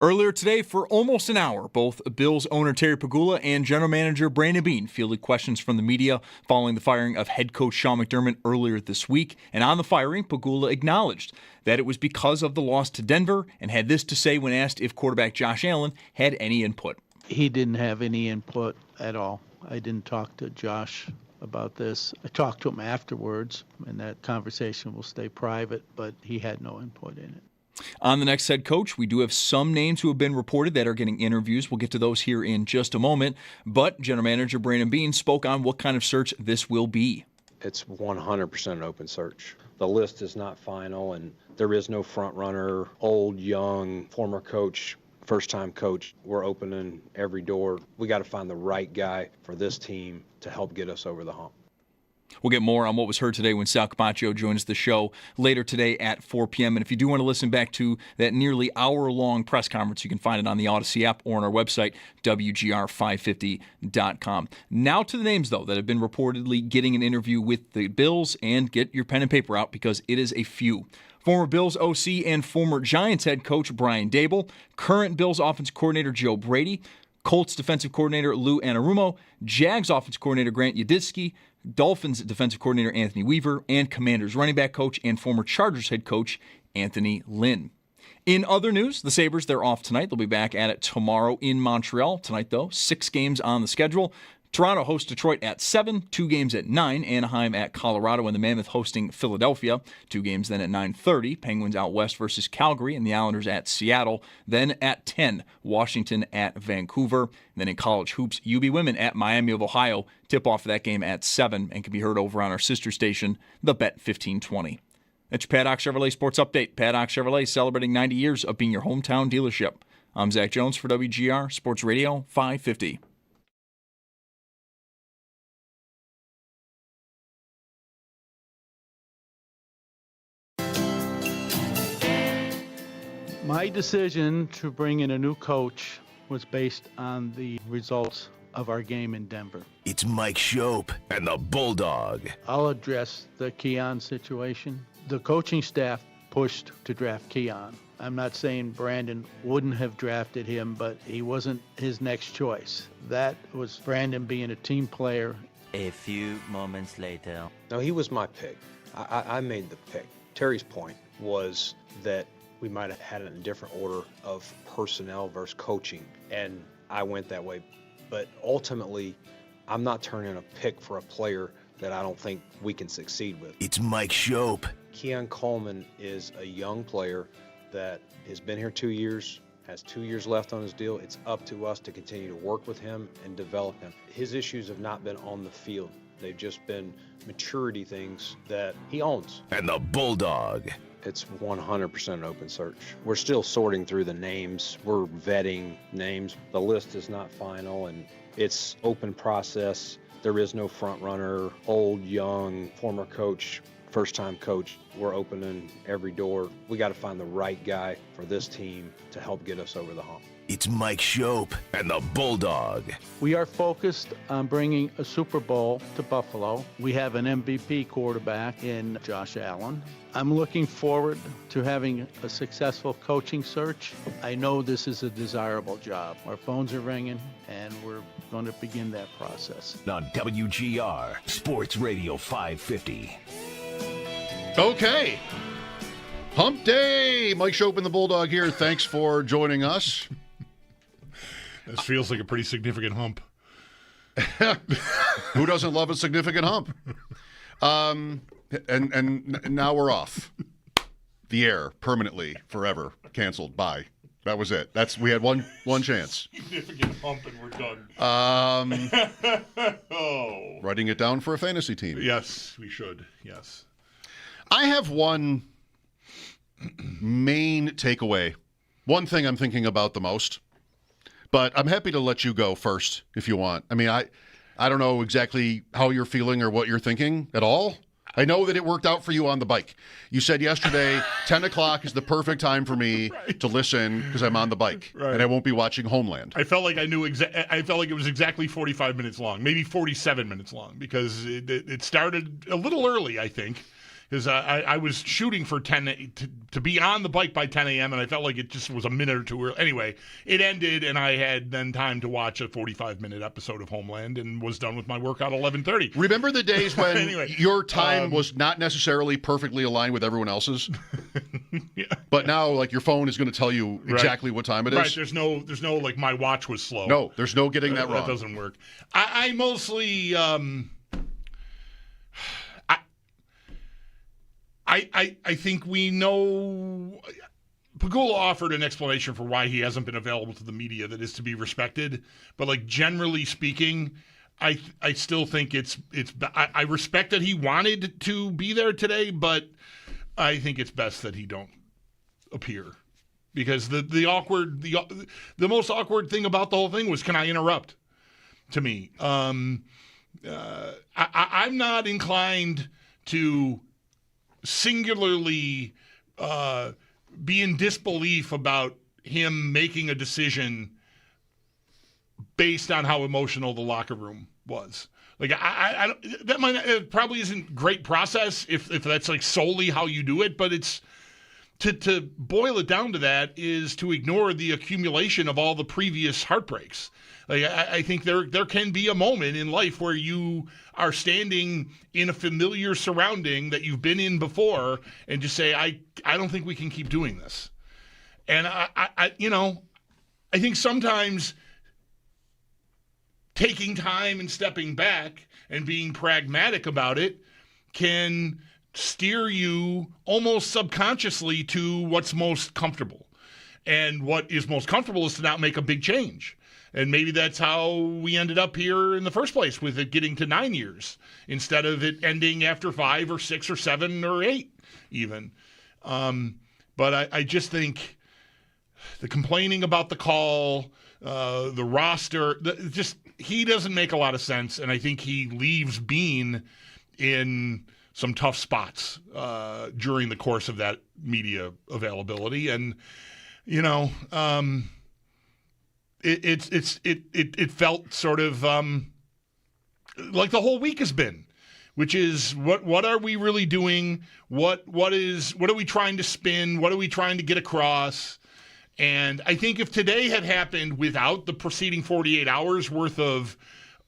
Earlier today, for almost an hour, both Bills owner Terry Pagula and general manager Brandon Beane fielded questions from the media following the firing of head coach Sean McDermott earlier this week. And on the firing, Pagula acknowledged that it was because of the loss to Denver and had this to say when asked if quarterback Josh Allen had any input. He didn't have any input at all. I didn't talk to Josh about this. I talked to him afterwards, and that conversation will stay private, but he had no input in it. On the next head coach, we do have some names who have been reported that are getting interviews. We'll get to those here in just a moment. But general manager Brandon Beane spoke on what kind of search this will be. It's 100% an open search. The list is not final, and there is no front runner, old, young, former coach, first-time coach. We're opening every door. We got to find the right guy for this team to help get us over the hump. We'll get more on what was heard today when Sal Capaccio joins the show later today at 4 p.m. And if you do want to listen back to that nearly hour-long press conference, you can find it on the Odyssey app or on our website, WGR550.com. Now to the names, though, that have been reportedly getting an interview with the Bills, and get your pen and paper out because it is a few. Former Bills OC and former Giants head coach Brian Dable, current Bills offensive coordinator Joe Brady, Colts defensive coordinator Lou Anarumo, Jags offensive coordinator Grant Yudisky, Dolphins defensive coordinator Anthony Weaver, and Commanders running back coach and former Chargers head coach Anthony Lynn. In other news, the Sabres, they're off tonight. They'll be back at it tomorrow in Montreal. Tonight, though, 6 games on the schedule. Toronto hosts Detroit at 7, 2 games at 9, Anaheim at Colorado, and the Mammoth hosting Philadelphia. 2 games then at 9:30, Penguins out west versus Calgary, and the Islanders at Seattle. Then at 10, Washington at Vancouver. And then in college hoops, UB women at Miami of Ohio. Tip-off of that game at 7 and can be heard over on our sister station, the Bet 1520. That's your Paddock Chevrolet Sports Update. Paddock Chevrolet celebrating 90 years of being your hometown dealership. I'm Zach Jones for WGR Sports Radio 550. My decision to bring in a new coach was based on the results of our game in Denver. It's Mike Schopp and the Bulldog. I'll address the Keon situation. The coaching staff pushed to draft Keon. I'm not saying Brandon wouldn't have drafted him, but he wasn't his next choice. That was Brandon being a team player. A few moments later. No, he was my pick. I made the pick. Terry's point was that we might have had it in a different order of personnel versus coaching, and I went that way. But ultimately, I'm not turning a pick for a player that I don't think we can succeed with. It's Mike Schopp. Keon Coleman is a young player that has been here 2 years, has 2 years left on his deal. It's up to us to continue to work with him and develop him. His issues have not been on the field. They've just been maturity things that he owns. And the Bulldog. It's 100% an open search. We're still sorting through the names. We're vetting names. The list is not final, and it's open process. There is no front runner, old, young, former coach, first-time coach. We're opening every door. We got to find the right guy for this team to help get us over the hump. It's Mike Schopp and the Bulldog. We are focused on bringing a Super Bowl to Buffalo. We have an MVP quarterback in Josh Allen. I'm looking forward to having a successful coaching search. I know this is a desirable job. Our phones are ringing, and we're going to begin that process. On WGR Sports Radio 550. Okay. Hump Day. Mike Schopp and the Bulldog here. Thanks for joining us. This feels like a pretty significant hump. Who doesn't love a significant hump? And now we're off the air permanently, forever, canceled. Bye. That was it. We had one chance. Significant hump and we're done. Writing it down for a fantasy team. Yes, we should. Yes. I have one main takeaway. One thing I'm thinking about the most. But I'm happy to let you go first if you want. I mean, I don't know exactly how you're feeling or what you're thinking at all. I know that it worked out for you on the bike. You said yesterday 10 o'clock is the perfect time for me to listen because I'm on the bike and I won't be watching Homeland. I felt like I knew I felt like it was exactly 45 minutes long, maybe 47 minutes long, because it started a little early, I think. because I was shooting for 10 to be on the bike by 10 a.m. and I felt like it just was a minute or two early. Anyway, it ended and I had then time to watch a 45-minute episode of Homeland and was done with my workout at 11:30. Remember the days when Anyway, your time was not necessarily perfectly aligned with everyone else's? Yeah. But now, like, your phone is going to tell you exactly what time it is. Right. There's no like my watch was slow. No, there's no getting that wrong. That doesn't work. I mostly I think we know Pagula offered an explanation for why he hasn't been available to the media that is to be respected. But like generally speaking, I still think I respect that he wanted to be there today, but I think it's best that he don't appear. Because the most awkward thing about the whole thing was, can I interrupt? To me, I'm not inclined to singularly be in disbelief about him making a decision based on how emotional the locker room was. Like that probably isn't great process if that's like solely how you do it, but it's to boil it down to that is to ignore the accumulation of all the previous heartbreaks. Like I think there can be a moment in life where you are standing in a familiar surrounding that you've been in before and just say, I don't think we can keep doing this. And I think sometimes taking time and stepping back and being pragmatic about it can steer you almost subconsciously to what's most comfortable. And what is most comfortable is to not make a big change. And maybe that's how we ended up here in the first place, with it getting to 9 years instead of it ending after 5 or 6 or 7 or 8 even. But I just think the complaining about the call, the roster, he doesn't make a lot of sense. And I think he leaves Beane in some tough spots during the course of that media availability. And, it felt sort of like the whole week has been, which is what are we really doing? What are we trying to spin? What are we trying to get across? And I think if today had happened without the preceding 48 hours worth of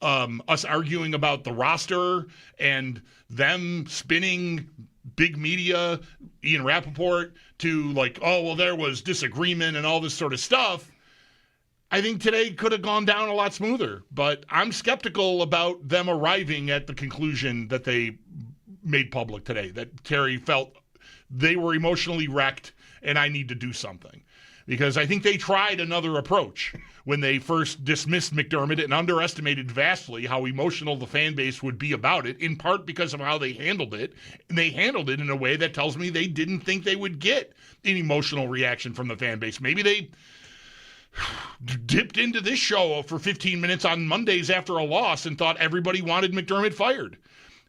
us arguing about the roster and them spinning big media, Ian Rappaport, to like, oh, well, there was disagreement and all this sort of stuff, I think today could have gone down a lot smoother. But I'm skeptical about them arriving at the conclusion that they made public today, that Terry felt they were emotionally wrecked and I need to do something. Because I think they tried another approach when they first dismissed McDermott and underestimated vastly how emotional the fan base would be about it, in part because of how they handled it. And they handled it in a way that tells me they didn't think they would get an emotional reaction from the fan base. Maybe they dipped into this show for 15 minutes on Mondays after a loss and thought everybody wanted McDermott fired.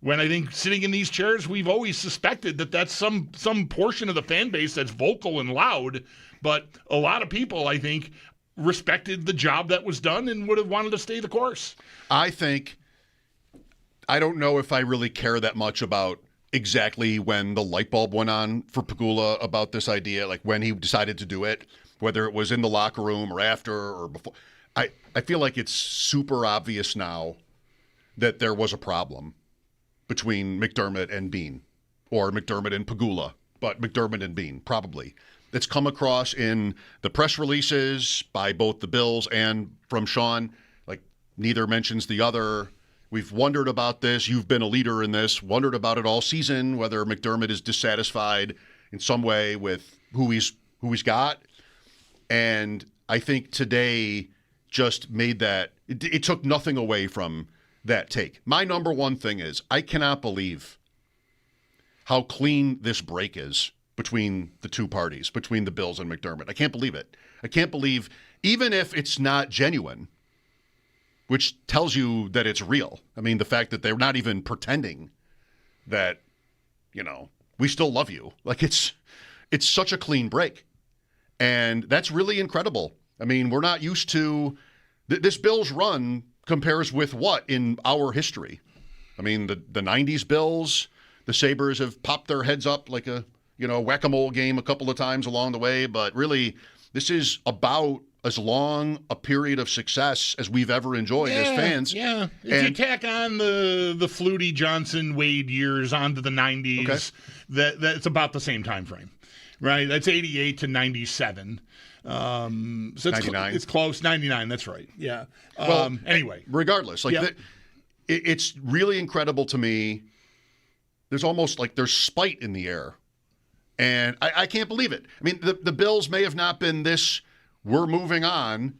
When I think sitting in these chairs, we've always suspected that that's some portion of the fan base that's vocal and loud. But a lot of people, I think, respected the job that was done and would have wanted to stay the course. I don't know if I really care that much about exactly when the light bulb went on for Pagula about this idea, like when he decided to do it, whether it was in the locker room or after or before. I feel like it's super obvious now that there was a problem between McDermott and Beane, or McDermott and Pagula, but McDermott and Beane, probably. It's come across in the press releases by both the Bills and from Sean. Like, neither mentions the other. We've wondered about this. You've been a leader in this, wondered about it all season, whether McDermott is dissatisfied in some way with who he's got. And I think today just made that, it took nothing away from that take. My number one thing is, I cannot believe how clean this break is between the two parties, between the Bills and McDermott. I can't believe it. I can't believe, even if it's not genuine, which tells you that it's real. I mean, the fact that they're not even pretending that, we still love you. Like, it's such a clean break. And that's really incredible. I mean, we're not used to, this Bills run compares with what in our history? I mean, the 90s Bills, the Sabres have popped their heads up like a whack-a-mole game a couple of times along the way, but really this is about as long a period of success as we've ever enjoyed as fans. Yeah. If you tack on the Flutie, Johnson, Wade years onto the 90s, that's about the same time frame, right? That's 88 to 97. So it's 99. It's close. 99, that's right. Yeah. Anyway. Regardless, it's really incredible to me. There's almost like there's spite in the air. And I can't believe it. I mean, the Bills may have not been this we're moving on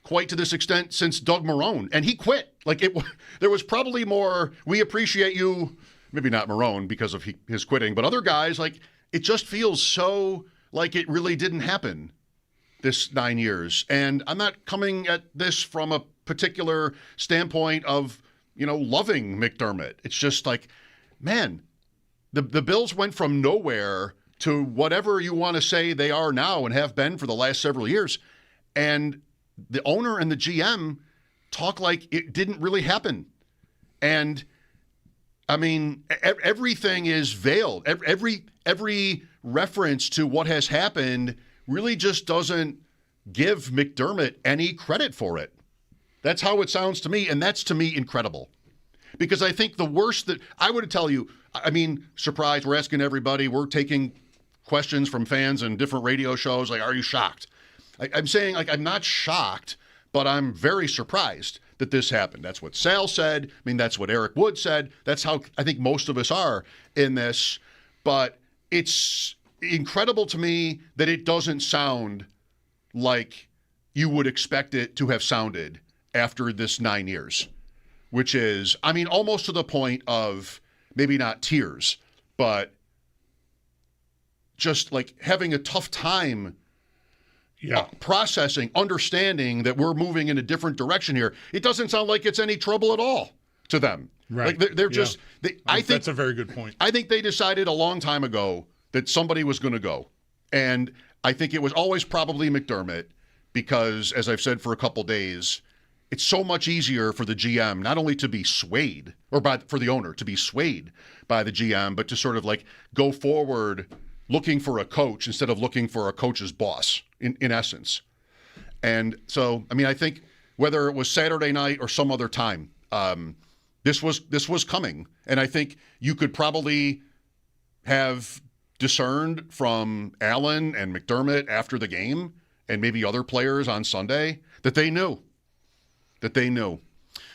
quite to this extent since Doug Marrone. And he quit. There was probably more, we appreciate you, maybe not Marrone because of his quitting, but other guys, it just feels so like it really didn't happen this 9 years. And I'm not coming at this from a particular standpoint of, loving McDermott. It's just man, the Bills went from nowhere to whatever you want to say they are now and have been for the last several years. And the owner and the GM talk like it didn't really happen. And I mean, everything is veiled. Every reference to what has happened really just doesn't give McDermott any credit for it. That's how it sounds to me. And that's, to me, incredible. Because I think the worst that I would tell you, I mean, surprise, we're asking everybody, we're taking questions from fans and different radio shows, are you shocked? I'm saying, I'm not shocked, but I'm very surprised that this happened. That's what Sal said. I mean, that's what Eric Wood said. That's how I think most of us are in this. But it's incredible to me that it doesn't sound like you would expect it to have sounded after this 9 years, which is, I mean, almost to the point of maybe not tears, but just having a tough time processing, understanding that we're moving in a different direction here. It doesn't sound like it's any trouble at all to them. Right. They're just, I think that's a very good point. I think they decided a long time ago that somebody was going to go. And I think it was always probably McDermott because, as I've said for a couple days, it's so much easier for the GM not only to be swayed, for the owner to be swayed by the GM, but to sort of go forward looking for a coach instead of looking for a coach's boss, in essence. And so, I mean, I think whether it was Saturday night or some other time, this was coming. And I think you could probably have discerned from Allen and McDermott after the game and maybe other players on Sunday that they knew.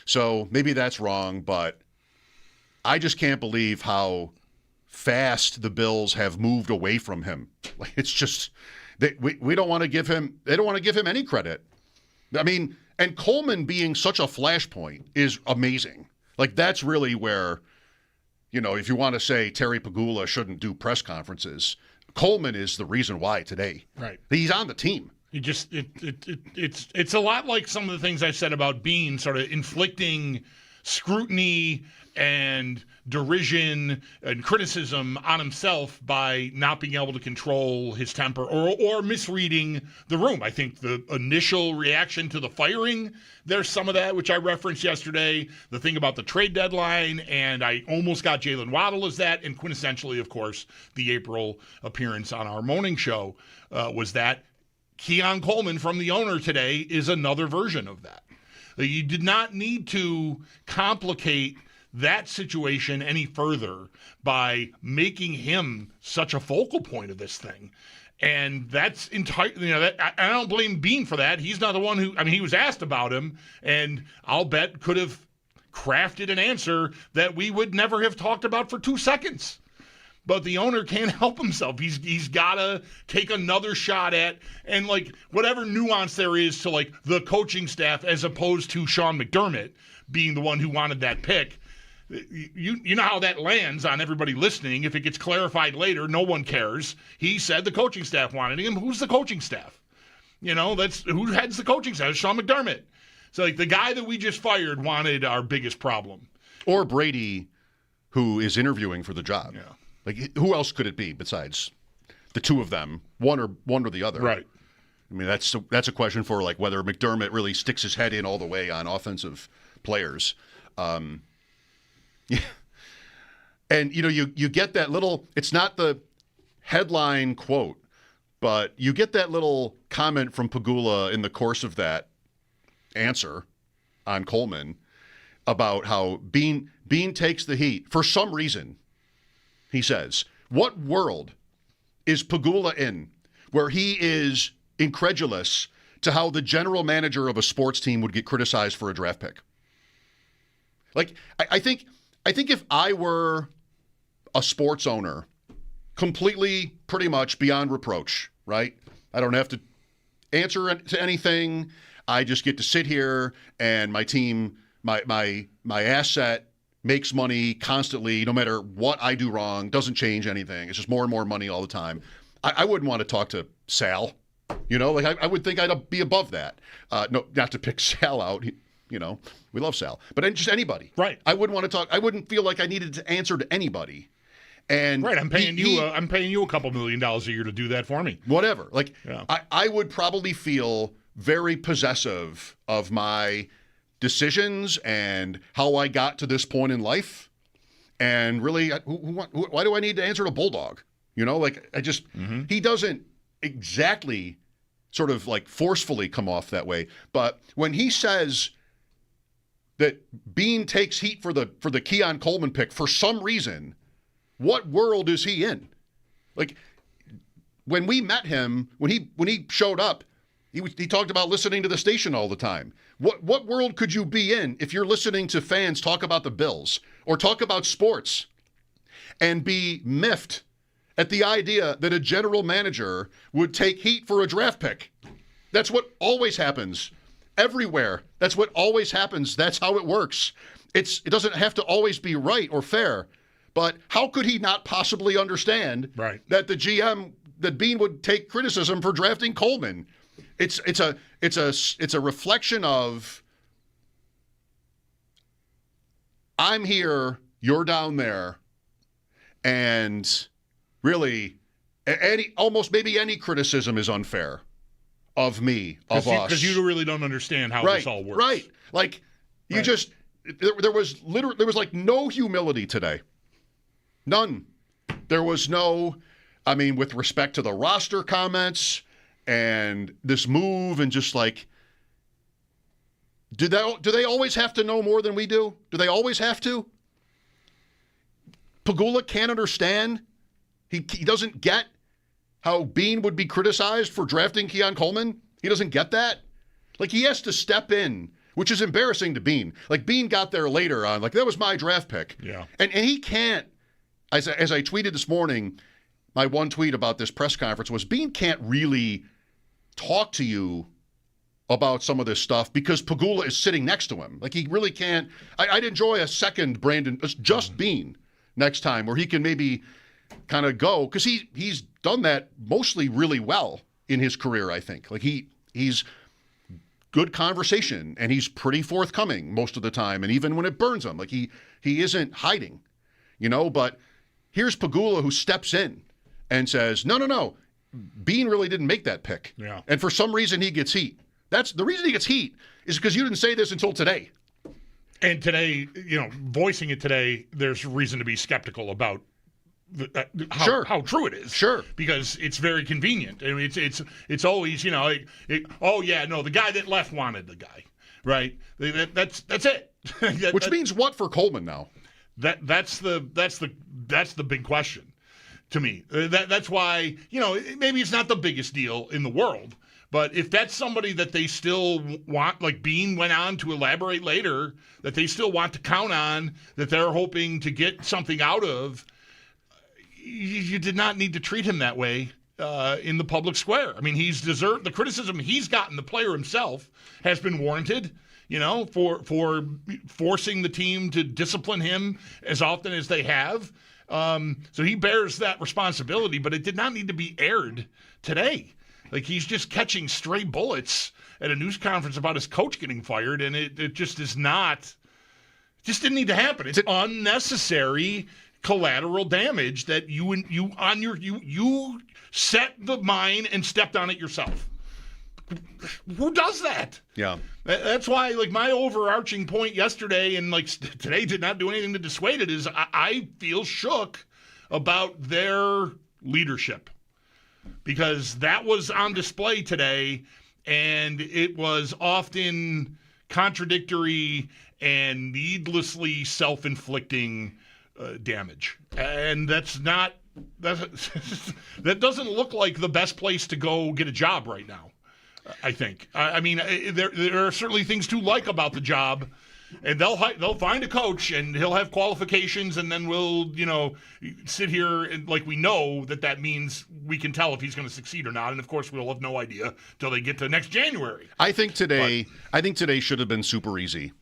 So maybe that's wrong, but I just can't believe how fast the Bills have moved away from him. It's just we don't want to give him. They don't want to give him any credit. I mean, and Coleman being such a flashpoint is amazing. That's really where, if you want to say Terry Pagula shouldn't do press conferences, Coleman is the reason why today. Right. He's on the team. It's a lot like some of the things I said about Beane, sort of inflicting scrutiny and derision and criticism on himself by not being able to control his temper or misreading the room. I think the initial reaction to the firing, there's some of that, which I referenced yesterday, the thing about the trade deadline, and I almost got Jalen Waddle as that, and quintessentially, of course, the April appearance on our morning show was that. Keon Coleman from the owner today is another version of that. You did not need to complicate that situation any further by making him such a focal point of this thing. And that's entirely, I don't blame Beane for that. He's not the one who, he was asked about him, and I'll bet could have crafted an answer that we would never have talked about for 2 seconds. But the owner can't help himself. He's got to take another shot at, and whatever nuance there is to the coaching staff as opposed to Sean McDermott being the one who wanted that pick. You know how that lands on everybody listening. If it gets clarified later, no one cares. He said the coaching staff wanted him. Who's the coaching staff? That's who heads the coaching staff. It's Sean McDermott. So the guy that we just fired wanted our biggest problem. Or Brady, who is interviewing for the job. Yeah. Who else could it be besides the two of them, one or the other? Right. I mean, that's a question for whether McDermott really sticks his head in all the way on offensive players. Yeah. And, you get that little, it's not the headline quote, but you get that little comment from Pagula in the course of that answer on Coleman about how Beane takes the heat. For some reason, he says, what world is Pagula in where he is incredulous to how the general manager of a sports team would get criticized for a draft pick? Like, I think if I were a sports owner, completely, pretty much beyond reproach, right? I don't have to answer to anything. I just get to sit here and my team, my asset makes money constantly, no matter what I do wrong, doesn't change anything. It's just more and more money all the time. I wouldn't want to talk to Sal. I would think I'd be above that. No, not to pick Sal out. We love Sal, but just anybody. Right. I wouldn't want to talk. I wouldn't feel like I needed to answer to anybody. And right, I'm paying you a couple $1 million a year to do that for me. Whatever. Yeah. I would probably feel very possessive of my decisions and how I got to this point in life. And really, why do I need to answer to Bulldog? He doesn't exactly sort of forcefully come off that way. But when he says that Beane takes heat for the Keon Coleman pick for some reason, what world is he in? When we met him, when he showed up, he talked about listening to the station all the time. What world could you be in if you're listening to fans talk about the Bills or talk about sports and be miffed at the idea that a general manager would take heat for a draft pick? That's what always happens everywhere. That's what always happens. That's how it works. It doesn't have to always be right or fair. But how could he not possibly understand that the GM, that Beane would take criticism for drafting Coleman? It's a reflection of, I'm here, you're down there, and really maybe any criticism is unfair of me, of us, because you really don't understand how this all works. Right. There was no humility today. None. There was no, with respect to the roster comments and this move and just do they always have to know more than we do? Do they always have to? Pagula can't understand. He doesn't get how Beane would be criticized for drafting Keon Coleman. He doesn't get that. He has to step in, which is embarrassing to Beane. Beane got there later on, that was my draft pick. Yeah. And he can't. As I tweeted this morning, my one tweet about this press conference was Beane can't really talk to you about some of this stuff because Pagula is sitting next to him. He really can't. I'd enjoy a second Brandon, just Beane next time, where he can maybe kind of go, because he's done that mostly really well in his career, I think. He's good conversation, and he's pretty forthcoming most of the time, and even when it burns him, he isn't hiding, but here's Pagula who steps in and says, no, Beane really didn't make that pick. Yeah. And for some reason he gets heat. That's the reason he gets heat, is because you didn't say this until today. And today, voicing it today, there's reason to be skeptical about how true it is. Sure. Because it's very convenient. It's always, the guy that left wanted the guy, right? That's it. Which means what for Coleman now? That's the big question to me. That's why, maybe it's not the biggest deal in the world, but if that's somebody that they still want, like Beane went on to elaborate later, that they still want to count on, that they're hoping to get something out of, you did not need to treat him that way in the public square. He's deserved the criticism he's gotten. The player himself has been warranted, for forcing the team to discipline him as often as they have. So he bears that responsibility, but it did not need to be aired today. He's just catching stray bullets at a news conference about his coach getting fired, and it just is not. Just didn't need to happen. It's unnecessary collateral damage that you set the mine and stepped on it yourself. Who does that? Yeah. That's why, like, my overarching point yesterday and, like, today did not do anything to dissuade it is I feel shook about their leadership because that was on display today, and it was often contradictory and needlessly self-inflicting damage. And that doesn't look like the best place to go get a job right now, I think. I mean, there are certainly things to like about the job, and they'll find a coach, and he'll have qualifications, and then we'll, sit here and like we know that means we can tell if he's going to succeed or not, and of course we'll have no idea till they get to next January. I think today should have been super easy.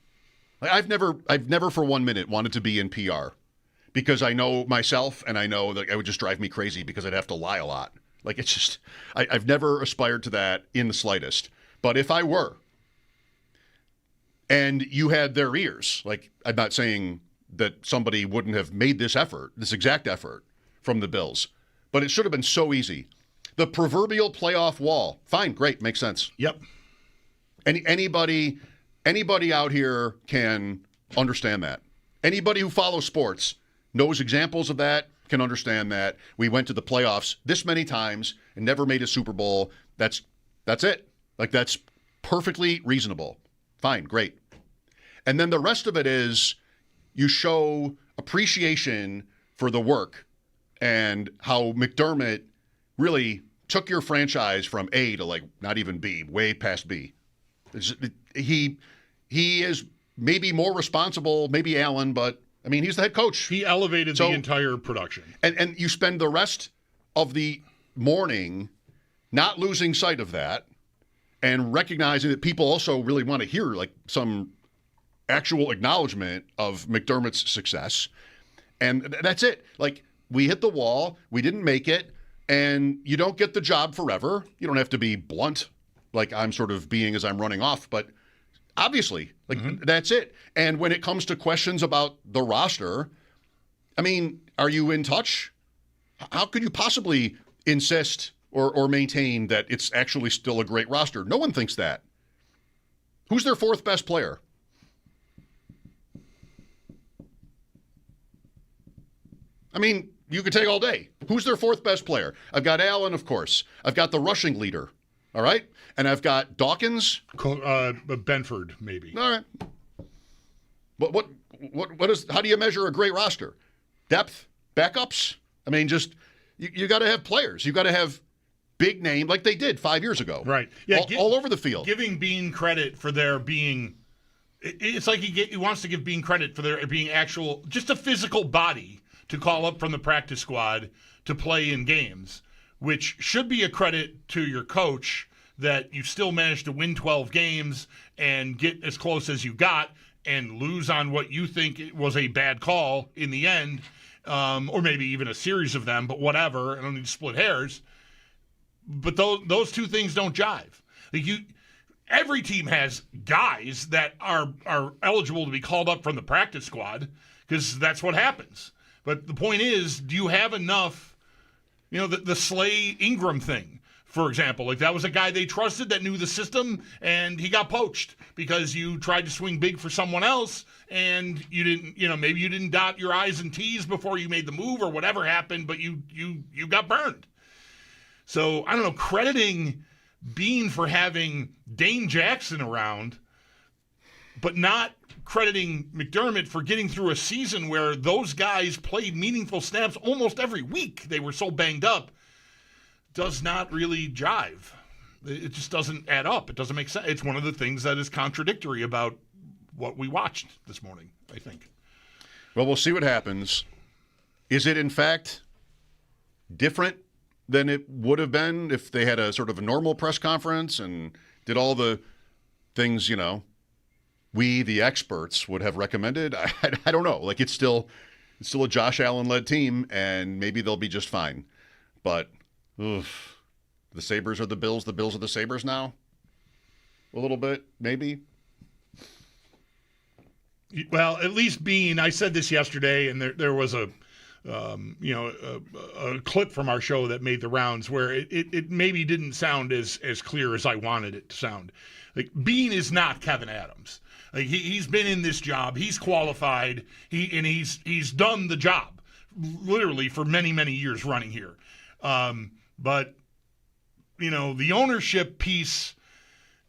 I've never for 1 minute wanted to be in PR because I know myself, and I know that it would just drive me crazy because I'd have to lie a lot. Like, it's just, I've never aspired to that in the slightest. But if I were, and you had their ears, like, I'm not saying that somebody wouldn't have made this exact effort from the Bills, but it should have been so easy. The proverbial playoff wall, fine, great, makes sense. Yep. Anybody out here can understand that. Anybody who follows sports knows examples of that, can understand that. We went to the playoffs this many times and never made a Super Bowl. That's it. Like, that's perfectly reasonable. Fine, great. And then the rest of it is you show appreciation for the work and how McDermott really took your franchise from A to, like, not even B, way past B. He is maybe more responsible, maybe Allen, but I mean, he's the head coach. He elevated the entire production. And you spend the rest of the morning not losing sight of that and recognizing that people also really want to hear, like, some actual acknowledgement of McDermott's success. And that's it. Like, we hit the wall, we didn't make it, and you don't get the job forever. You don't have to be blunt like I'm sort of being as I'm running off, but obviously, like, that's it. And when it comes to questions about the roster, I mean, are you in touch? How could you possibly insist or maintain that it's actually still a great roster? No one thinks that. Who's their fourth best player? I mean, you could take all day. Who's their fourth best player? I've got Allen, of course. I've got the rushing leader. All right? And I've got Dawkins. Benford, maybe. All right. But what is, how do you measure a great roster? Depth? Backups? I mean, just, you got to have players. You got to have big name like they did 5 years ago. Right. Yeah. All over the field. Giving Beane credit for their being, it's like he wants to give Beane credit for their being actual, just a physical body to call up from the practice squad to play in games, which should be a credit to your coach that you still managed to win 12 games and get as close as you got and lose on what you think was a bad call in the end, or maybe even a series of them, but whatever. I don't need to split hairs. But those two things don't jive. Like, every team has guys that are eligible to be called up from the practice squad because that's what happens. But the point is, do you have enough, the Slay Ingram thing, for example, like that was a guy they trusted that knew the system, and he got poached because you tried to swing big for someone else, and you didn't, maybe you didn't dot your I's and T's before you made the move or whatever happened, but you got burned. So, I don't know, crediting Beane for having Dane Jackson around, but not crediting McDermott for getting through a season where those guys played meaningful snaps almost every week. They were so banged up. Does not really jive. It just doesn't add up. It doesn't make sense. It's one of the things that is contradictory about what we watched this morning, I think. Well, we'll see what happens. Is it, in fact, different than it would have been if they had a sort of a normal press conference and did all the things, we, the experts, would have recommended? I don't know. Like, it's still a Josh Allen-led team, and maybe they'll be just fine. But, the Sabres are the Bills are the Sabres now? A little bit, maybe? Well, at least Beane, I said this yesterday, and there was a a clip from our show that made the rounds where it maybe didn't sound as clear as I wanted it to sound. Like, Beane is not Kevin Adams. Like, he's been in this job, he's qualified, he's done the job literally for many, many years running here. But the ownership piece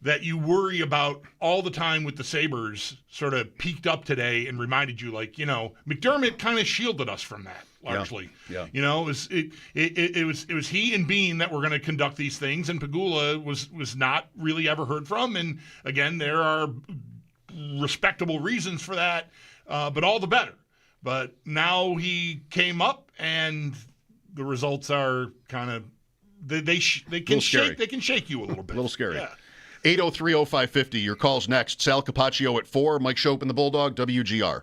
that you worry about all the time with the Sabres sort of peaked up today and reminded you, McDermott kind of shielded us from that largely. Yeah. It was he and Beane that were going to conduct these things, and Pagula was not really ever heard from. And again, there are respectable reasons for that, but all the better. But now he came up, and the results are kind of they can shake you a little bit. A little scary. Yeah. 803-0550. Your call's next. Sal Capaccio at 4. Mike Schopp and the Bulldog. WGR.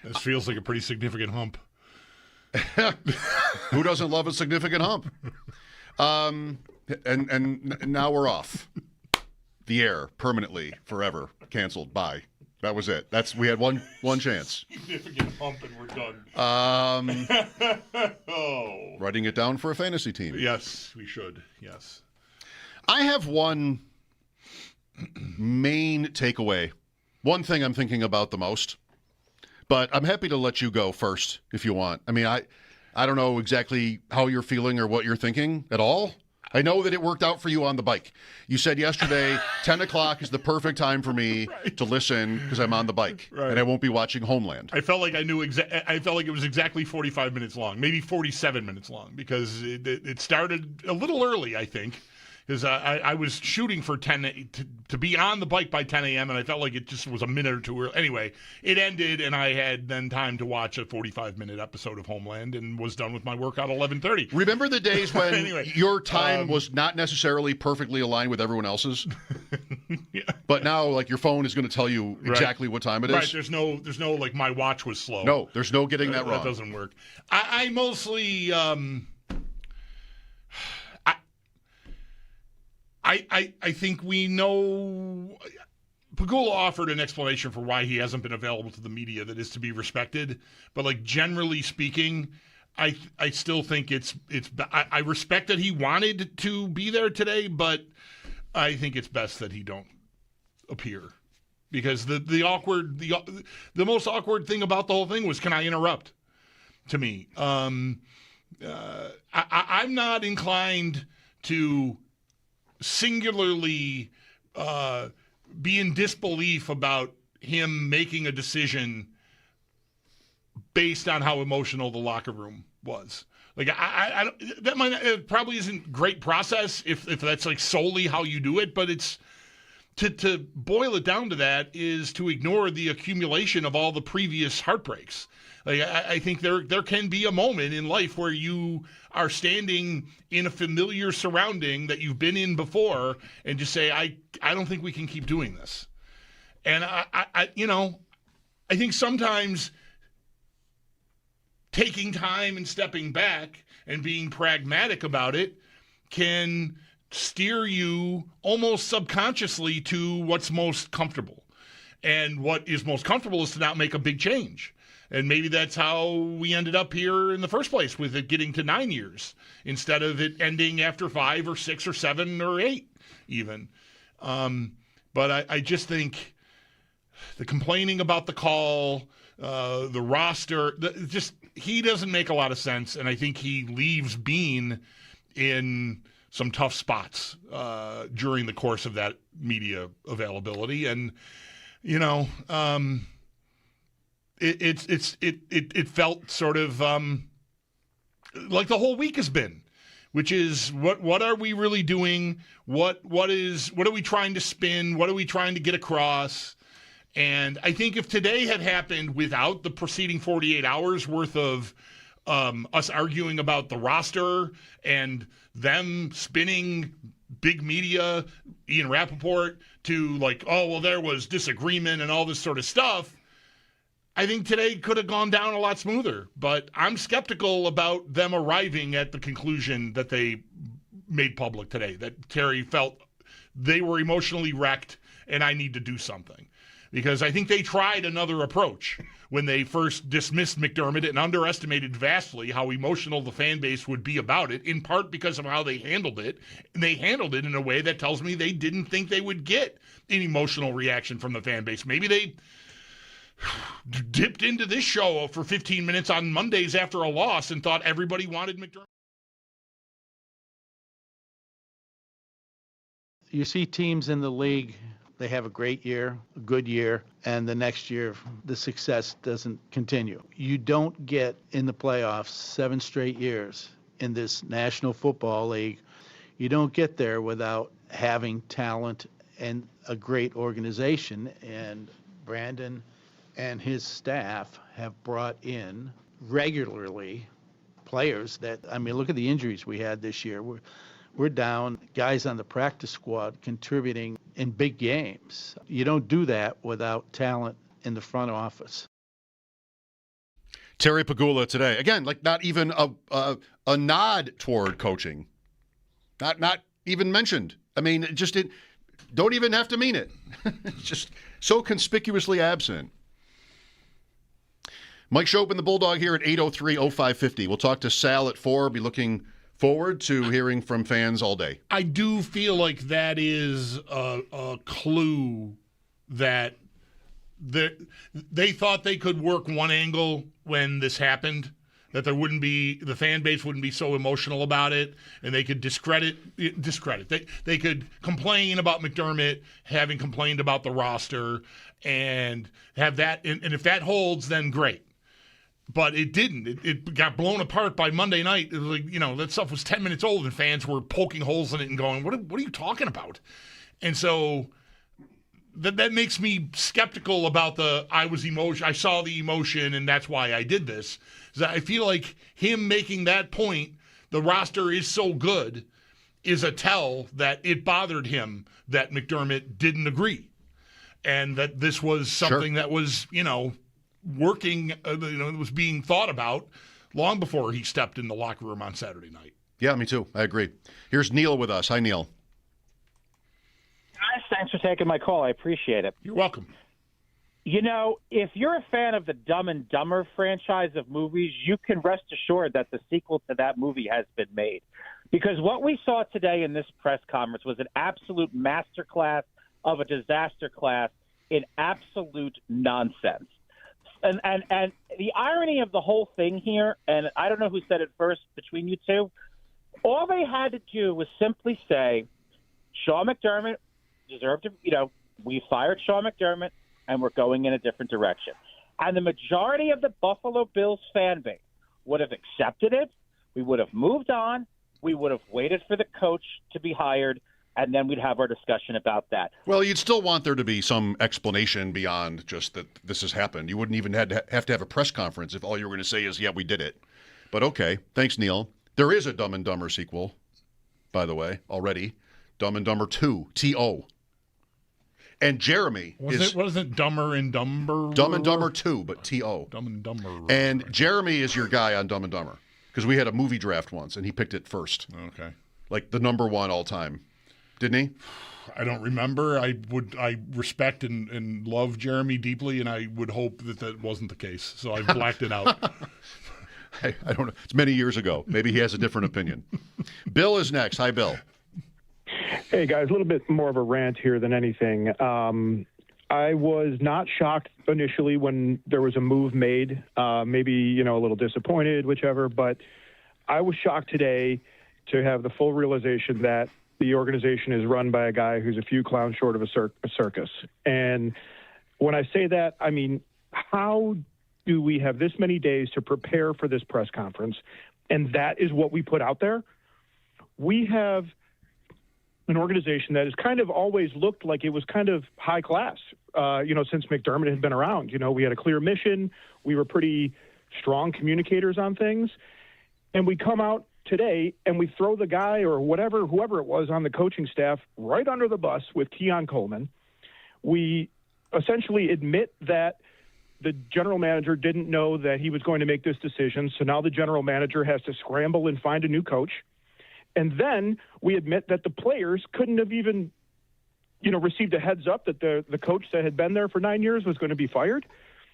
This feels like a pretty significant hump. Who doesn't love a significant hump? And now we're off the air permanently, forever, canceled. Bye. That was it. We had one chance. Significant hump and we're done. Writing it down for a fantasy team. Yes, we should. Yes. I have one main takeaway. One thing I'm thinking about the most. But I'm happy to let you go first if you want. I mean, I don't know exactly how you're feeling or what you're thinking at all. I know that it worked out for you on the bike. You said yesterday 10 o'clock is the perfect time for me to listen because I'm on the bike and I won't be watching Homeland. I felt like I felt like it was exactly 45 minutes long, maybe 47 minutes long, because it started a little early, I think. Because I was shooting for 10 to be on the bike by 10 a.m. and I felt like it just was a minute or two early. Anyway, it ended and I had then time to watch a 45-minute episode of Homeland and was done with my workout at 11:30. Remember the days when your time was not necessarily perfectly aligned with everyone else's? Yeah. But now, like, your phone is going to tell you exactly what time it is. Right. There's no like my watch was slow. No, there's no getting that wrong. That doesn't work. I mostly. I think we know Pagula offered an explanation for why he hasn't been available to the media that is to be respected. But, like, generally speaking, I still think I respect that he wanted to be there today, but I think it's best that he don't appear. Because the most awkward thing about the whole thing was, can I interrupt? To me. I'm not inclined to singularly be in disbelief about him making a decision based on how emotional the locker room was. Like, it probably isn't great process if that's like solely how you do it, but to boil it down to that is to ignore the accumulation of all the previous heartbreaks. Like, I think there can be a moment in life where you are standing in a familiar surrounding that you've been in before and just say, I don't think we can keep doing this. And I think sometimes taking time and stepping back and being pragmatic about it can steer you almost subconsciously to what's most comfortable. And what is most comfortable is to not make a big change. And maybe that's how we ended up here in the first place, with it getting to 9 years instead of it ending after 5 or 6 or 7 or 8 even. But I just think the complaining about the call, the roster, he doesn't make a lot of sense. And I think he leaves Beane in some tough spots during the course of that media availability. And, it felt sort of like the whole week has been, which is what are we really doing? What are we trying to spin? What are we trying to get across? And I think if today had happened without the preceding 48 hours worth of us arguing about the roster and them spinning big media, Ian Rappaport, to like, oh, well, there was disagreement and all this sort of stuff, I think today could have gone down a lot smoother. But I'm skeptical about them arriving at the conclusion that they made public today, that Terry felt they were emotionally wrecked and I need to do something. Because I think they tried another approach when they first dismissed McDermott and underestimated vastly how emotional the fan base would be about it, in part because of how they handled it. And they handled it in a way that tells me they didn't think they would get an emotional reaction from the fan base. Maybe they dipped into this show for 15 minutes on Mondays after a loss and thought everybody wanted McDermott. You see teams in the league, they have a great year, a good year, and the next year the success doesn't continue. You don't get in the playoffs 7 straight years in this National Football League. You don't get there without having talent and a great organization. And Brandon and his staff have brought in regularly players that, look at the injuries we had this year. We're down guys on the practice squad contributing in big games. You don't do that without talent in the front office. Terry Pagula today. Again, like not even a nod toward coaching. Not even mentioned. Don't even have to mean it. Just so conspicuously absent. Mike Schopp and the Bulldog here at 803-0550. We'll talk to Sal at 4. Be looking forward to hearing from fans all day. I do feel like that is a clue that they thought they could work one angle when this happened, that the fan base wouldn't be so emotional about it, and they could discredit. They could complain about McDermott having complained about the roster and have that, and if that holds, then great. But it didn't. It got blown apart by Monday night. It was like, that stuff was 10 minutes old, and fans were poking holes in it and going, what are you talking about? And so that makes me skeptical about I saw the emotion, and that's why I did this. I feel like him making that point, the roster is so good, is a tell that it bothered him that McDermott didn't agree. And that this was something that was, working, it was being thought about long before he stepped in the locker room on Saturday night. Yeah, me too. I agree. Here's Neil with us. Hi, Neil. Guys, thanks for taking my call. I appreciate it. You're welcome. If you're a fan of the Dumb and Dumber franchise of movies, you can rest assured that the sequel to that movie has been made. Because what we saw today in this press conference was an absolute masterclass of a disaster class in absolute nonsense. And the irony of the whole thing here, and I don't know who said it first between you two, all they had to do was simply say, Sean McDermott deserved to, we fired Sean McDermott and we're going in a different direction. And the majority of the Buffalo Bills fan base would have accepted it. We would have moved on. We would have waited for the coach to be hired, and then we'd have our discussion about that. Well, you'd still want there to be some explanation beyond just that this has happened. You wouldn't even have to have a press conference if all you were going to say is, yeah, we did it. But okay. Thanks, Neil. There is a Dumb and Dumber sequel, by the way, already. Dumb and Dumber 2, T.O. And Jeremy wasn't Dumber and Dumber? Dumb and Dumber 2, but T.O. Dumb and Dumber. And Jeremy is your guy on Dumb and Dumber because we had a movie draft once, and he picked it first. Okay. Like the number one all time. Didn't he? I don't remember. I respect and love Jeremy deeply, and I would hope that wasn't the case. So I blacked it out. I don't know. It's many years ago. Maybe he has a different opinion. Bill is next. Hi, Bill. Hey, guys, a little bit more of a rant here than anything. I was not shocked initially when there was a move made, maybe, a little disappointed, whichever, but I was shocked today to have the full realization that the organization is run by a guy who's a few clowns short of a circus. And when I say that, I mean, how do we have this many days to prepare for this press conference? And that is what we put out there. We have an organization that has kind of always looked like it was kind of high class, since McDermott had been around. We had a clear mission. We were pretty strong communicators on things. And we come out today and we throw the guy or whoever it was on the coaching staff right under the bus with Keon Coleman. We essentially admit that the general manager didn't know that he was going to make this decision. So now the general manager has to scramble and find a new coach. And then we admit that the players couldn't have even, received a heads up that the coach that had been there for 9 years was going to be fired.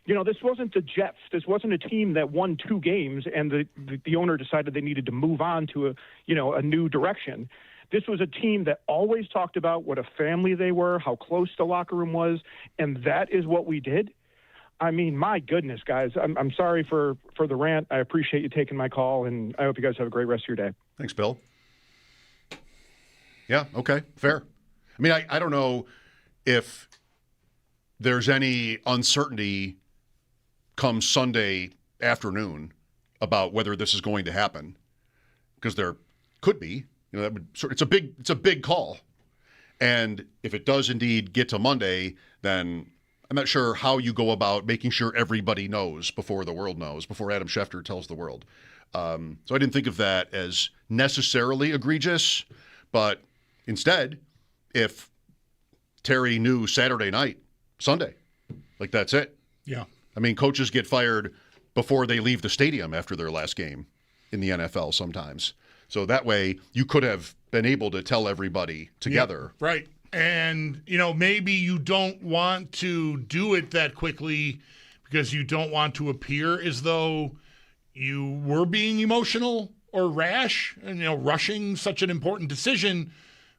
This wasn't the Jets. This wasn't a team that won 2 games and the owner decided they needed to move on to a new direction. This was a team that always talked about what a family they were, how close the locker room was, and that is what we did. I mean, my goodness, guys, I'm sorry for the rant. I appreciate you taking my call, and I hope you guys have a great rest of your day. Thanks, Bill. Yeah, okay, fair. I mean, I don't know if there's any uncertainty come Sunday afternoon about whether this is going to happen, because there could be. It's a big call, and if it does indeed get to Monday, then I'm not sure how you go about making sure everybody knows before the world knows, before Adam Schefter tells the world. So I didn't think of that as necessarily egregious, but instead, if Terry knew Saturday night, Sunday, like that's it. Yeah. I mean, coaches get fired before they leave the stadium after their last game in the NFL sometimes. So that way you could have been able to tell everybody together. Yeah, right. And, maybe you don't want to do it that quickly because you don't want to appear as though you were being emotional or rash and, rushing such an important decision.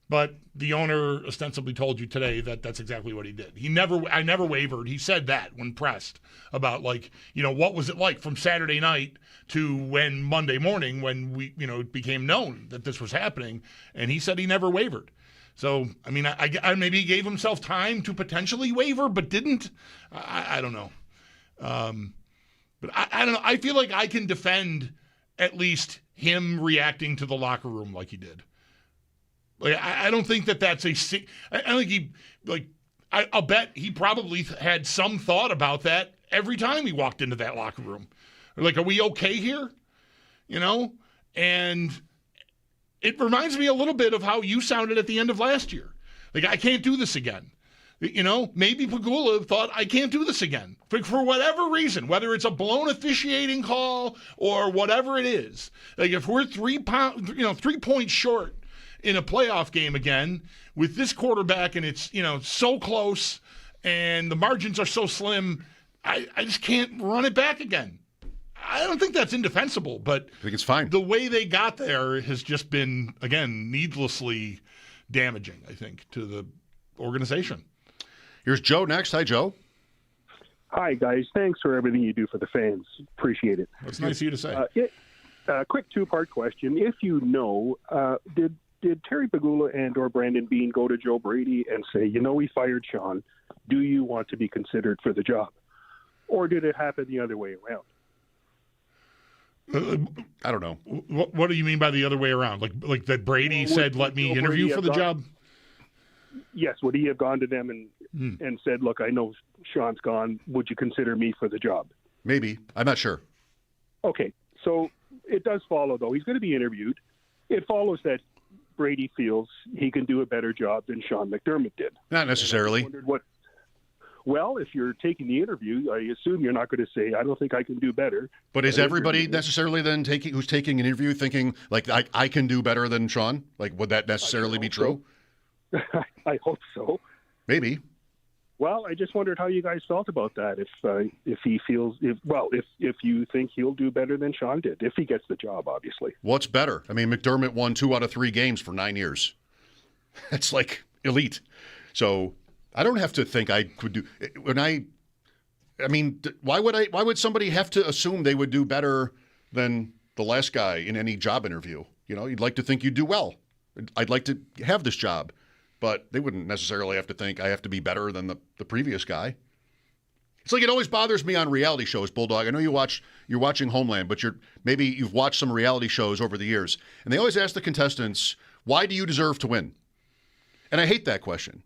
But the owner ostensibly told you today that that's exactly what he did. I never wavered. He said that when pressed about what was it like from Saturday night to when Monday morning when it became known that this was happening. And he said he never wavered. So, I mean, I maybe he gave himself time to potentially waver, but didn't. I don't know. But I don't know. I feel like I can defend at least him reacting to the locker room like he did. Like, I don't think that's I think I'll bet he probably had some thought about that every time he walked into that locker room. Like, are we okay here? And it reminds me a little bit of how you sounded at the end of last year. Like, I can't do this again. Maybe Pagula thought, I can't do this again. For whatever reason, whether it's a blown officiating call or whatever it is. Like, if we're 3 points short in a playoff game again with this quarterback and it's, so close and the margins are so slim, I just can't run it back again. I don't think that's indefensible, but I think it's fine. The way they got there has just been, again, needlessly damaging, I think, to the organization. Here's Joe next. Hi, Joe. Hi, guys. Thanks for everything you do for the fans. Appreciate it. That's nice of you to say. Quick 2-part question. If you know, did Terry Pegula and or Brandon Beane go to Joe Brady and say, we fired Sean. Do you want to be considered for the job? Or did it happen the other way around? I don't know. What do you mean by the other way around? Like that Brady said, let me interview for the job? yes, would he have gone to them and said, look, I know Sean's gone. Would you consider me for the job? Maybe. I'm not sure. Okay. So it does follow, though. He's going to be interviewed. It follows that Brady feels he can do a better job than Sean McDermott did. Not necessarily. Wondered what. Well, if you're taking the interview, I assume you're not going to say, I don't think I can do better. But is everybody necessarily then who's taking an interview thinking, like, I can do better than Sean? Like, would that necessarily be true? So. I hope so. Maybe. Well, I just wondered how you guys felt about that. If he feels, if you think he'll do better than Sean did, if he gets the job, obviously. What's better? I mean, McDermott won 2 out of 3 games for 9 years. That's like elite. So I don't have to think I could do why would somebody have to assume they would do better than the last guy in any job interview? You know, you'd like to think you do well. I'd like to have this job, but they wouldn't necessarily have to think I have to be better than the previous guy. It's like it always bothers me on reality shows, Bulldog. I know you're watching Homeland, but maybe you've watched some reality shows over the years, and they always ask the contestants, why do you deserve to win? And I hate that question.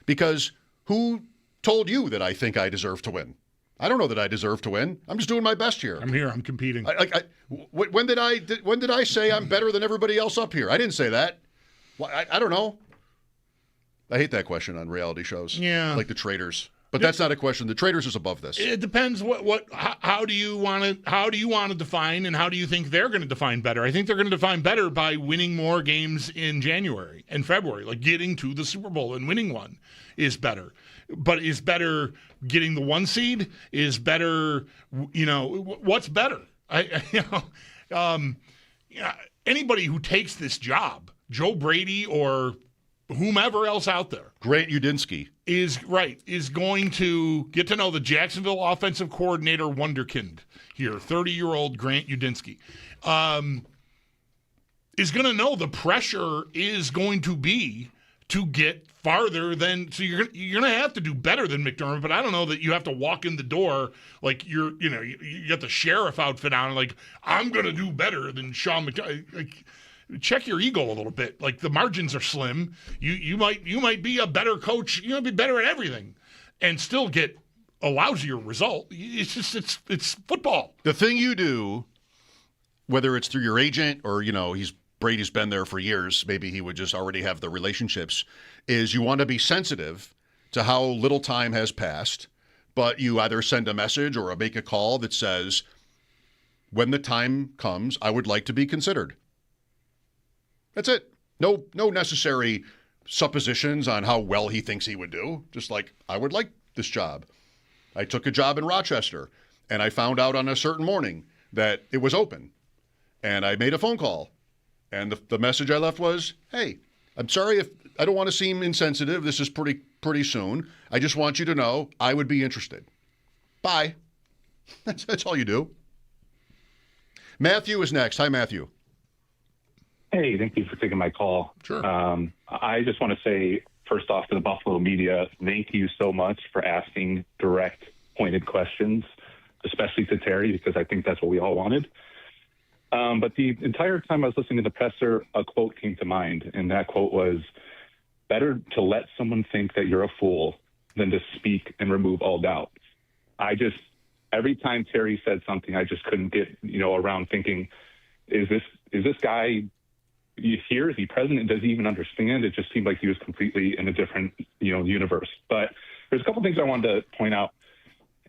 Because who told you that I think I deserve to win? I don't know that I deserve to win. I'm just doing my best here. I'm here. I'm competing. When did I say I'm better than everybody else up here? I didn't say that. I don't know. I hate that question on reality shows. Yeah. Like the Traitors. But that's not a question. The Traitors is above this. It depends how do you want to define, and how do you think they're going to define better? I think they're going to define better by winning more games in January and February, like getting to the Super Bowl and winning one is better. But is better getting the 1 seed? Is better, what's better? Anybody who takes this job, Joe Brady or whomever else out there, Grant Udinski is going to get to know the Jacksonville offensive coordinator wonderkind here, 30-year-old Grant Udinski, is going to know the pressure is going to be to get farther than. So you're going to have to do better than McDermott, but I don't know that you have to walk in the door like you got the sheriff outfit on, like I'm going to do better than Sean McDermott. Check your ego a little bit. Like the margins are slim. You might be a better coach. You might be better at everything, and still get a lousier result. It's football. The thing you do, whether it's through your agent or Brady's been there for years. Maybe he would just already have the relationships. Is you want to be sensitive to how little time has passed, but you either send a message or make a call that says, "When the time comes, I would like to be considered." That's it. No necessary suppositions on how well he thinks he would do. Just like, I would like this job. I took a job in Rochester, and I found out on a certain morning that it was open. And I made a phone call. And the message I left was, hey, I'm sorry if I don't want to seem insensitive. This is pretty soon. I just want you to know I would be interested. Bye. That's all you do. Matthew is next. Hi, Matthew. Hey, thank you for taking my call. Sure. I just want to say, first off, to the Buffalo media, thank you so much for asking direct, pointed questions, especially to Terry, because I think that's what we all wanted. But the entire time I was listening to the presser, a quote came to mind, and that quote was, better to let someone think that you're a fool than to speak and remove all doubt. Every time Terry said something, I just couldn't get, around thinking, is this guy here? Is he present? And does he even understand? It just seemed like he was completely in a different, universe. But there's a couple things I wanted to point out.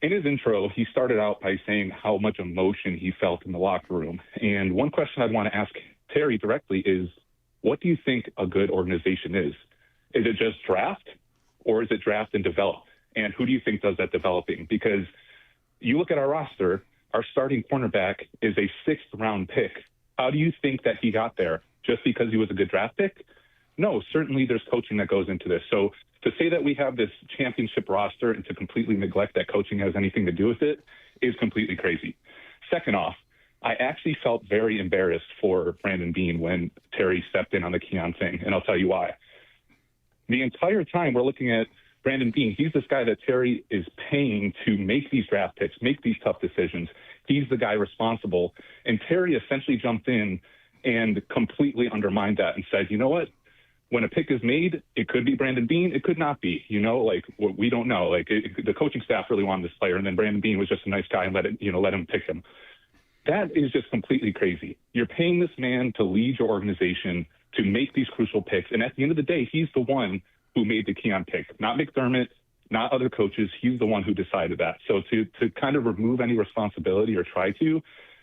In his intro, he started out by saying how much emotion he felt in the locker room. And one question I'd want to ask Terry directly is, what do you think a good organization is? Is it just draft, or is it draft and develop? And who do you think does that developing? Because you look at our roster, our starting cornerback is a 6th-round pick. How do you think that he got there? Just because he was a good draft pick? No, certainly there's coaching that goes into this. So to say that we have this championship roster and to completely neglect that coaching has anything to do with it is completely crazy. Second off, I actually felt very embarrassed for Brandon Beane when Terry stepped in on the Keon thing, and I'll tell you why. The entire time we're looking at Brandon Beane, he's this guy that Terry is paying to make these draft picks, make these tough decisions. He's the guy responsible. And Terry essentially jumped in and completely undermined that and said, you know what? when a pick is made, it could be Brandon Beane, it could not be. We don't know. The coaching staff really wanted this player, and then Brandon Beane was just a nice guy and let him pick him. That is just completely crazy. You're paying this man to lead your organization, to make these crucial picks, and at the end of the day, he's the one who made the Keon pick, not McDermott, not other coaches. He's the one who decided that. So to kind of remove any responsibility or try to,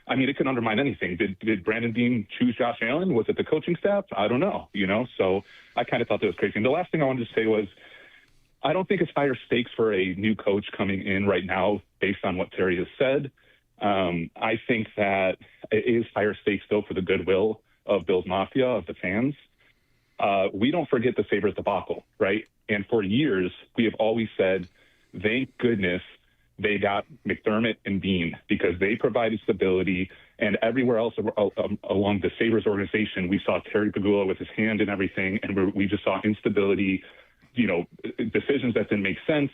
I mean, it could undermine anything. Did Brandon Beane choose Josh Allen? Was it the coaching staff? I don't know, So I kind of thought that was crazy. And the last thing I wanted to say was, I don't think it's higher stakes for a new coach coming in right now based on what Terry has said. I think that it is higher stakes, though, for the goodwill of Bills Mafia, of the fans. We don't forget the Sabres debacle, right? And for years, we have always said, thank goodness they got McDermott and Beane, because they provided stability. And everywhere else along the Sabres organization, we saw Terry Pagula with his hand in everything, and we just saw instability, decisions that didn't make sense,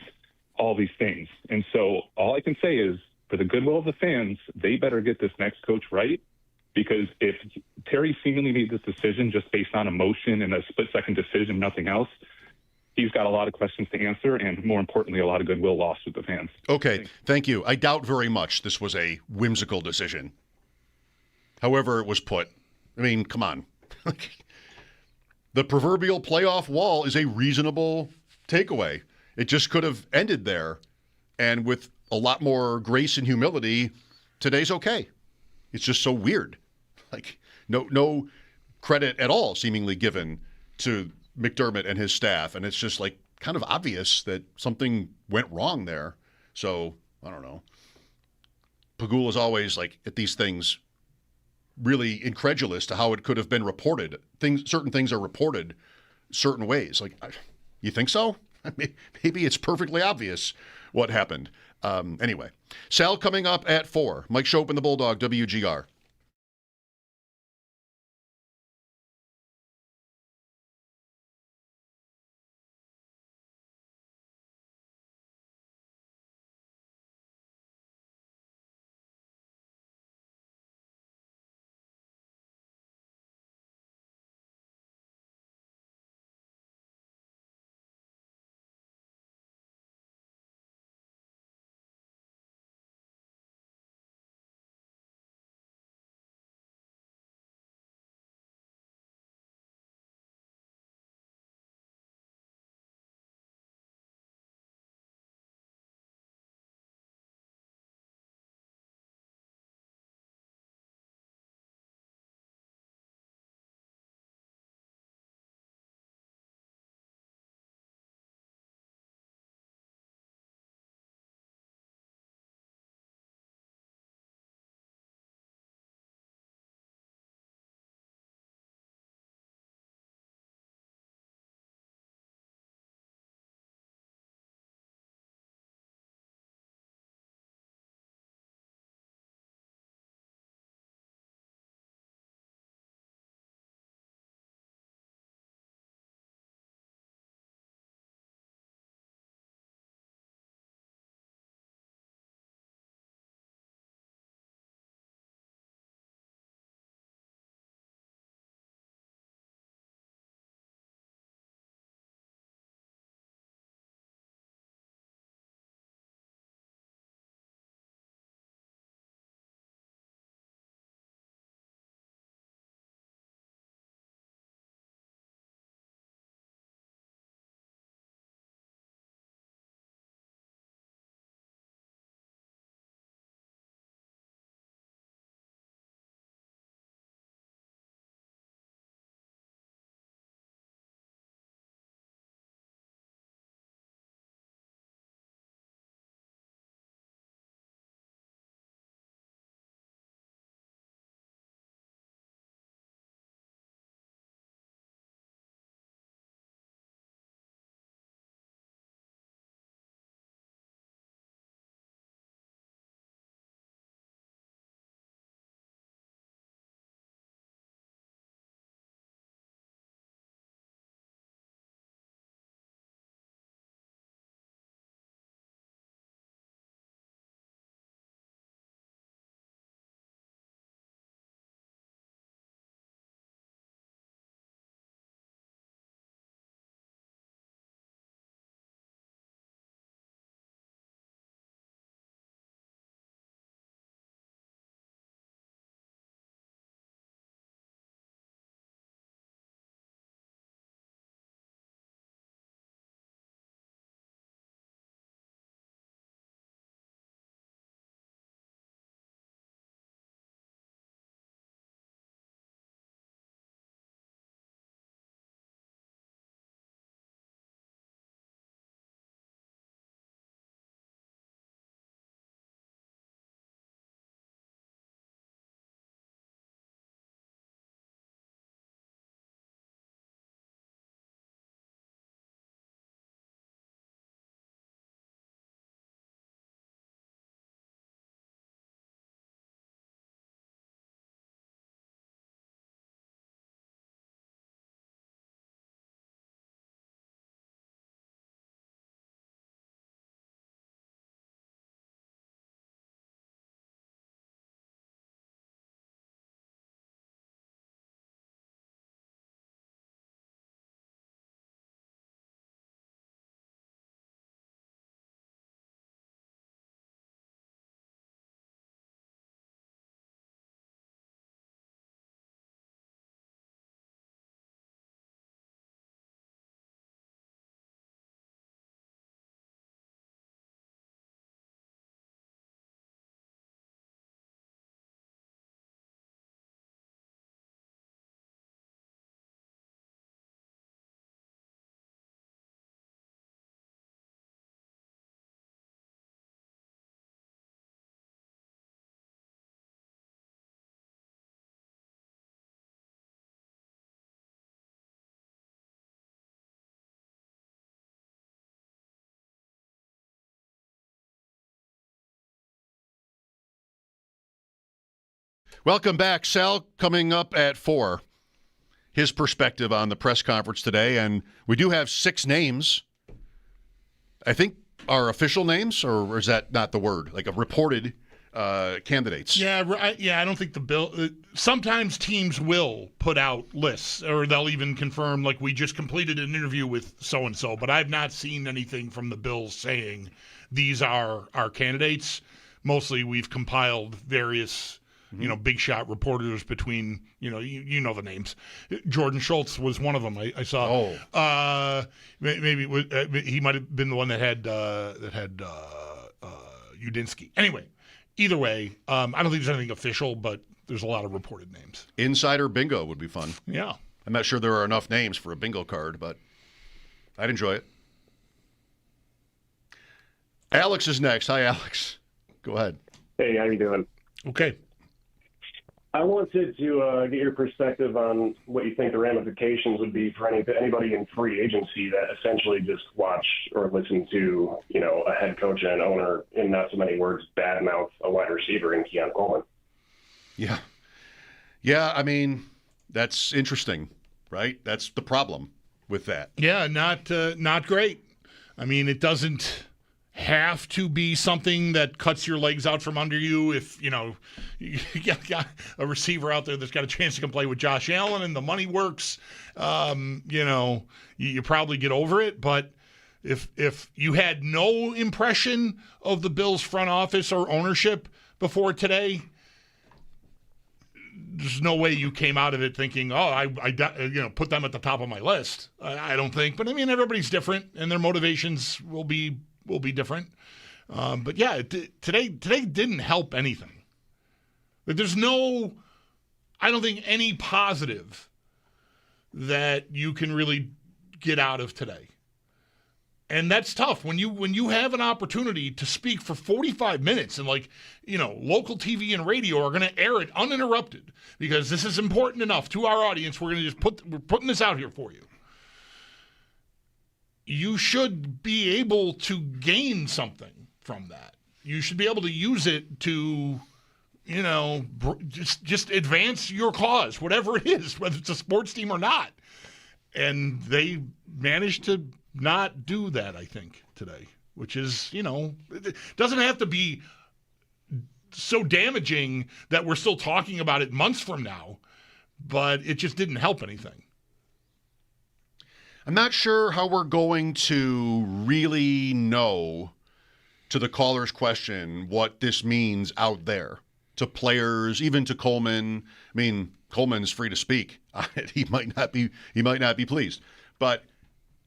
all these things. And so all I can say is, for the goodwill of the fans, they better get this next coach right, because if Terry seemingly made this decision just based on emotion and a split-second decision, nothing else, he's got a lot of questions to answer, and more importantly, a lot of goodwill lost with the fans. Okay, thank you. I doubt very much this was a whimsical decision. However it was put. I mean, come on. The proverbial playoff wall is a reasonable takeaway. It just could have ended there, and with a lot more grace and humility, today's okay. It's just so weird. No credit at all seemingly given to McDermott and his staff, and it's just kind of obvious that something went wrong there. So, I don't know. Pagula's always at these things really incredulous to how it could have been reported. Certain things are reported certain ways. You think so? Maybe it's perfectly obvious what happened. Anyway, Sal coming up at 4. Mike Schopp and the Bulldog, WGR. Welcome back. Sal coming up at 4. His perspective on the press conference today. And we do have 6 names. I think are official names, or is that not the word? Like a reported candidates. Yeah, I don't think the bill. Sometimes teams will put out lists, or they'll even confirm, like, we just completed an interview with so and so. But I've not seen anything from the Bills saying these are our candidates. Mostly, we've compiled various, big shot reporters between, you know the names. Jordan Schultz was one of them. I saw. Oh. Maybe he might have been the one that had Udinsky. Anyway. Either way, I don't think there's anything official, but there's a lot of reported names. Insider bingo would be fun. Yeah. I'm not sure there are enough names for a bingo card, but I'd enjoy it. Alex is next. Hi, Alex. Go ahead. Hey, how you doing? Okay. I wanted to get your perspective on what you think the ramifications would be for anybody in free agency that essentially just watched or listened to, a head coach and an owner, in not so many words, badmouth a wide receiver in Keon Coleman. Yeah. Yeah, I mean, that's interesting, right? That's the problem with that. Yeah, not great. I mean, it doesn't have to be something that cuts your legs out from under you. If you got a receiver out there that's got a chance to come play with Josh Allen and the money works, you probably get over it. But if you had no impression of the Bills front office or ownership before today, there's no way you came out of it thinking, I put them at the top of my list. I don't think. But I mean, everybody's different, and their motivations will be different. But yeah, today didn't help anything. There's I don't think any positive that you can really get out of today. And that's tough when you have an opportunity to speak for 45 minutes and local TV and radio are going to air it uninterrupted because this is important enough to our audience. We're going to we're putting this out here for you. You should be able to gain something from that. You should be able to use it to, just advance your cause, whatever it is, whether it's a sports team or not. And they managed to not do that, I think, today, which is, it doesn't have to be so damaging that we're still talking about it months from now, but it just didn't help anything. I'm not sure how we're going to really know, to the caller's question, what this means out there to players, even to Coleman. I mean, Coleman's free to speak. He might not be pleased, but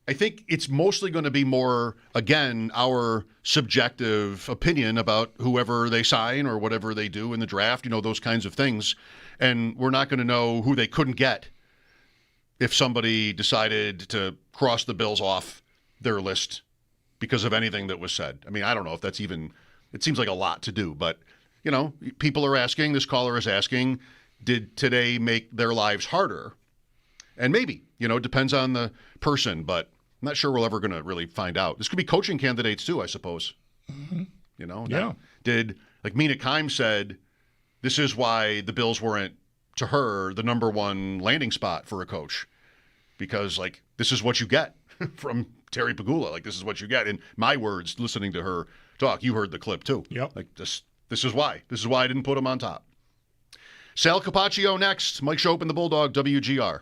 I think it's mostly going to be more, again, our subjective opinion about whoever they sign or whatever they do in the draft, those kinds of things. And we're not going to know who they couldn't get if somebody decided to cross the Bills off their list because of anything that was said. I mean, I don't know if that's even, it seems like a lot to do, but, people are asking, this caller is asking, did today make their lives harder? And maybe, it depends on the person, but I'm not sure we're ever going to really find out. This could be coaching candidates too, I suppose. Mm-hmm. Yeah. Did, like Mina Kimes said, this is why the Bills weren't, to her, the number one landing spot for a coach. Because, this is what you get from Terry Pagula. This is what you get. In my words, listening to her talk, you heard the clip too. Yep. This is why. This is why I didn't put him on top. Sal Capaccio next. Mike Schopp and the Bulldog, WGR.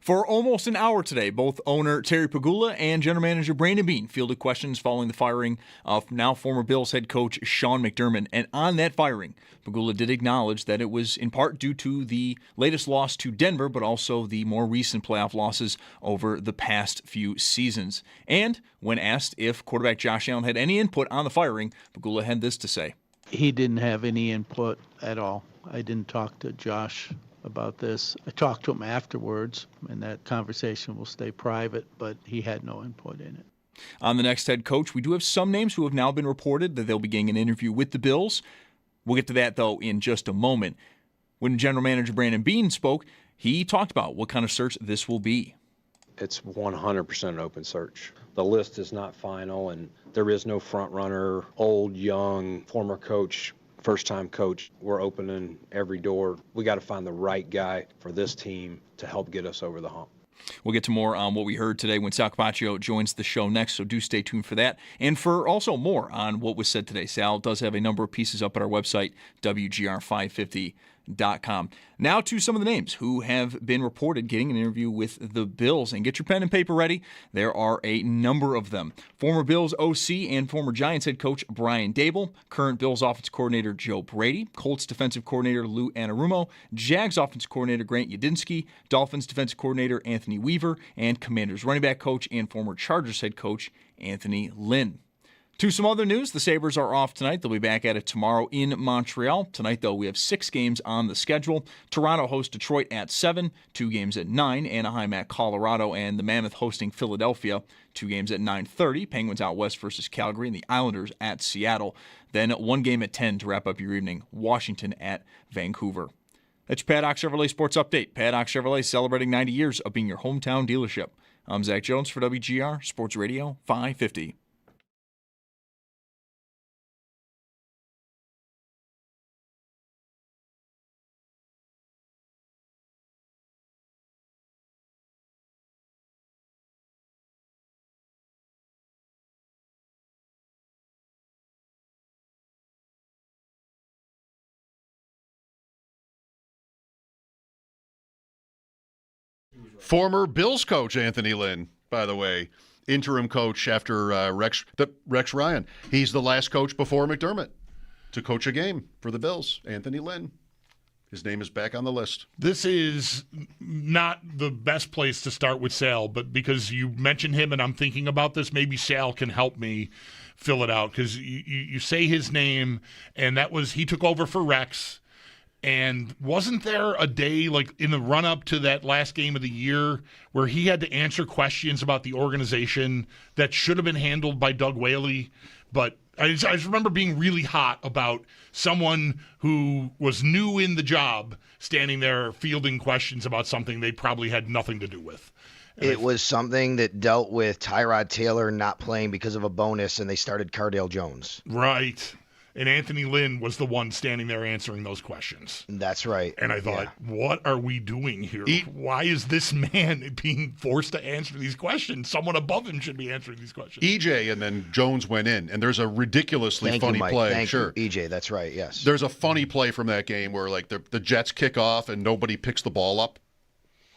For almost an hour today, both owner Terry Pagula and general manager Brandon Beane fielded questions following the firing of now former Bills head coach Sean McDermott. And on that firing, Pagula did acknowledge that it was in part due to the latest loss to Denver, but also the more recent playoff losses over the past few seasons. And when asked if quarterback Josh Allen had any input on the firing, Pagula had this to say. He didn't have any input at all. I didn't talk to Josh about this. I talked to him afterwards, and that conversation will stay private, but he had no input in it. On the next head coach, we do have some names who have now been reported that they'll be getting an interview with the Bills. We'll get to that, though, in just a moment. When general manager Brandon Beane spoke, he talked about what kind of search this will be. It's 100% an open search. The list is not final, and there is no front runner, old, young, former coach, first-time coach. We're opening every door. We got to find the right guy for this team to help get us over the hump. We'll get to more on what we heard today when Sal Capaccio joins the show next, so do stay tuned for that. And for also more on what was said today, Sal does have a number of pieces up at our website, WGR550.com. Now to some of the names who have been reported getting an interview with the Bills. And get your pen and paper ready. There are a number of them. Former Bills OC and former Giants head coach Brian Dable, current Bills offensive coordinator Joe Brady, Colts defensive coordinator Lou Anarumo, Jags offensive coordinator Grant Yudinski, Dolphins defensive coordinator Anthony Weaver, and Commanders running back coach and former Chargers head coach Anthony Lynn. To some other news, the Sabres are off tonight. They'll be back at it tomorrow in Montreal. Tonight, though, we have 6 games on the schedule. Toronto hosts Detroit at 7, 2 games at 9, Anaheim at Colorado, and the Mammoth hosting Philadelphia, 2 games at 9:30, Penguins out west versus Calgary, and the Islanders at Seattle. Then 1 game at 10 to wrap up your evening, Washington at Vancouver. That's your Paddock Chevrolet Sports Update. Paddock Chevrolet celebrating 90 years of being your hometown dealership. I'm Zach Jones for WGR Sports Radio 550. Former Bills coach Anthony Lynn, by the way, interim coach after Rex Ryan. He's the last coach before McDermott to coach a game for the Bills, Anthony Lynn. His name is back on the list. This is not the best place to start with Sal, but because you mentioned him and I'm thinking about this, maybe Sal can help me fill it out, because you say his name, and that was, he took over for Rex. And wasn't there a day, like in the run-up to that last game of the year, where he had to answer questions about the organization that should have been handled by Doug Whaley? But I just remember being really hot about someone who was new in the job standing there fielding questions about something they probably had nothing to do with. It was something that dealt with Tyrod Taylor not playing because of a bonus, and they started Cardale Jones. Right. And Anthony Lynn was the one standing there answering those questions. That's right. And I thought, what are we doing here? Why is this man being forced to answer these questions? Someone above him should be answering these questions. EJ, and then Jones went in, and there's a ridiculously funny play. Thank you, EJ. That's right, yes. There's a funny play from that game where like the Jets kick off and nobody picks the ball up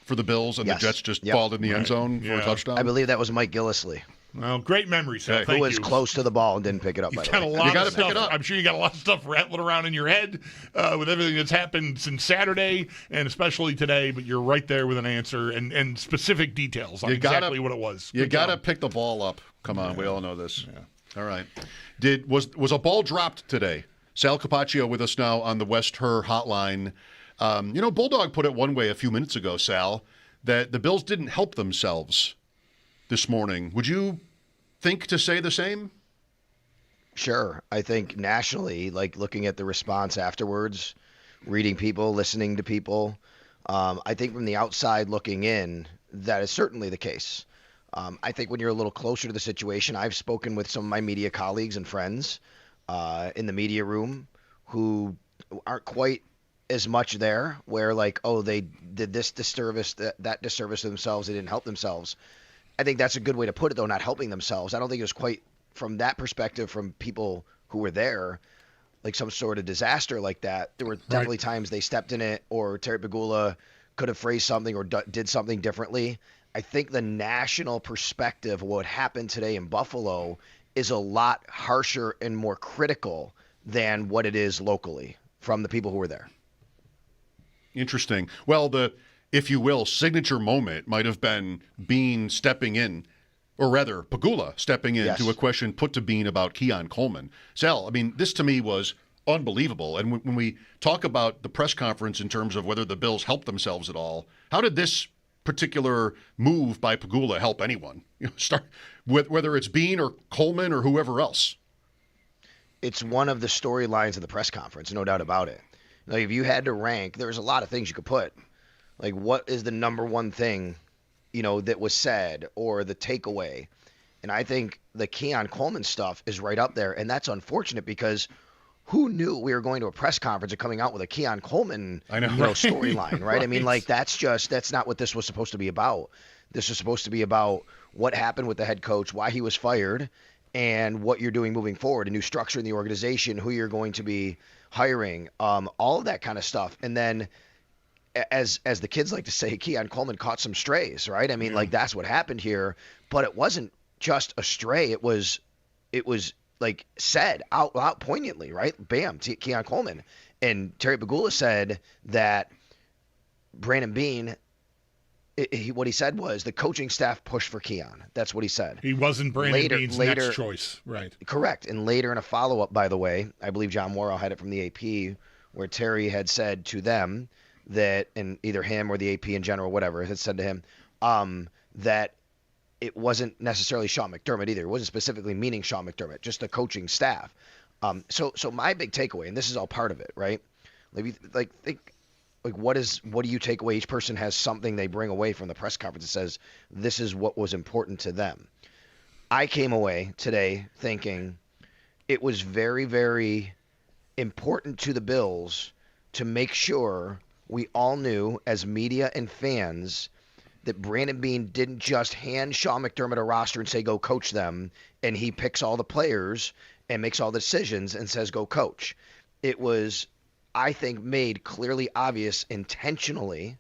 for the Bills, and the Jets just fall in the end zone for a touchdown. I believe that was Mike Gillisley. Well, great memory, Sal. Who was close to the ball and didn't pick it up. You got to pick it up. I'm sure you got a lot of stuff rattling around in your head with everything that's happened since Saturday and especially today. But you're right there with an answer and specific details on exactly what it was. You got to pick the ball up. Come on, we all know this. Yeah. All right. Was a ball dropped today? Sal Capaccio with us now on the West Her hotline. Bulldog put it one way a few minutes ago, Sal, that the Bills didn't help themselves this morning. Would you think to say the same? Sure. I think nationally, like looking at the response afterwards, reading people, listening to people, I think from the outside looking in, that is certainly the case. I think when you're a little closer to the situation, I've spoken with some of my media colleagues and friends in the media room who aren't quite as much there, where like, oh, they did this disservice, that disservice to themselves, they didn't help themselves. I think that's a good way to put it, though, not helping themselves. I don't think it was quite from that perspective from people who were there, like some sort of disaster like that. There were definitely times they stepped in it, or Terry Pegula could have phrased something or did something differently. I think the national perspective of what happened today in Buffalo is a lot harsher and more critical than what it is locally from the people who were there. Interesting. Well, the, if you will, signature moment might have been Beane stepping in, or rather, Pagula stepping in to a question put to Beane about Keon Coleman. Sal, I mean, this to me was unbelievable. And when we talk about the press conference in terms of whether the Bills helped themselves at all, how did this particular move by Pagula help anyone? Start with whether it's Beane or Coleman or whoever else. It's one of the storylines of the press conference, no doubt about it. Like, if you had to rank, there's a lot of things you could put. Like, what is the number one thing, that was said or the takeaway? And I think the Keon Coleman stuff is right up there, and that's unfortunate because who knew we were going to a press conference and coming out with a Keon Coleman storyline, right? I mean, like, that's not what this was supposed to be about. This was supposed to be about what happened with the head coach, why he was fired, and what you're doing moving forward, a new structure in the organization, who you're going to be hiring, all of that kind of stuff. And then, as the kids like to say, Keon Coleman caught some strays, right? I mean, like, that's what happened here. But it wasn't just a stray. It was like said out loud poignantly, right? Bam, Keon Coleman. And Terry Pegula said that Brandon Beane, what he said was the coaching staff pushed for Keon. That's what he said. He wasn't Brandon Beane's next choice. Right. Correct. And later in a follow-up, by the way, I believe John Morrow had it from the AP, where Terry had said to them that, and either him or the AP in general, whatever, had said to him, that it wasn't necessarily Sean McDermott either. It wasn't specifically meaning Sean McDermott, just the coaching staff. So my big takeaway, and this is all part of it, right? What do you take away? Each person has something they bring away from the press conference that says this is what was important to them. I came away today thinking it was very, very important to the Bills to make sure we all knew as media and fans that Brandon Beane didn't just hand Sean McDermott a roster and say, go coach them, and he picks all the players and makes all the decisions and says, go coach. It was, I think, made clearly obvious intentionally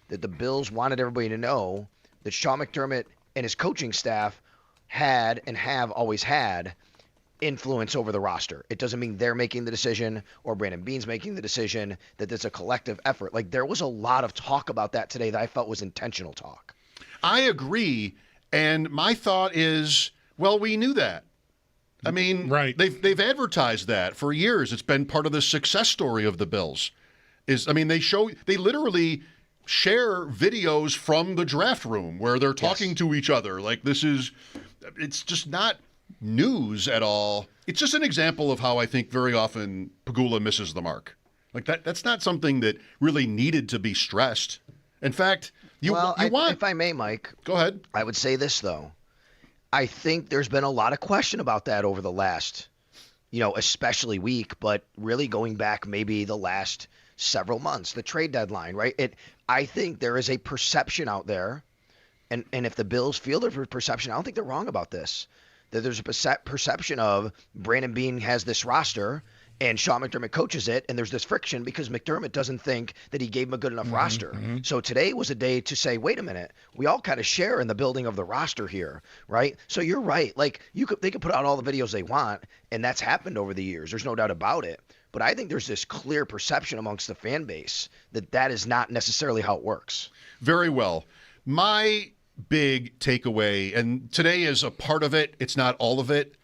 that the Bills wanted everybody to know that Sean McDermott and his coaching staff had and have always had influence over the roster. It doesn't mean they're making the decision or Brandon Beane's making the decision, that it's a collective effort. Like, there was a lot of talk about that today that I felt was intentional talk. I agree. And my thought is, well, we knew that. I mean, right. They've advertised that for years. It's been part of the success story of the Bills. They literally share videos from the draft room where they're talking to each other. Like, it's just not news at all. It's just an example of how I think very often Pagula misses the mark. Like, that's not something that really needed to be stressed. In fact, if I may, Mike. Go ahead. I would say this, though. I think there's been a lot of question about that over the last, especially week, but really going back maybe the last several months, the trade deadline, right? I think there is a perception out there, and if the Bills feel there's a perception, I don't think they're wrong about this, that there's a perception of Brandon Beane has this roster and Sean McDermott coaches it, and there's this friction because McDermott doesn't think that he gave him a good enough roster. So today was a day to say, wait a minute, we all kind of share in the building of the roster here, right? So you're right. Like, they could put out all the videos they want, and that's happened over the years. There's no doubt about it. But I think there's this clear perception amongst the fan base that is not necessarily how it works. Very well. My big takeaway, and today is a part of it, it's not all of it.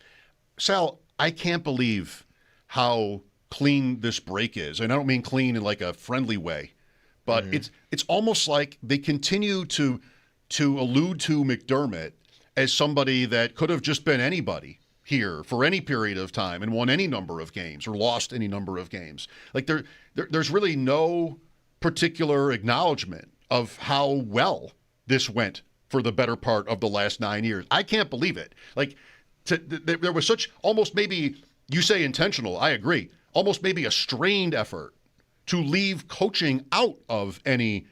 Sal, I can't believe how clean this break is. And I don't mean clean in like a friendly way, but it's almost like they continue to allude to McDermott as somebody that could have just been anybody here for any period of time and won any number of games or lost any number of games. Like, there's really no particular acknowledgement of how well this went for the better part of the last 9 years. I can't believe it. Like, there was such almost maybe, you say intentional, I agree, almost maybe a strained effort to leave coaching out of any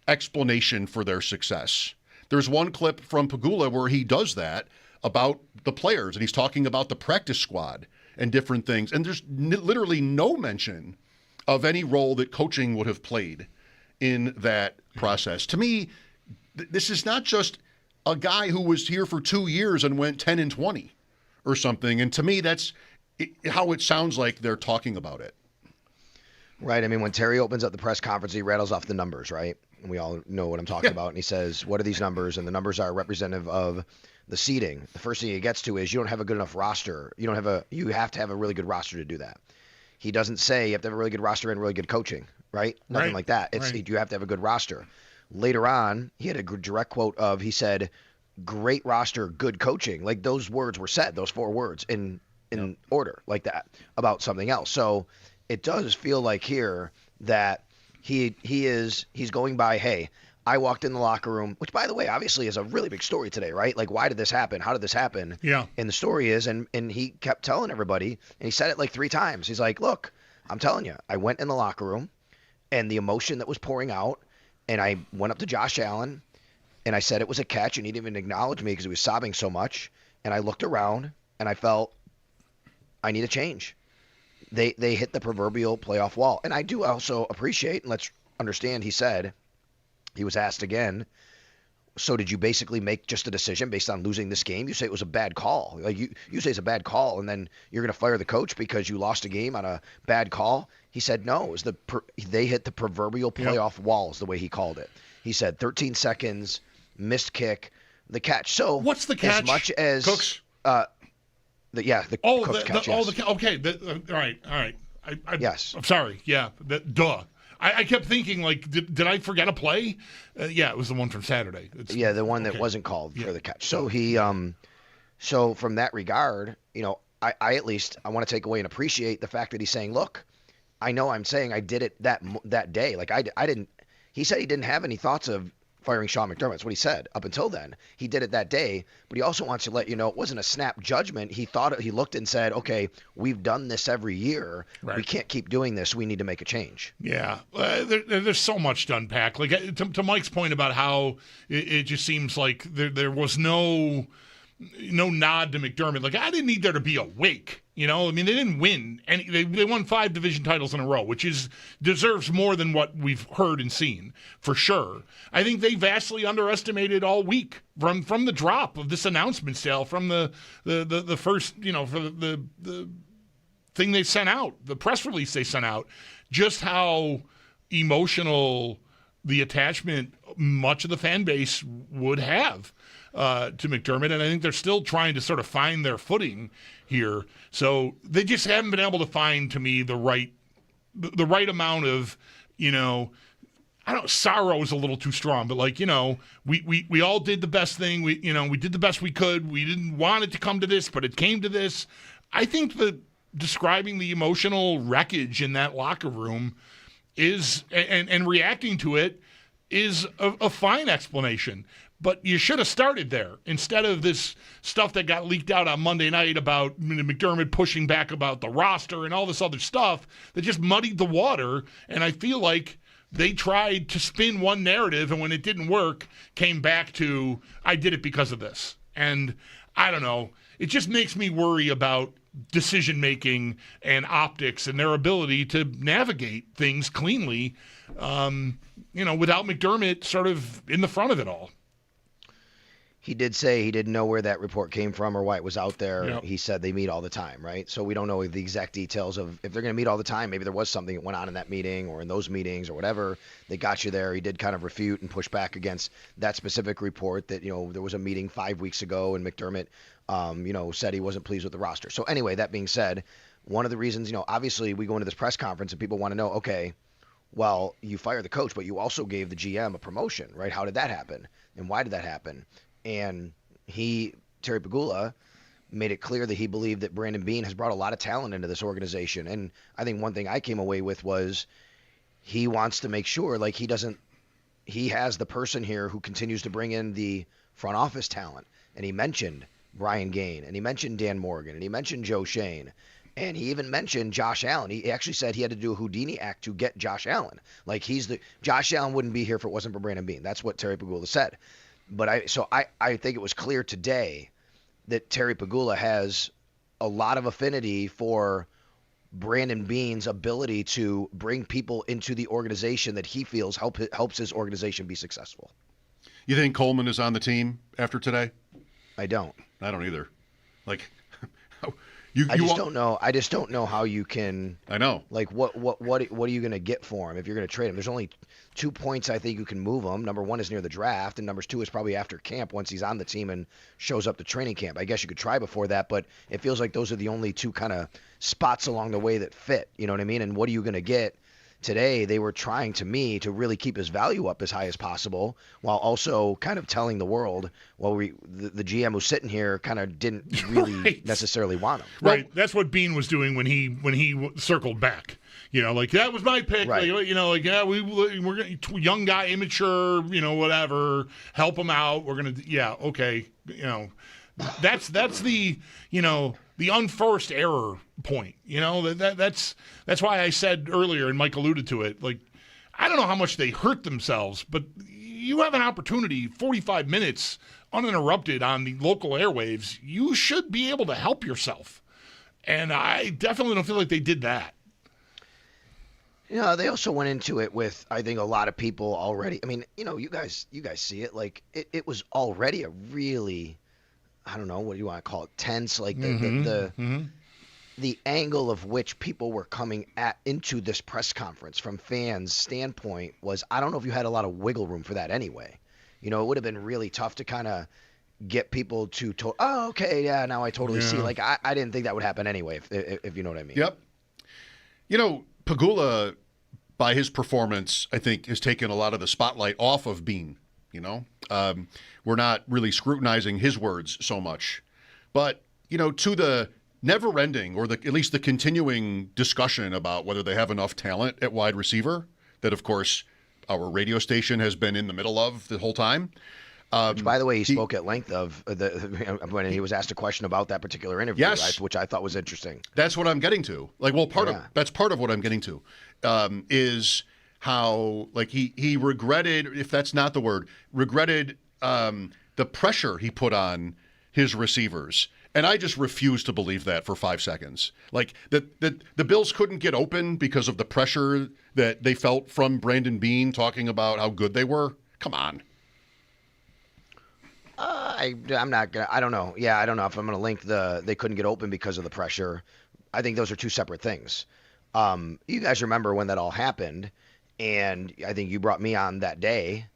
explanation for their success. There's one clip from Pagula where he does that about the players, and he's talking about the practice squad and different things. And there's literally no mention of any role that coaching would have played in that process. To me, this is not just a guy who was here for 2 years and went 10-20 or something. And to me, that's how it sounds like they're talking about it. Right. I mean, when Terry opens up the press conference, he rattles off the numbers, right? And we all know what I'm talking about. And he says, what are these numbers? And the numbers are representative of the seeding. The first thing he gets to is you don't have a good enough roster. You have to have a really good roster to do that. He doesn't say you have to have a really good roster and really good coaching, right? Nothing like that. It's you have to have a good roster. Later on, he had a direct quote of, he said, great roster, good coaching. Like those words were said, those 4 words in order like that about something else. So it does feel like here that he's going by, hey, I walked in the locker room, which, by the way, obviously is a really big story today, right? Like, why did this happen? How did this happen? Yeah. And the story is, and he kept telling everybody, and he said it like 3 times. He's like, look, I'm telling you, I went in the locker room, and the emotion that was pouring out, and I went up to Josh Allen, and I said it was a catch, and he didn't even acknowledge me because he was sobbing so much. And I looked around, and I felt I need a change. They hit the proverbial playoff wall. And I do also appreciate, and let's understand, he said, he was asked again, so did you basically make just a decision based on losing this game? You say it was a bad call. Like you say it's a bad call, and then you're going to fire the coach because you lost a game on a bad call? He said no. It was they hit the proverbial playoff wall is the way he called it. He said 13 seconds, missed kick, the catch. So what's the catch? As much as Cooks? The Cook's catch. yes. Okay. All right. Yes. I'm sorry. Yeah. Duh. I kept thinking, like, did I forget a play? Yeah, it was the one from Saturday. The one that wasn't called for the catch. So he, so from that regard, I at least I want to take away and appreciate the fact that he's saying, look, I know I'm saying I did it that day. Like I didn't. He said he didn't have any thoughts of firing Sean McDermott. That's what he said up until then. He did it that day, but he also wants to let you know it wasn't a snap judgment. He looked and said, okay, we've done this every year. Right. We can't keep doing this. We need to make a change. Yeah. There's so much to unpack. Like to Mike's point about how it just seems like there was no nod to McDermott. Like, I didn't need there to be a wake. I mean, they didn't win. And they won 5 division titles in a row, which deserves more than what we've heard and seen, for sure. I think they vastly underestimated all week from the drop of this announcement sale, from the first, for the thing they sent out, the press release they sent out, just how emotional the attachment much of the fan base would have to McDermott, and I think they're still trying to sort of find their footing here. So they just haven't been able to find, to me, the right amount of, I don't. Sorrow is a little too strong, but we all did the best thing. We did the best we could. We didn't want it to come to this, but it came to this. I think that describing the emotional wreckage in that locker room is and reacting to it is a fine explanation. But you should have started there instead of this stuff that got leaked out on Monday night about McDermott pushing back about the roster and all this other stuff that just muddied the water. And I feel like they tried to spin one narrative, and when it didn't work, came back to, I did it because of this. And I don't know. It just makes me worry about decision-making and optics and their ability to navigate things cleanly, without McDermott sort of in the front of it all. He did say he didn't know where that report came from or why it was out there. Yep. He said they meet all the time, right? So we don't know the exact details of if they're going to meet all the time. Maybe there was something that went on in that meeting or in those meetings or whatever that got you there. He did kind of refute and push back against that specific report that, there was a meeting 5 weeks ago and McDermott, said he wasn't pleased with the roster. So anyway, that being said, one of the reasons, obviously we go into this press conference and people want to know, okay, well, you fired the coach, but you also gave the GM a promotion, right? How did that happen? And why did that happen? And Terry Pagula, made it clear that he believed that Brandon Beane has brought a lot of talent into this organization. And I think one thing I came away with was he wants to make sure, he has the person here who continues to bring in the front office talent. And he mentioned Brian Gaine, and he mentioned Dan Morgan, and he mentioned Joe Shane. And he even mentioned Josh Allen. He actually said he had to do a Houdini act to get Josh Allen. Josh Allen wouldn't be here if it wasn't for Brandon Beane. That's what Terry Pagula said. But I think it was clear today that Terry Pagula has a lot of affinity for Brandon Beane's ability to bring people into the organization that he feels helps his organization be successful. You think Coleman is on the team after today? I don't. I don't either. Like, I just don't know how you can. I know. Like, what are you going to get for him if you're going to trade him? There's only 2 points I think you can move him. Number 1 is near the draft, and number 2 is probably after camp once he's on the team and shows up to training camp. I guess you could try before that, but it feels like those are the only 2 kind of spots along the way that fit. You know what I mean? And what are you going to get? Today, they were trying, to me, to really keep his value up as high as possible while also kind of telling the world, well, the GM who's sitting here kind of didn't really necessarily want him. Right. That's what Beane was doing when he circled back. You know, like, that was my pick. Right. Like, you know, like, yeah, we're going to, young guy, immature, you know, whatever, help him out. We're going to, yeah, okay. You know, that's the, you know, the unforced error point. You know, that's why I said earlier, and Mike alluded to it, like, I don't know how much they hurt themselves, but you have an opportunity, 45 minutes uninterrupted on the local airwaves. You should be able to help yourself. And I definitely don't feel like they did that. You know, they also went into it with, I think, a lot of people already. I mean, you know, you guys see it. Like, it was already a really, I don't know, what do you want to call it, tense, like the angle of which people were coming into this press conference from fans' standpoint was, I don't know if you had a lot of wiggle room for that anyway. You know, it would have been really tough to kind of get people to, oh, okay, yeah, now I totally see. Like, I didn't think that would happen anyway, if you know what I mean. Yep. You know, Pagula, by his performance, I think, has taken a lot of the spotlight off of Beane. You know, we're not really scrutinizing his words so much. But, you know, to the never-ending, or at least the continuing discussion about whether they have enough talent at wide receiver, that, of course, our radio station has been in the middle of the whole time. Which, by the way, he spoke at length of when he was asked a question about that particular interview, yes, which I thought was interesting. That's what I'm getting to. Like, well, that's part of what I'm getting to, is how, like, he regretted, if that's not the word, the pressure he put on his receivers. And I just refuse to believe that for 5 seconds. Like, the Bills couldn't get open because of the pressure that they felt from Brandon Beane talking about how good they were. Come on. I'm not gonna. I don't know. Yeah, I don't know if I'm gonna link they couldn't get open because of the pressure. I think those are 2 separate things. You guys remember when that all happened, and I think you brought me on that day,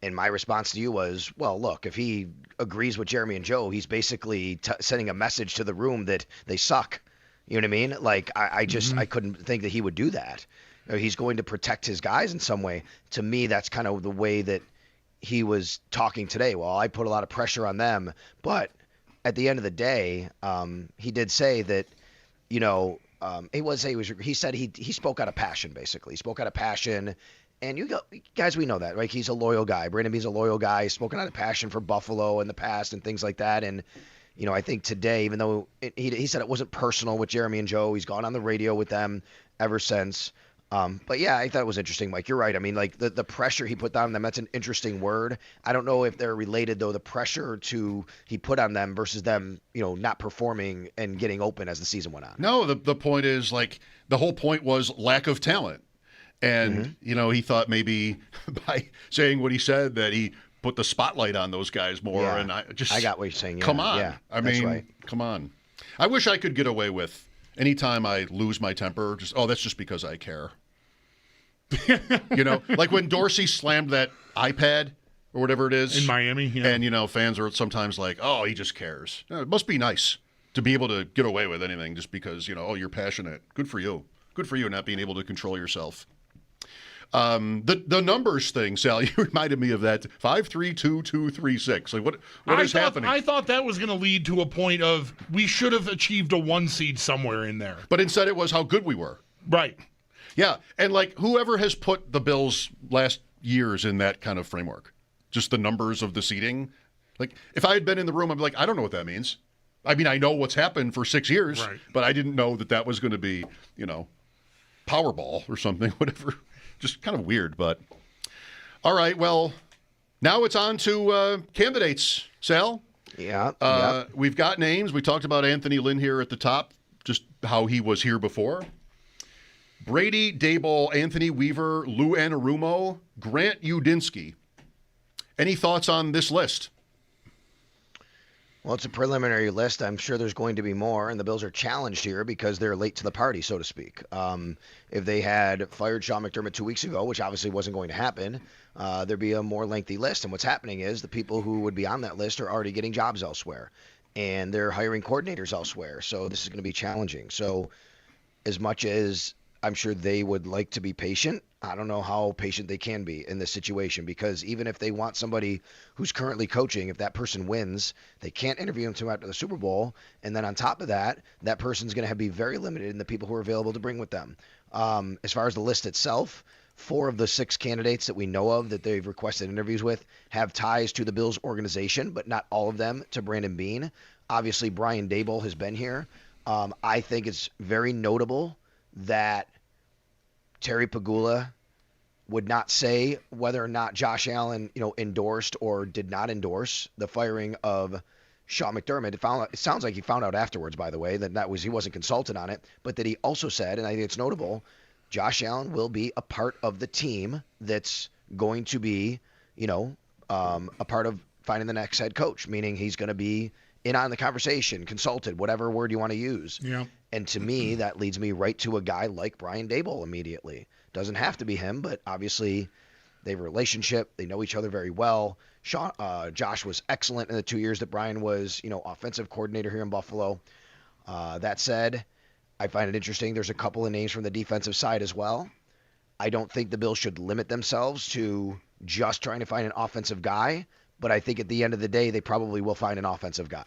and my response to you was, well, look, if he agrees with Jeremy and Joe, he's basically sending a message to the room that they suck. You know what I mean? Like, I just I couldn't think that he would do that. Or he's going to protect his guys in some way. To me, that's kind of the way that he was talking today. Well, I put a lot of pressure on them, but at the end of the day, he did say that, you know, he said he spoke out of passion, basically. He spoke out of passion, and guys, we know that, right? He's a loyal guy. Brandon Beane's a loyal guy. He's spoken out of passion for Buffalo in the past and things like that. And, you know, I think today, even though he said it wasn't personal with Jeremy and Joe, he's gone on the radio with them ever since. But yeah, I thought it was interesting, Mike. You're right. I mean, like, the pressure he put on them, that's an interesting word. I don't know if they're related, though, the pressure he put on them versus them, you know, not performing and getting open as the season went on. No, the point is, like, the whole point was lack of talent. And, you know, he thought maybe by saying what he said that he put the spotlight on those guys more. Yeah. And I got what you're saying. Yeah. Come on. Yeah, I mean, right. Come on. I wish I could get away with anytime I lose my temper, that's just because I care. You know, like when Dorsey slammed that iPad or whatever it is in Miami, yeah. And, you know, fans are sometimes like, oh, he just cares. You know, it must be nice to be able to get away with anything just because, you know, oh, you're passionate. Good for you. Good for you not being able to control yourself. The numbers thing, Sal, you reminded me of that. 5-3-2-2-3-6. Like, what is happening? I thought that was going to lead to a point of we should have achieved a 1 seed somewhere in there. But instead it was how good we were. Right. Yeah, and like whoever has put the Bills last years in that kind of framework, just the numbers of the seeding. Like, if I had been in the room, I'd be like, I don't know what that means. I mean, I know what's happened for 6 years, right, but I didn't know that was going to be, you know, Powerball or something, whatever. Just kind of weird, but all right. Well, now it's on to candidates, Sal. Yeah. We've got names. We talked about Anthony Lynn here at the top, just how he was here before. Brady, Dable, Anthony Weaver, Lou Anarumo, Grant Udinsky. Any thoughts on this list? Well, it's a preliminary list. I'm sure there's going to be more, and the Bills are challenged here because they're late to the party, so to speak. If they had fired Sean McDermott 2 weeks ago, which obviously wasn't going to happen, there'd be a more lengthy list. And what's happening is the people who would be on that list are already getting jobs elsewhere, and they're hiring coordinators elsewhere. So this is going to be challenging. So as much as I'm sure they would like to be patient, I don't know how patient they can be in this situation, because even if they want somebody who's currently coaching, if that person wins, they can't interview him until after the Super Bowl. And then on top of that, that person's going to be very limited in the people who are available to bring with them. As far as the list itself, 4 of the 6 candidates that we know of that they've requested interviews with have ties to the Bills organization, but not all of them to Brandon Beane. Obviously, Brian Dable has been here. I think it's very notable that Terry Pagula would not say whether or not Josh Allen, endorsed or did not endorse the firing of Sean McDermott. It sounds like he found out afterwards, by the way, that he wasn't consulted on it, but that he also said, and I think it's notable, Josh Allen will be a part of the team that's going to be, a part of finding the next head coach, meaning he's going to be in on the conversation, consulted, whatever word you want to use. Yeah. And to me, that leads me right to a guy like Brian Dable immediately. Doesn't have to be him, but obviously they have a relationship. They know each other very well. Josh was excellent in the 2 years that Brian was, offensive coordinator here in Buffalo. That said, I find it interesting. There's a couple of names from the defensive side as well. I don't think the Bills should limit themselves to just trying to find an offensive guy, but I think at the end of the day, they probably will find an offensive guy.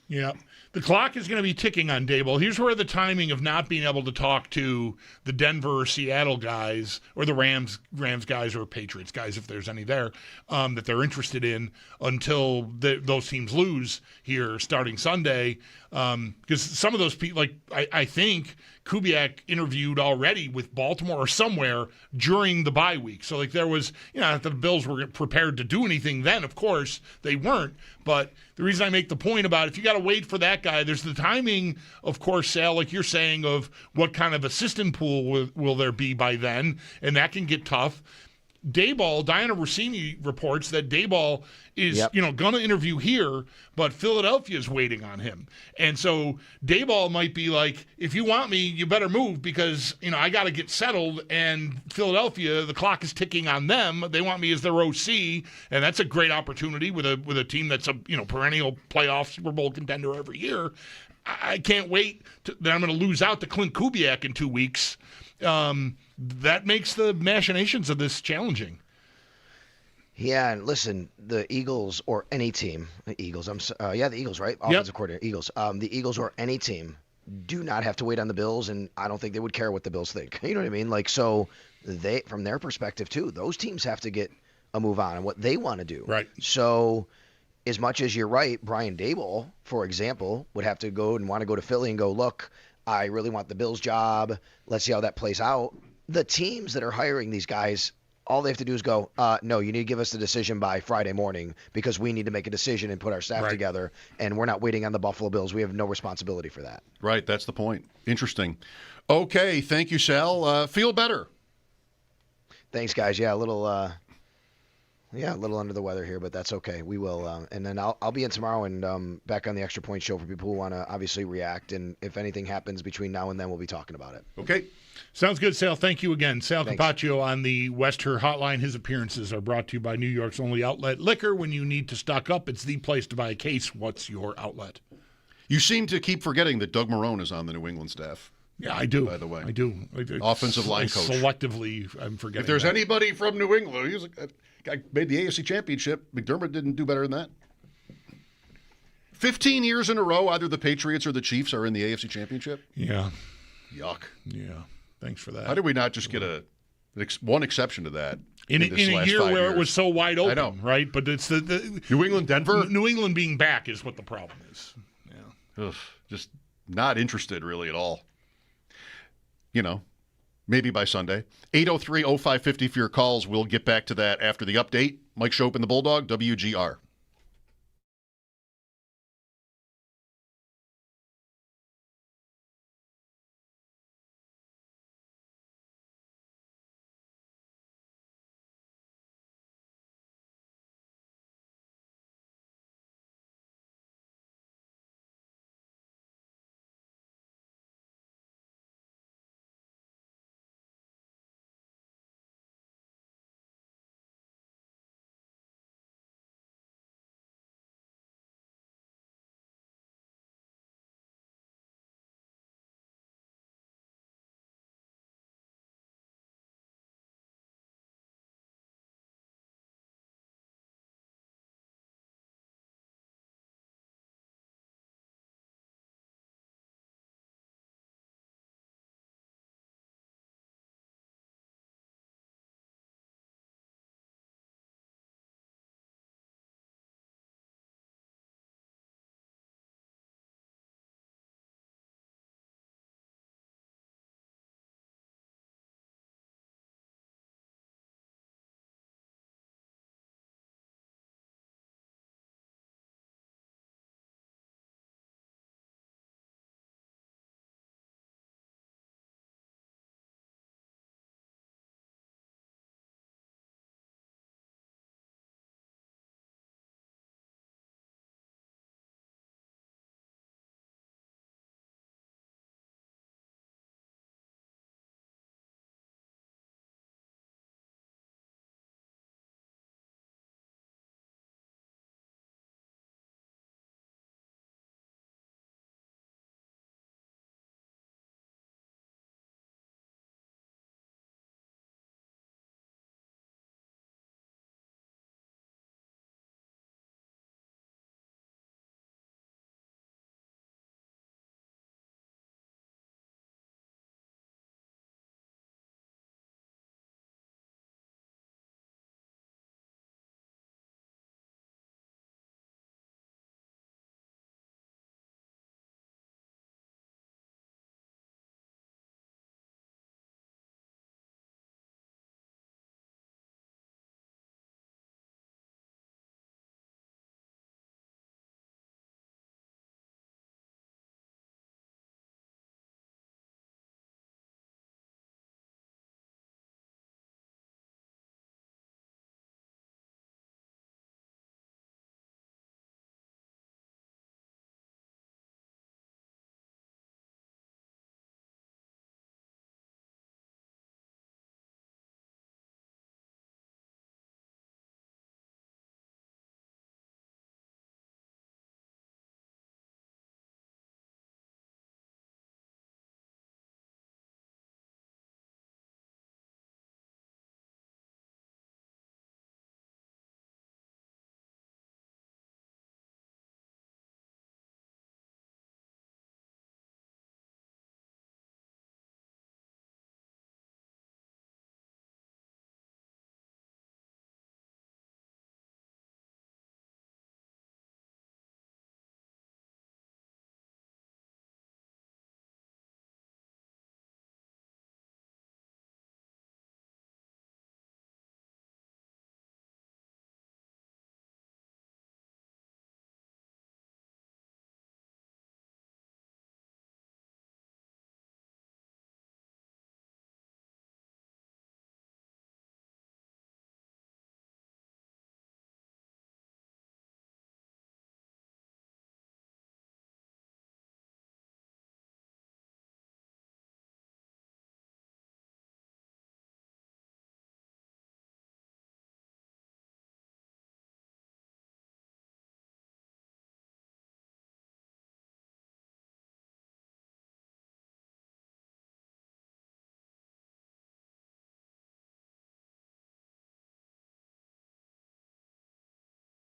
Yeah. The clock is going to be ticking on Dable. Here's where the timing of not being able to talk to the Denver or Seattle guys or the Rams guys or Patriots guys, if there's any there, that they're interested in until those teams lose here starting Sunday. Because some of those people, I think Kubiak interviewed already with Baltimore or somewhere during the bye week. So there was, if the Bills were prepared to do anything then, of course, they weren't. But the reason I make the point about if you got to wait for that guy, there's the timing, of course, Sal, like you're saying, of what kind of assistant pool will there be by then, and that can get tough. Dayball, Diana Rossini reports that Dayball is, going to interview here, but Philadelphia is waiting on him. And so Dayball might be like, if you want me, you better move because, I got to get settled. And Philadelphia, the clock is ticking on them. They want me as their OC, and that's a great opportunity with a team that's a, perennial playoff Super Bowl contender every year. I can't wait that I'm going to lose out to Clint Kubiak in 2 weeks. That makes the machinations of this challenging. Yeah, and listen, the Eagles or any team, the Eagles, the Eagles, right? Offensive coordinator, Eagles. The Eagles or any team do not have to wait on the Bills, and I don't think they would care what the Bills think. You know what I mean? So they, from their perspective too, those teams have to get a move on and what they want to do. Right. So as much as you're right, Brian Dable, for example, would have to go and want to go to Philly and go, look, I really want the Bills job. Let's see how that plays out. The teams that are hiring these guys, all they have to do is go, no, you need to give us the decision by Friday morning because we need to make a decision and put our staff together, and we're not waiting on the Buffalo Bills. We have no responsibility for that. Right, that's the point. Interesting. Okay, thank you, Sal. Feel better. Thanks, guys. Yeah, a little under the weather here, but that's okay. We will, and then I'll be in tomorrow and back on the Extra Point Show for people who want to obviously react, and if anything happens between now and then, we'll be talking about it. Okay. Sounds good, Sal. Thank you again. Sal Capaccio on the Westher Hotline. His appearances are brought to you by New York's only outlet liquor. When you need to stock up, it's the place to buy a case. What's your outlet? You seem to keep forgetting that Doug Marrone is on the New England staff. Yeah, I do. By the way. I do. Offensive line coach. Selectively, I'm forgetting If there's that. anybody from New England, he was a guy made the AFC Championship. McDermott didn't do better than that. 15 years in a row, either the Patriots or the Chiefs are in the AFC Championship. Yeah. Yuck. Yeah. Thanks for that. How did we not just get one exception to that in a year where it was so wide open? I know. Right? But it's the New England, Denver? New England being back is what the problem is. Yeah. Ugh, just not interested really at all. Maybe by Sunday. 803-0550 for your calls. We'll get back to that after the update. Mike Schopp and the Bulldog, WGR.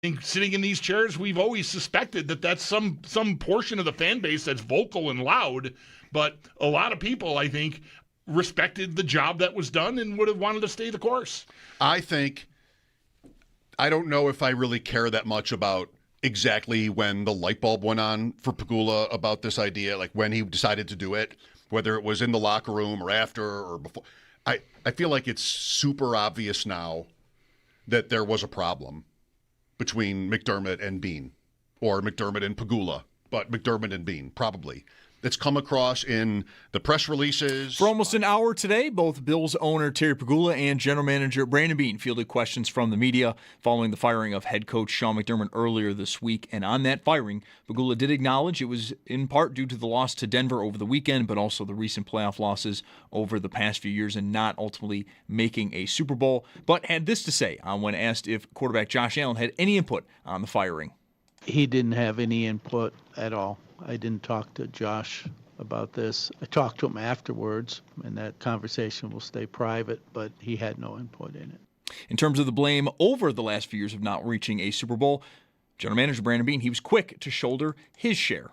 think sitting in these chairs, we've always suspected that that's some portion of the fan base that's vocal and loud, but a lot of people, I think, respected the job that was done and would have wanted to stay the course. I don't know if I really care that much about exactly when the light bulb went on for Pagula about this idea, like when he decided to do it, whether it was in the locker room or after or before. I feel like it's super obvious now that there was a problem between McDermott and Beane, or McDermott and Pagula, but McDermott and Beane, probably. It's come across in the press releases. For almost an hour today, both Bills owner Terry Pegula and general manager Brandon Beane fielded questions from the media following the firing of head coach Sean McDermott earlier this week. And on that firing, Pegula did acknowledge it was in part due to the loss to Denver over the weekend, but also the recent playoff losses over the past few years and not ultimately making a Super Bowl. But had this to say when asked if quarterback Josh Allen had any input on the firing. He didn't have any input at all. I didn't talk to Josh about this. I talked to him afterwards, and that conversation will stay private, but he had no input in it. In terms of the blame over the last few years of not reaching a Super Bowl, general manager Brandon Beane, he was quick to shoulder his share.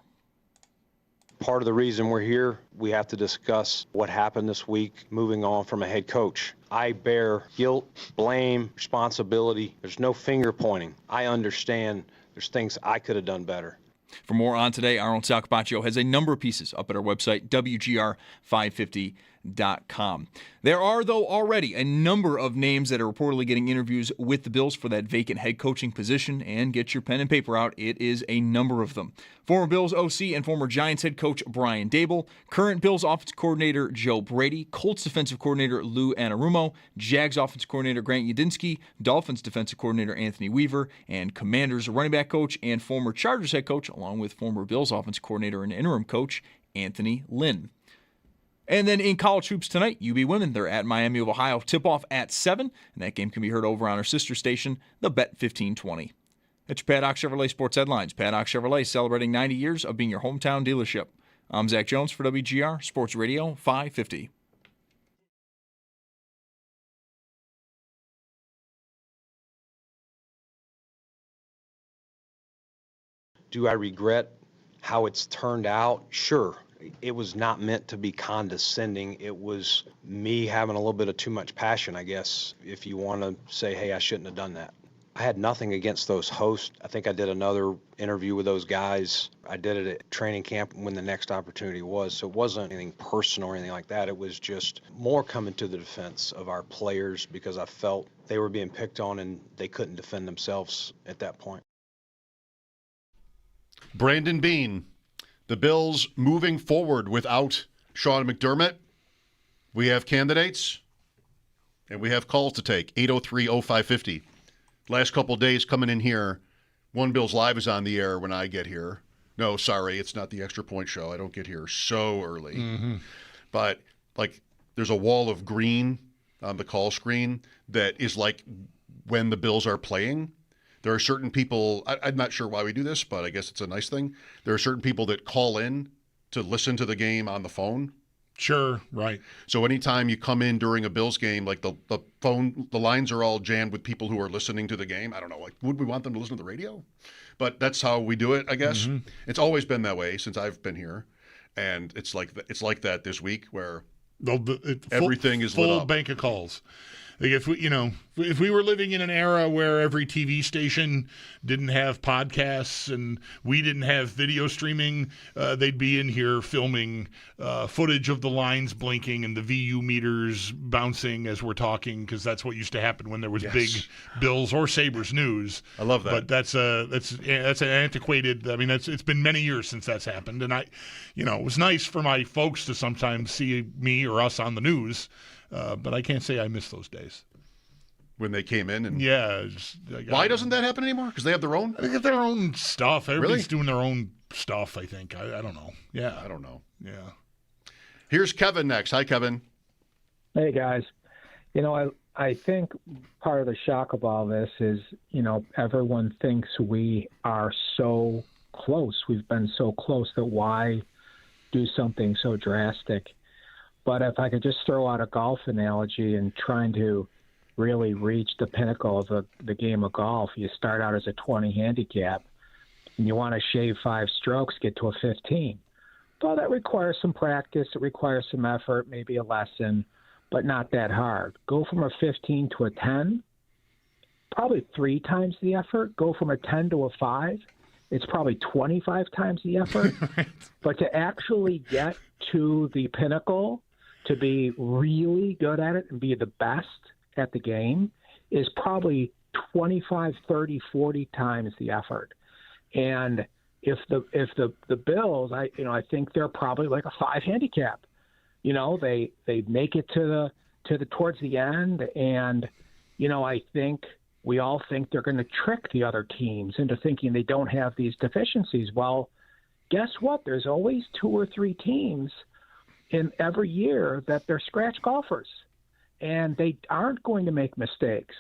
Part of the reason we're here, we have to discuss what happened this week, moving on from a head coach. I bear guilt, blame, responsibility. There's no finger pointing. I understand there's things I could have done better. For more on today, Arnold Salcapaccio has a number of pieces up at our website, WGR550.com. There are, though, already a number of names that are reportedly getting interviews with the Bills for that vacant head coaching position, and get your pen and paper out. It is a number of them. Former Bills OC and former Giants head coach Brian Dable, current Bills offensive coordinator Joe Brady, Colts defensive coordinator Lou Anarumo, Jags offensive coordinator Grant Udinski, Dolphins defensive coordinator Anthony Weaver, and Commanders running back coach and former Chargers head coach, along with former Bills offensive coordinator and interim coach Anthony Lynn. And then in college hoops tonight, UB women, they're at Miami of Ohio. Tip-off at 7, and that game can be heard over on our sister station, the Bet 1520. That's your Paddock Chevrolet Sports Headlines. Paddock Chevrolet celebrating 90 years of being your hometown dealership. I'm Zach Jones for WGR Sports Radio 550. Do I regret how it's turned out? Sure. It was not meant to be condescending. It was me having a little bit of too much passion, I guess, if you want to say, hey, I shouldn't have done that. I had nothing against those hosts. I think I did another interview with those guys. I did it at training camp when the next opportunity was. So it wasn't anything personal or anything like that. It was just more coming to the defense of our players because I felt they were being picked on and they couldn't defend themselves at that point. Brandon Beane. The Bills moving forward without Sean McDermott. We have candidates, and we have calls to take. 803-0550. Last couple of days coming in here, One Bills Live is on the air when I get here. No, sorry, it's not the Extra Point Show. I don't get here so early. Mm-hmm. But, there's a wall of green on the call screen that is like when the Bills are playing. There are certain people, I'm not sure why we do this, but I guess it's a nice thing. There are certain people that call in to listen to the game on the phone. Sure, right. So anytime you come in during a Bills game, the lines are all jammed with people who are listening to the game. I don't know, would we want them to listen to the radio? But that's how we do it, I guess. Mm-hmm. It's always been that way since I've been here. And it's like that this week where everything is lit up. Full bank of calls. Like if we were living in an era where every TV station didn't have podcasts and we didn't have video streaming, they'd be in here filming footage of the lines blinking and the VU meters bouncing as we're talking, because that's what used to happen when there was big Bills or Sabres news. I love that. But that's an antiquated. I mean, it's been many years since that's happened, and it was nice for my folks to sometimes see me or us on the news. But I can't say I miss those days. When they came in? And Why doesn't that happen anymore? Because they have their own? They have their own stuff. Everybody's doing their own stuff, I think. I don't know. Yeah. I don't know. Yeah. Here's Kevin next. Hi, Kevin. Hey, guys. I think part of the shock of all this is, everyone thinks we are so close. We've been so close that why do something so drastic? But if I could just throw out a golf analogy and trying to really reach the pinnacle of the game of golf. You start out as a 20 handicap, and you want to shave 5 strokes, get to a 15. Well, that requires some practice. It requires some effort, maybe a lesson, but not that hard. Go from a 15 to a 10, probably 3 times the effort. Go from a 10 to a 5, it's probably 25 times the effort. Right. But to actually get to the pinnacle, to be really good at it and be the best at the game is probably 25, 30, 40 times the effort. And if the Bills, I think they're probably like a 5 handicap. They make it to the towards the end, and I think we all think they're going to trick the other teams into thinking they don't have these deficiencies. Well, guess what? There's always 2 or 3 teams in every year that they're scratch golfers, and they aren't going to make mistakes.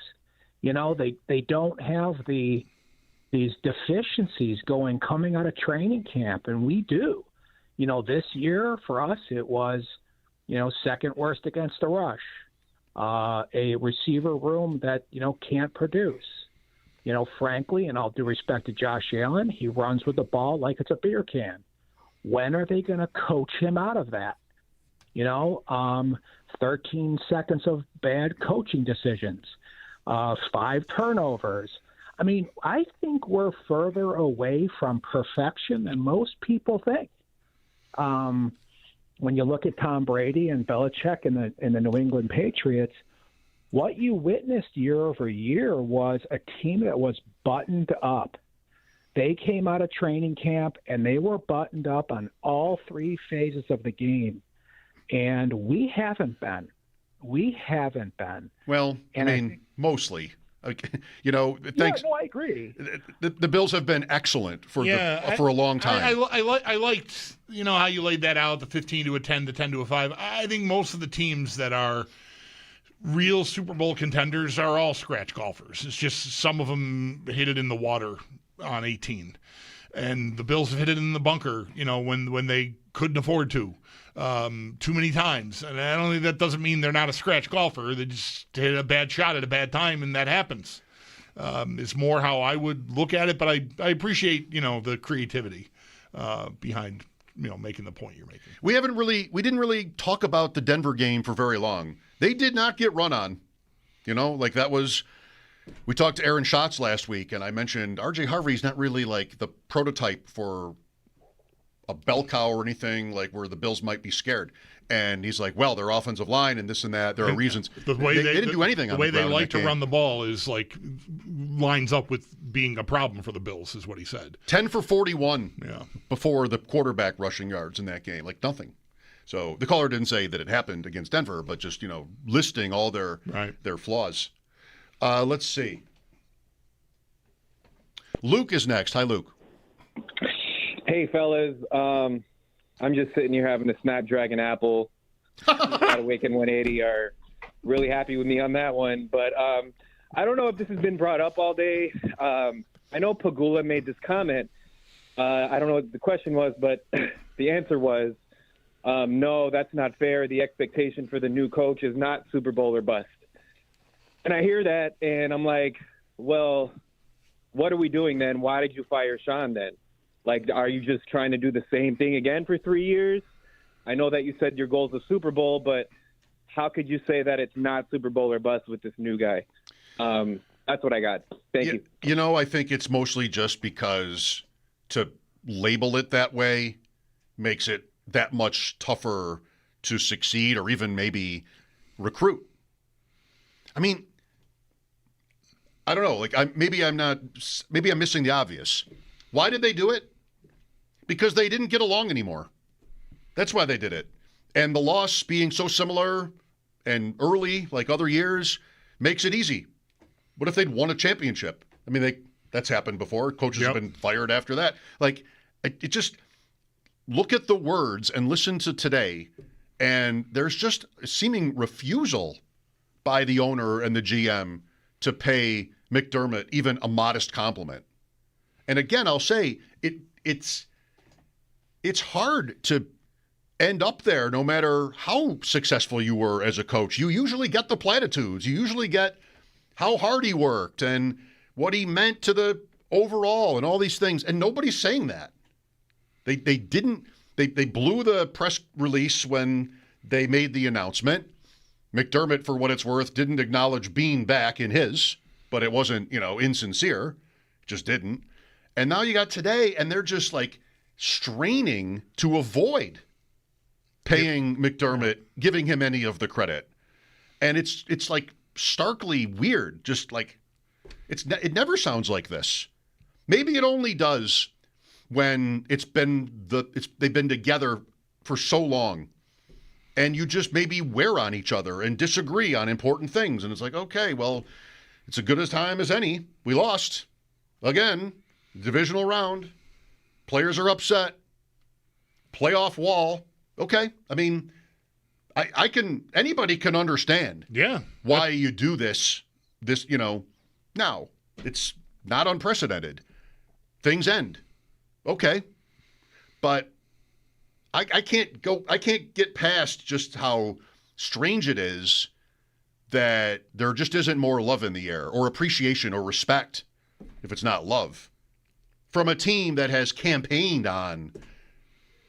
They don't have these deficiencies coming out of training camp, and we do. This year for us it was, second worst against the rush, a receiver room that can't produce. Frankly, and all due respect to Josh Allen, he runs with the ball like it's a beer can. When are they going to coach him out of that? 13 seconds of bad coaching decisions, 5 turnovers. I mean, I think we're further away from perfection than most people think. When you look at Tom Brady and Belichick and the New England Patriots, what you witnessed year over year was a team that was buttoned up. They came out of training camp and they were buttoned up on all 3 phases of the game. And we haven't been. Well, and mostly. Thanks. Yeah, no, I agree. The Bills have been excellent for a long time. I liked how you laid that out, the 15 to a 10, the 10 to a 5. I think most of the teams that are real Super Bowl contenders are all scratch golfers. It's just some of them hit it in the water on 18, and the Bills have hit it in the bunker. When they couldn't afford to. Too many times. And I don't think that doesn't mean they're not a scratch golfer. They just hit a bad shot at a bad time, and that happens. It's more how I would look at it, but I appreciate, the creativity behind, making the point you're making. We didn't really talk about the Denver game for very long. They did not get run on. We talked to Aaron Schatz last week, and I mentioned RJ Harvey's not really like the prototype for a bell cow or anything like where the Bills might be scared. And he's like, well, their offensive line and this and that, there are reasons. The way they didn't do anything on the ground. The way they like to run the ball is lines up with being a problem for the Bills, is what he said. 10 for 41 before the quarterback rushing yards in that game, nothing. So the caller didn't say that it happened against Denver, but just, listing all their flaws. Let's see. Luke is next. Hi, Luke. Hey, fellas. I'm just sitting here having a Snapdragon Apple. Out of Waken 180 are really happy with me on that one. But I don't know if this has been brought up all day. I know Pagula made this comment. I don't know what the question was, but the answer was, no, that's not fair. The expectation for the new coach is not Super Bowl or bust. And I hear that, and I'm like, well, what are we doing then? Why did you fire Sean then? Are you just trying to do the same thing again for 3 years? I know that you said your goal is a Super Bowl, but how could you say that it's not Super Bowl or bust with this new guy? That's what I got. Thank you. I think it's mostly just because to label it that way makes it that much tougher to succeed or even maybe recruit. I mean, I don't know. Maybe I'm missing the obvious. Why did they do it? Because they didn't get along anymore. That's why they did it. And the loss being so similar and early, like other years, makes it easy. What if they'd won a championship? I mean, that's happened before. Coaches have been fired after that. It just look at the words and listen to today, and there's just a seeming refusal by the owner and the GM to pay McDermott even a modest compliment. And again, I'll say it's hard to end up there no matter how successful you were as a coach. You usually get the platitudes. You usually get how hard he worked and what he meant to the overall and all these things. And nobody's saying that. They blew the press release when they made the announcement. McDermott, for what it's worth, didn't acknowledge Beane back in his, but it wasn't, insincere. Just didn't. And now you got today, and they're just like straining to avoid paying McDermott, giving him any of the credit. And it's like starkly weird. Just like it never sounds like this. Maybe it only does when they've been together for so long, and you just maybe wear on each other and disagree on important things. And it's like, okay, well, it's as good a time as any. We lost again, divisional round. Players are upset. Playoff wall. Okay, I mean, anybody can understand. Yeah. Why you do this. Now it's not unprecedented. Things end. Okay. But I can't get past just how strange it is that there just isn't more love in the air or appreciation or respect, if it's not love, from a team that has campaigned on,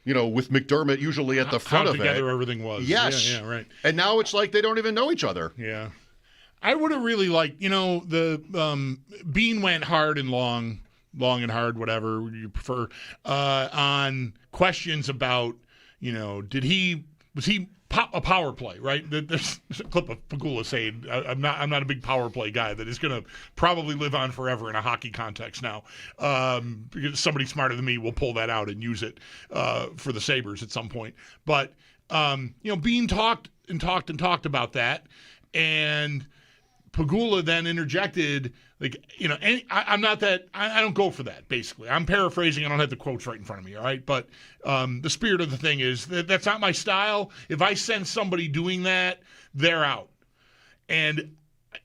with McDermott usually at the front of it. How together everything was. Yes. Yeah, right. And now it's like they don't even know each other. Yeah. I would have really liked, the Beane went hard and long and hard, whatever you prefer, on questions about, was he a power play, right? There's a clip of Pagula saying, I'm not a big power play guy that is going to probably live on forever in a hockey context now. Because somebody smarter than me will pull that out and use it for the Sabres at some point. But, Beane talked about that, and Pagula then interjected, I don't go for that, basically. I'm paraphrasing. I don't have the quotes right in front of me, all right? But the spirit of the thing is that's not my style. If I sense somebody doing that, they're out. And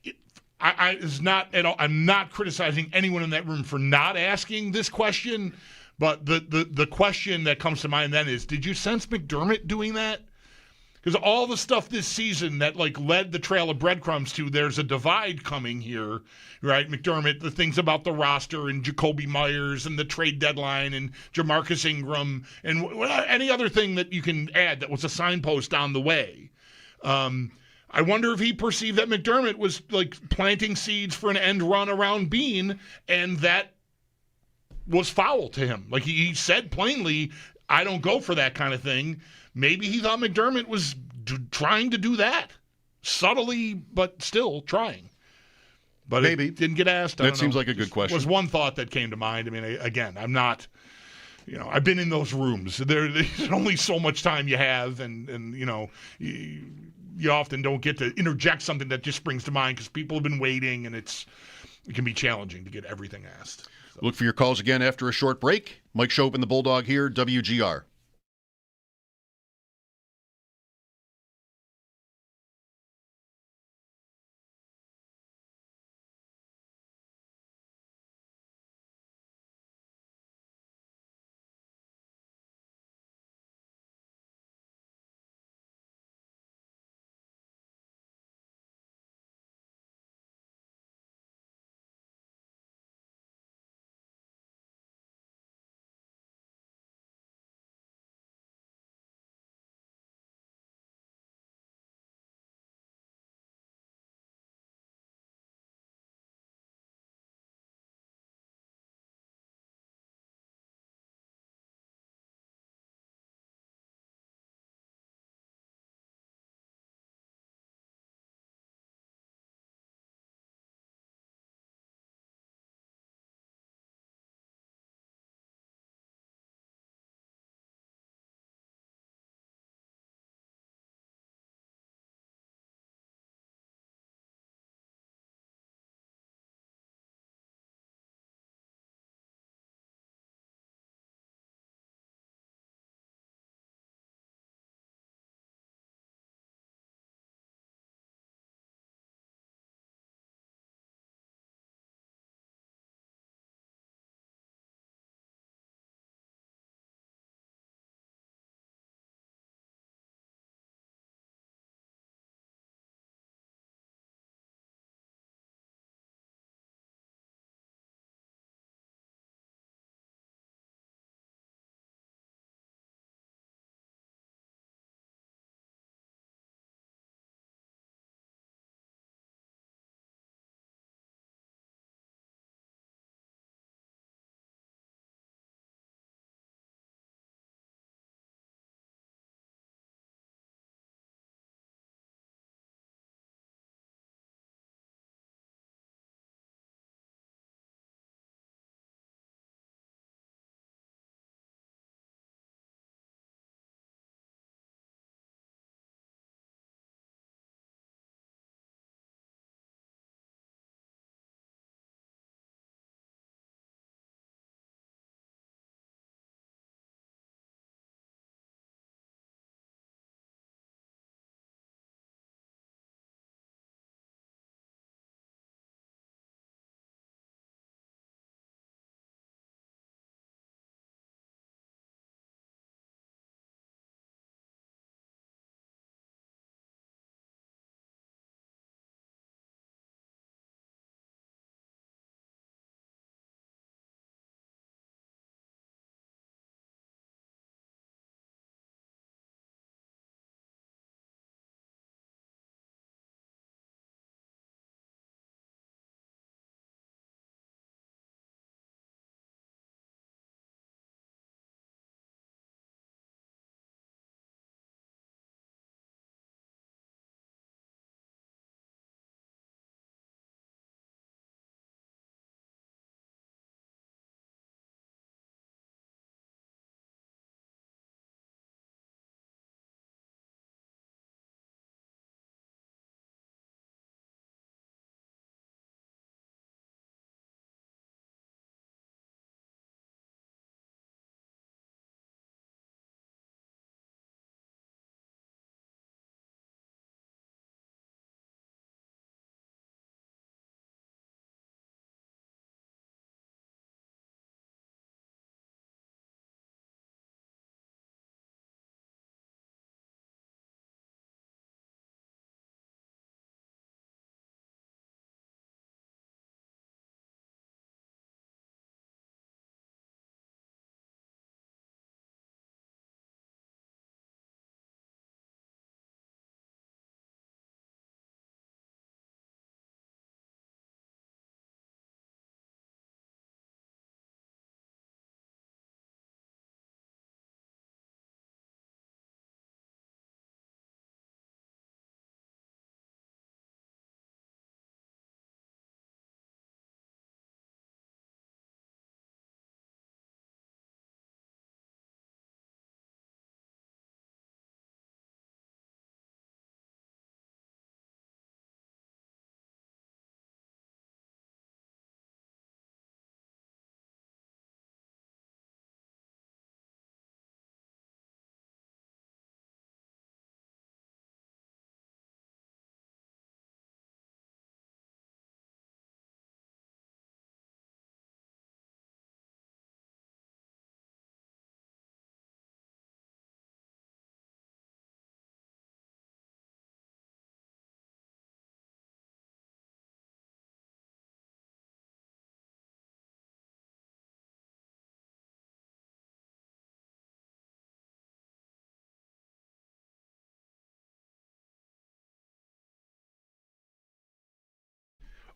it's not at all. I'm not criticizing anyone in that room for not asking this question, but the question that comes to mind then is, did you sense McDermott doing that? Because all the stuff this season that led the trail of breadcrumbs to there's a divide coming here, right? McDermott, the things about the roster and Jacoby Myers and the trade deadline and Jamarcus Ingram and any other thing that you can add that was a signpost on the way. I wonder if he perceived that McDermott was planting seeds for an end run around Beane, and that was foul to him. He said plainly, I don't go for that kind of thing. Maybe he thought McDermott was trying to do that subtly, but still trying. But maybe it didn't get asked. That seems like a good question. Was one thought that came to mind. I mean, again, I'm not. I've been in those rooms. There's only so much time you have, and you often don't get to interject something that just springs to mind because people have been waiting, and it can be challenging to get everything asked. So. Look for your calls again after a short break. Mike Schopp and the Bulldog here, WGR.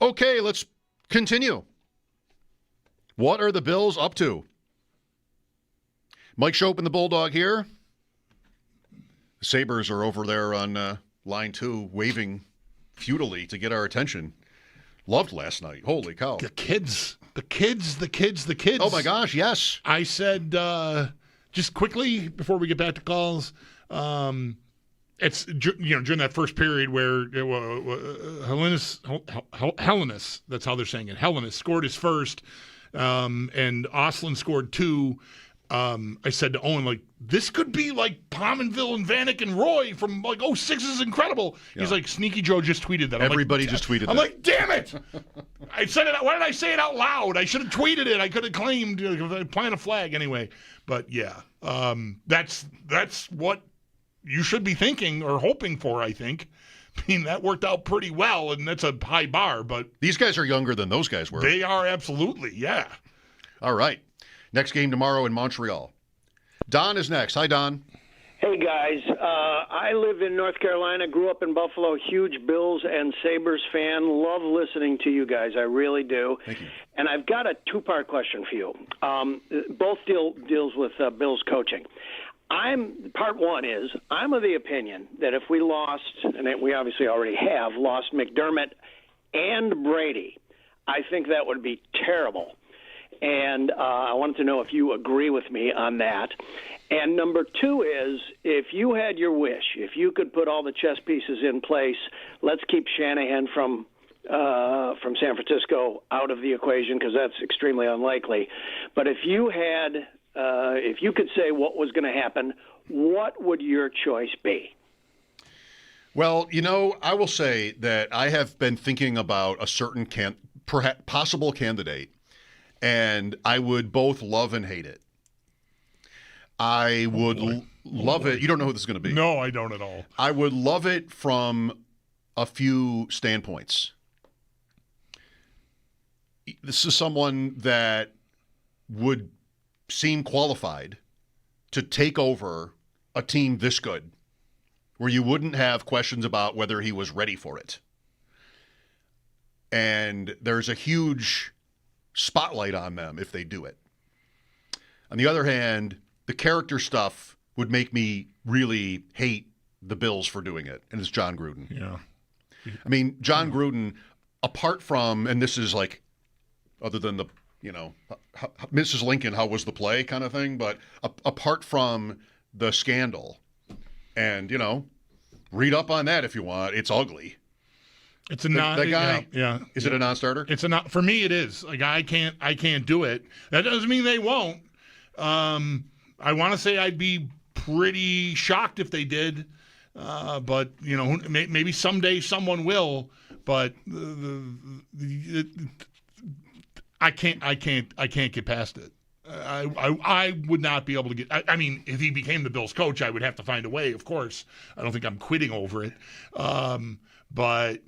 Okay, let's continue. What are the Bills up to? Mike Schopp and the Bulldog here. The Sabres are over there on line 2, waving futilely to get our attention. Loved last night. Holy cow. The kids. Oh, my gosh, yes. I said, just quickly, before we get back to calls, it's, during that first period where Hellenis, that's how they're saying it, Hellenis scored his first, and Oslin scored 2. I said to Owen, like, this could be like Pominville and Vanek and Roy from like 06 is incredible. Yeah. He's like, Sneaky Joe just tweeted that. Everybody just tweeted that. I'm like, damn it! I said it. Why did I say it out loud? I should have tweeted it. I could have claimed, plant a flag anyway. But yeah, that's what you should be thinking or hoping for, I think. I mean, that worked out pretty well, and that's a high bar. But these guys are younger than those guys were. They are, absolutely, yeah. All right. Next game tomorrow in Montreal. Don is next. Hi, Don. Hey, guys. I live in North Carolina, grew up in Buffalo, huge Bills and Sabres fan. Love listening to you guys. I really do. Thank you. And I've got a two-part question for you. Both deals with Bills coaching. Part one is, I'm of the opinion that if we lost, and we obviously already have, lost McDermott and Brady, I think that would be terrible. And I wanted to know if you agree with me on that. And number two is, if you had your wish, if you could put all the chess pieces in place, let's keep Shanahan from San Francisco out of the equation, because that's extremely unlikely. But if you had, if you could say what was going to happen, what would your choice be? Well, I will say that I have been thinking about a certain possible candidate. And I would both love and hate it. I would love it. You don't know who this is going to be. No, I don't at all. I would love it from a few standpoints. This is someone that would seem qualified to take over a team this good, where you wouldn't have questions about whether he was ready for it. And there's a huge spotlight on them if they do it. On the other hand, the character stuff would make me really hate the Bills for doing it, and it's John Gruden. Yeah. I mean, John Gruden, apart from, and this is like, other than the, Mrs. Lincoln, how was the play kind of thing, but apart from the scandal, and, read up on that if you want, it's ugly. It's a non. That guy, yeah. Is it a non-starter? It's a not. For me, it is. Like, I can't do it. That doesn't mean they won't. I want to say I'd be pretty shocked if they did, but maybe someday someone will. But I can't get past it. I would not be able to get. I mean, if he became the Bills coach, I would have to find a way. Of course, I don't think I'm quitting over it. But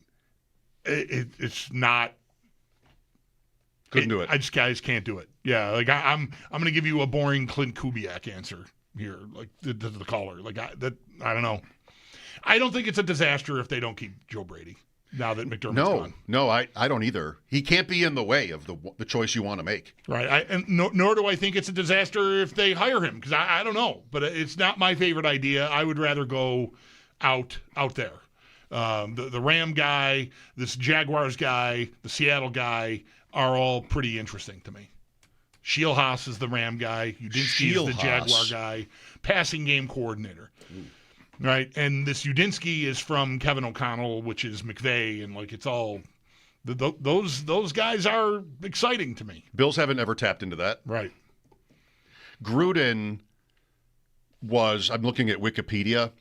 it's not. Couldn't do it. I just can't do it. Yeah, like I'm going to give you a boring Clint Kubiak answer here, like to the caller. Like I don't know. I don't think it's a disaster if they don't keep Joe Brady now that McDermott's gone. No, I don't either. He can't be in the way of the choice you want to make. Right. Nor do I think it's a disaster if they hire him, because I don't know. But it's not my favorite idea. I would rather go out there. The Ram guy, this Jaguars guy, the Seattle guy are all pretty interesting to me. Shielhaas is the Ram guy. Udinski is the Jaguar guy. Passing game coordinator. Right? And this Udinski is from Kevin O'Connell, which is McVay, and it's all those guys are exciting to me. Bills haven't ever tapped into that. Right. Gruden was, I'm looking at Wikipedia,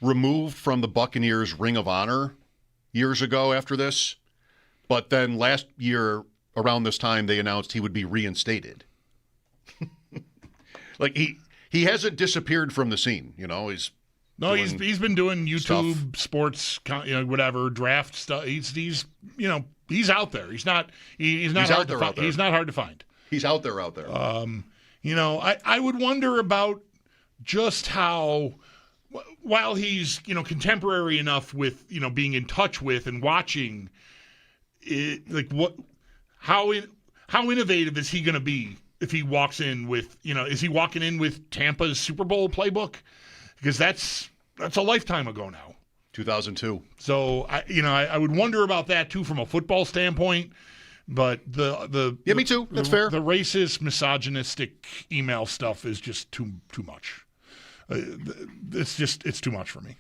removed from the Buccaneers Ring of Honor years ago after this. But then last year, around this time, they announced he would be reinstated. He hasn't disappeared from the scene, he's been doing YouTube stuff. Sports, whatever, draft stuff. He's out there. He's not hard to find. He's not hard to find. He's out there. I would wonder about just how, while he's contemporary enough with being in touch with and watching, how innovative is he going to be if he walks in with, is he walking in with Tampa's Super Bowl playbook? Because that's a lifetime ago now. 2002. So I would wonder about that too from a football standpoint. But me too. That's fair. The racist, misogynistic email stuff is just too much. It's too much for me.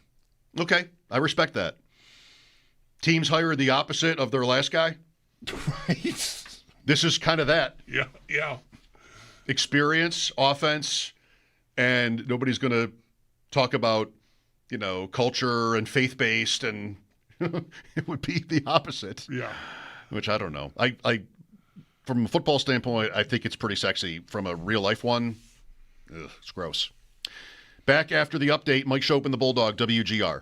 Okay, I respect that. Teams hire the opposite of their last guy. Right. This is kind of that. Yeah. Experience, offense, and nobody's going to talk about, culture and faith-based, and it would be the opposite. Yeah. Which I don't know. I from a football standpoint, I think it's pretty sexy. From a real-life one, it's gross. Back after the update, Mike Schopp and the Bulldog, WGR.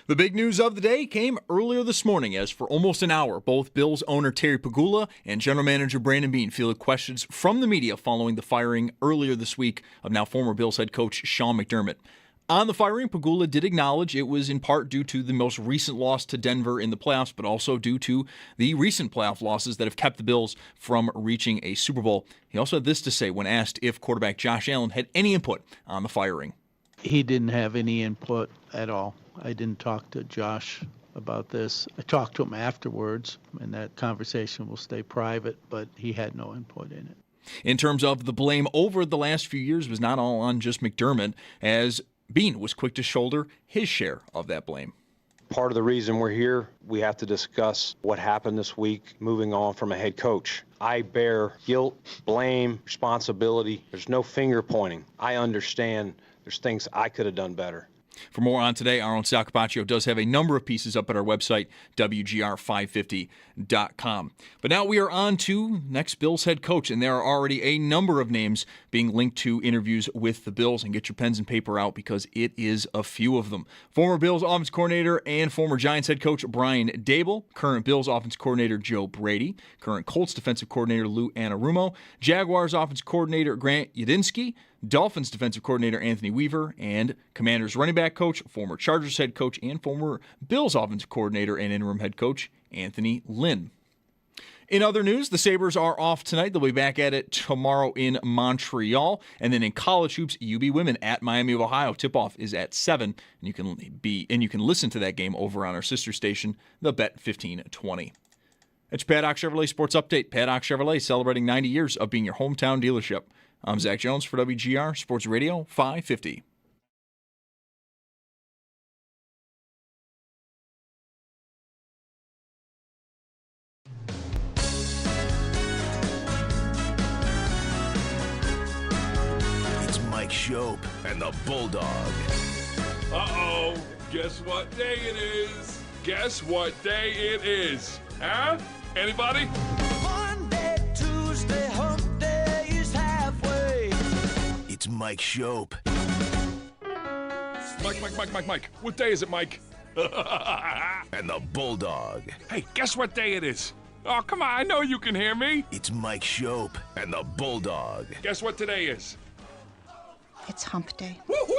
The big news of the day came earlier this morning as for almost an hour, both Bills owner Terry Pegula and general manager Brandon Beane fielded questions from the media following the firing earlier this week of now former Bills head coach Sean McDermott. On the firing, Pagula did acknowledge it was in part due to the most recent loss to Denver in the playoffs, but also due to the recent playoff losses that have kept the Bills from reaching a Super Bowl. He also had this to say when asked if quarterback Josh Allen had any input on the firing. He didn't have any input at all. I didn't talk to Josh about this. I talked to him afterwards, and that conversation will stay private, but he had no input in it. In terms of the blame over the last few years was not all on just McDermott, as Beane was quick to shoulder his share of that blame. Part of the reason we're here, we have to discuss what happened this week moving on from a head coach. I bear guilt, blame, responsibility. There's no finger pointing. I understand there's things I could have done better. For more on today, our own Sal Capaccio does have a number of pieces up at our website, WGR550.com. But now we are on to next Bills head coach, and there are already a number of names being linked to interviews with the Bills. And get your pens and paper out because it is a few of them. Former Bills offense coordinator and former Giants head coach Brian Dable, current Bills offense coordinator Joe Brady, current Colts defensive coordinator Lou Anarumo, Jaguars offense coordinator Grant Yudinski, Dolphins defensive coordinator Anthony Weaver, and Commanders running back coach, former Chargers head coach, and former Bills offensive coordinator and interim head coach Anthony Lynn. In other news, the Sabres are off tonight. They'll be back at it tomorrow in Montreal. And then in college hoops, UB women at Miami of Ohio. Tip-off is at 7, and you can listen to that game over on our sister station, the Bet 1520. That's your Paddock Chevrolet Sports Update. Paddock Chevrolet celebrating 90 years of being your hometown dealership. I'm Zach Jones for WGR Sports Radio 550. It's Mike Schopp and the Bulldog. Uh-oh. Guess what day it is? Guess what day it is? Huh? Anybody? Monday, Tuesday, hump day is halfway. It's Mike Schopp. Mike. What day is it, Mike? And the Bulldog. Hey, guess what day it is? Oh, come on. I know you can hear me. It's Mike Schopp and the Bulldog. Guess what today is? It's hump day. Woo-hoo!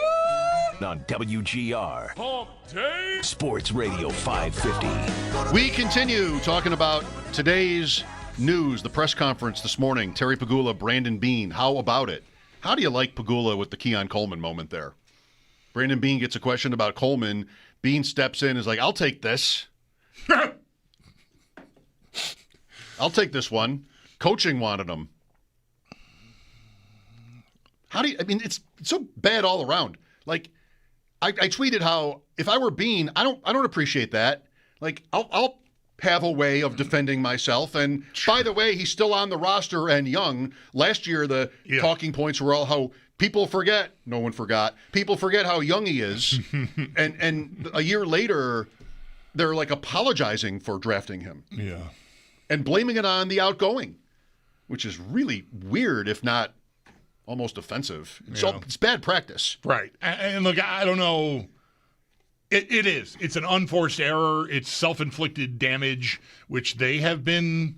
On WGR. Hump day. Sports Radio 550. We continue talking about today's news, the press conference this morning. Terry Pegula, Brandon Beane. How about it? How do you like Pegula with the Keon Coleman moment there? Brandon Beane gets a question about Coleman. Beane steps in and is like, I'll take this. I'll take this one. Coaching wanted him. It's so bad all around. Like, I tweeted how if I were Beane, I don't appreciate that. Like, I'll have a way of defending myself. And by the way, he's still on the roster and young. Last year, the talking points were all how people forget. No one forgot. People forget how young he is. and a year later, they're like apologizing for drafting him. Yeah. And blaming it on the outgoing, which is really weird, if not almost offensive. It's bad practice. Right. And look, I don't know. It is. It's an unforced error. It's self-inflicted damage, which they have been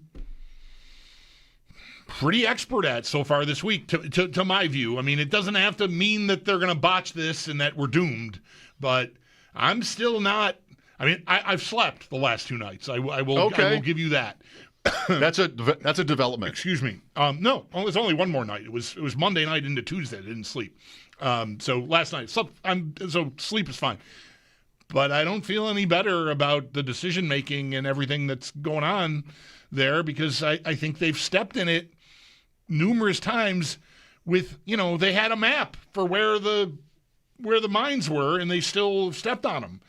pretty expert at so far this week, to my view. I mean, it doesn't have to mean that they're going to botch this and that we're doomed, but I'm still not. I mean, I've slept the last 2 nights. I will give you that. That's a development. Excuse me. No, it was only one more night. It was Monday night into Tuesday. I didn't sleep. So last night, so sleep is fine. But I don't feel any better about the decision making and everything that's going on there because I think they've stepped in it numerous times with, they had a map for where the mines were and they still stepped on them.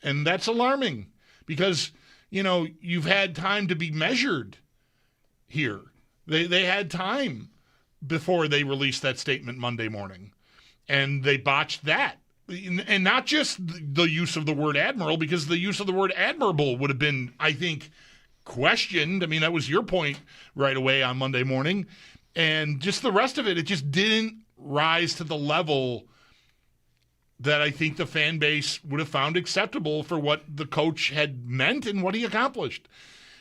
And that's alarming because, you've had time to be measured here. They had time before they released that statement Monday morning, and they botched that. And not just the use of the word admiral, because the use of the word admirable would have been, I think, questioned. I mean, that was your point right away on Monday morning. And just the rest of it, it just didn't rise to the level that I think the fan base would have found acceptable for what the coach had meant and what he accomplished.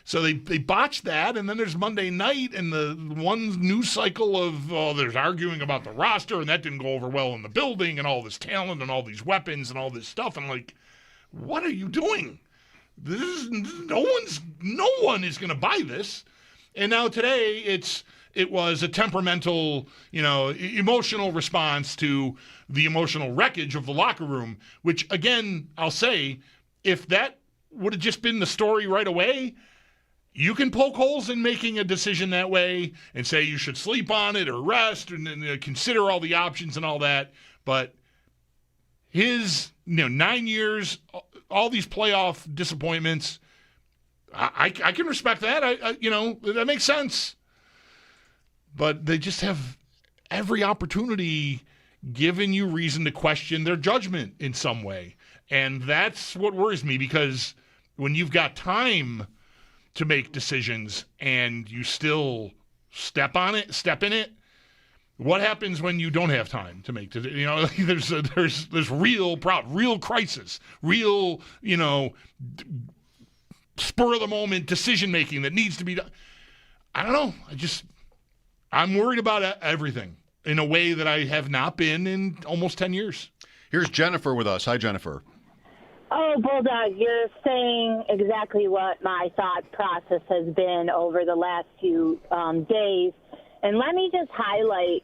So they botched that, and then there's Monday night and the one news cycle of, there's arguing about the roster, and that didn't go over well in the building, and all this talent and all these weapons and all this stuff. And like, what are you doing? No one is going to buy this. And now today it was a temperamental, emotional response to the emotional wreckage of the locker room, which, again, I'll say, if that would have just been the story right away, you can poke holes in making a decision that way and say you should sleep on it or rest and consider all the options and all that. But his 9 years, all these playoff disappointments, I can respect that. That makes sense. But they just have every opportunity given you reason to question their judgment in some way. And that's what worries me, because when you've got time to make decisions and you still step in it, what happens when you don't have time to make decisions? There's real problem, real crisis, real, spur of the moment decision making that needs to be done. I don't know. I'm worried about everything in a way that I have not been in almost 10 years. Here's Jennifer with us. Hi, Jennifer. Oh, Bulldog, you're saying exactly what my thought process has been over the last few days. And let me just highlight,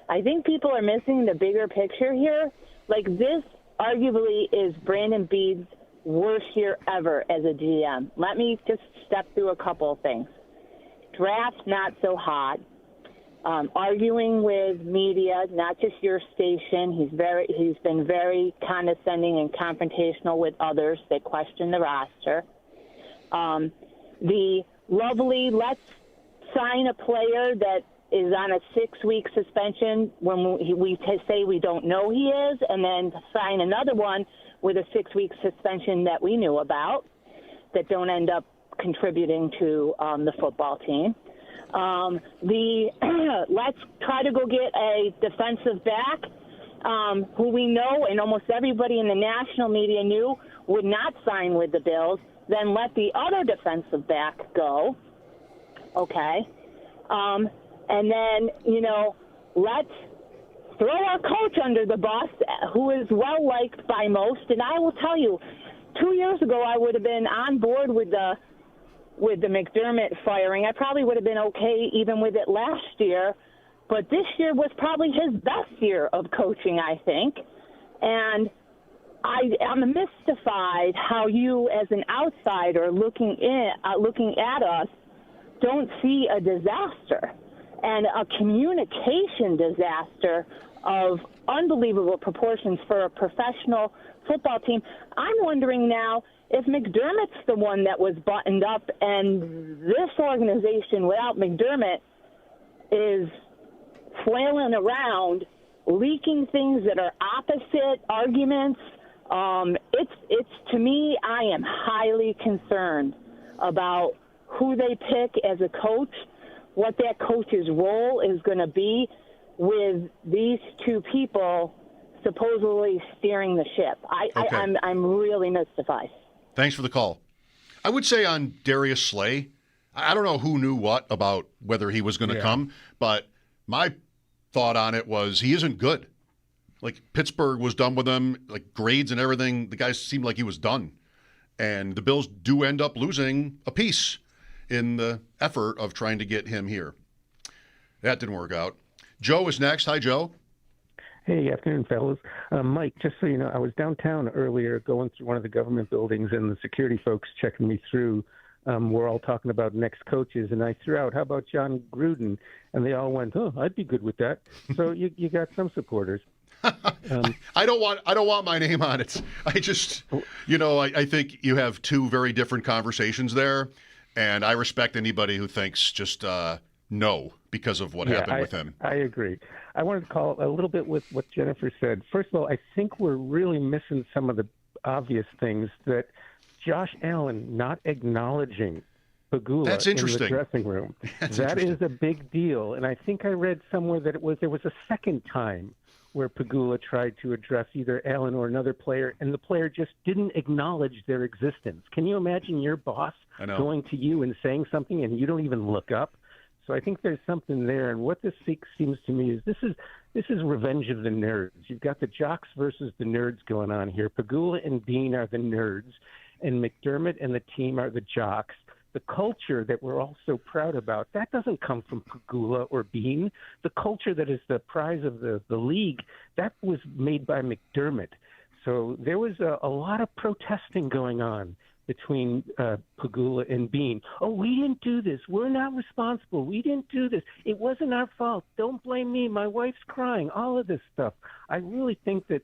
I think people are missing the bigger picture here. This arguably is Brandon Beane's worst year ever as a GM. Let me just step through a couple of things. Draft not so hot. Arguing with media, not just your station. He's been very condescending and confrontational with others that question the roster. The lovely, let's sign a player that is on a 6-week suspension when we say we don't know he is, and then sign another one with a 6-week suspension that we knew about that don't end up contributing to the football team. Let's try to go get a defensive back who we know and almost everybody in the national media knew would not sign with the Bills, then let the other defensive back go. Okay. And then, let's throw our coach under the bus, who is well-liked by most. And I will tell you, 2 years ago I would have been on board with the McDermott firing. I probably would have been okay even with it last year, but this year was probably his best year of coaching, I think. And I'm mystified how you, as an outsider looking at us, don't see a disaster and a communication disaster of unbelievable proportions for a professional football team. I'm wondering now if McDermott's the one that was buttoned up and this organization without McDermott is flailing around, leaking things that are opposite arguments. It's to me, I am highly concerned about who they pick as a coach, what that coach's role is going to be with these two people supposedly steering the ship. I'm really mystified. Thanks for the call. I would say on Darius Slay, I don't know who knew what about whether he was going to come, but my thought on it was he isn't good. Like, Pittsburgh was done with him, like grades and everything. The guy seemed like he was done. And the Bills do end up losing a piece in the effort of trying to get him here. That didn't work out. Joe is next. Hi, Joe. Hey, afternoon, fellas. Mike, just so you know, I was downtown earlier going through one of the government buildings, and the security folks checking me through were all talking about next coaches, and I threw out, how about John Gruden? And they all went, oh, I'd be good with that. So you got some supporters. I don't want my name on it. I just, I think you have two very different conversations there, and I respect anybody who thinks just no because of what happened with him. I agree. I wanted to call a little bit with what Jennifer said. First of all, I think we're really missing some of the obvious things that Josh Allen not acknowledging Pagula in the dressing room. That is a big deal. And I think I read somewhere that there was a second time where Pagula tried to address either Allen or another player, and the player just didn't acknowledge their existence. Can you imagine your boss going to you and saying something and you don't even look up? So I think there's something there. And what this seems to me is this is revenge of the nerds. You've got the jocks versus the nerds going on here. Pegula and Beane are the nerds, and McDermott and the team are the jocks. The culture that we're all so proud about, that doesn't come from Pagula or Beane. The culture that is the prize of the league, that was made by McDermott. So there was a lot of protesting going on between Pagula and Beane. Oh, we didn't do this. We're not responsible. We didn't do this. It wasn't our fault. Don't blame me. My wife's crying. All of this stuff. I really think that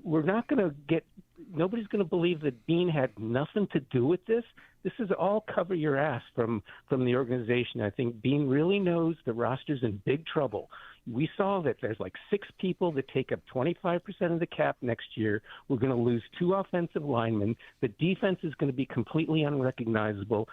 we're not going to get – nobody's going to believe that Beane had nothing to do with this. This is all cover your ass from the organization. I think Beane really knows the roster's in big trouble. We saw that there's like 6 people that take up 25% of the cap next year. We're going to lose 2 offensive linemen. The defense is going to be completely unrecognizable.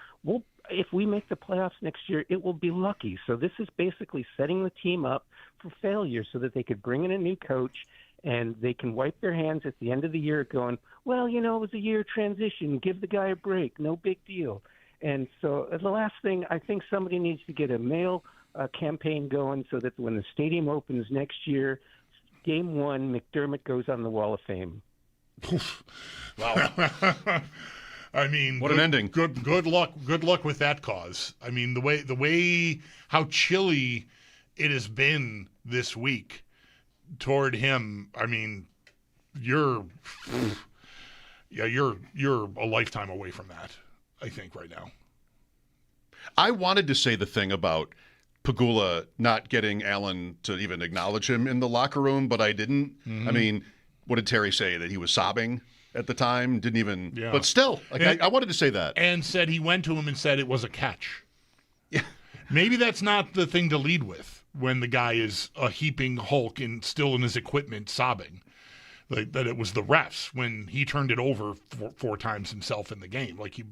If we make the playoffs next year, it will be lucky. So this is basically setting the team up for failure so that they could bring in a new coach and they can wipe their hands at the end of the year going, well, it was a year transition. Give the guy a break. No big deal. And so the last thing, I think somebody needs to get a mail campaign going so that when the stadium opens next year, game 1, McDermott goes on the Wall of Fame. Wow. I mean, what an ending. Good luck with that cause. I mean, the way how chilly it has been this week toward him. I mean, you're a lifetime away from that, I think, right now. I wanted to say the thing about Pagula not getting Allen to even acknowledge him in the locker room, but I didn't. Mm-hmm. I mean, what did Terry say? That he was sobbing at the time? Didn't even. Yeah. But still, I wanted to say that. And said he went to him and said it was a catch. Yeah. Maybe that's not the thing to lead with when the guy is a heaping hulk and still in his equipment sobbing. Like, that it was the refs when he turned it over 4 times himself in the game. Like you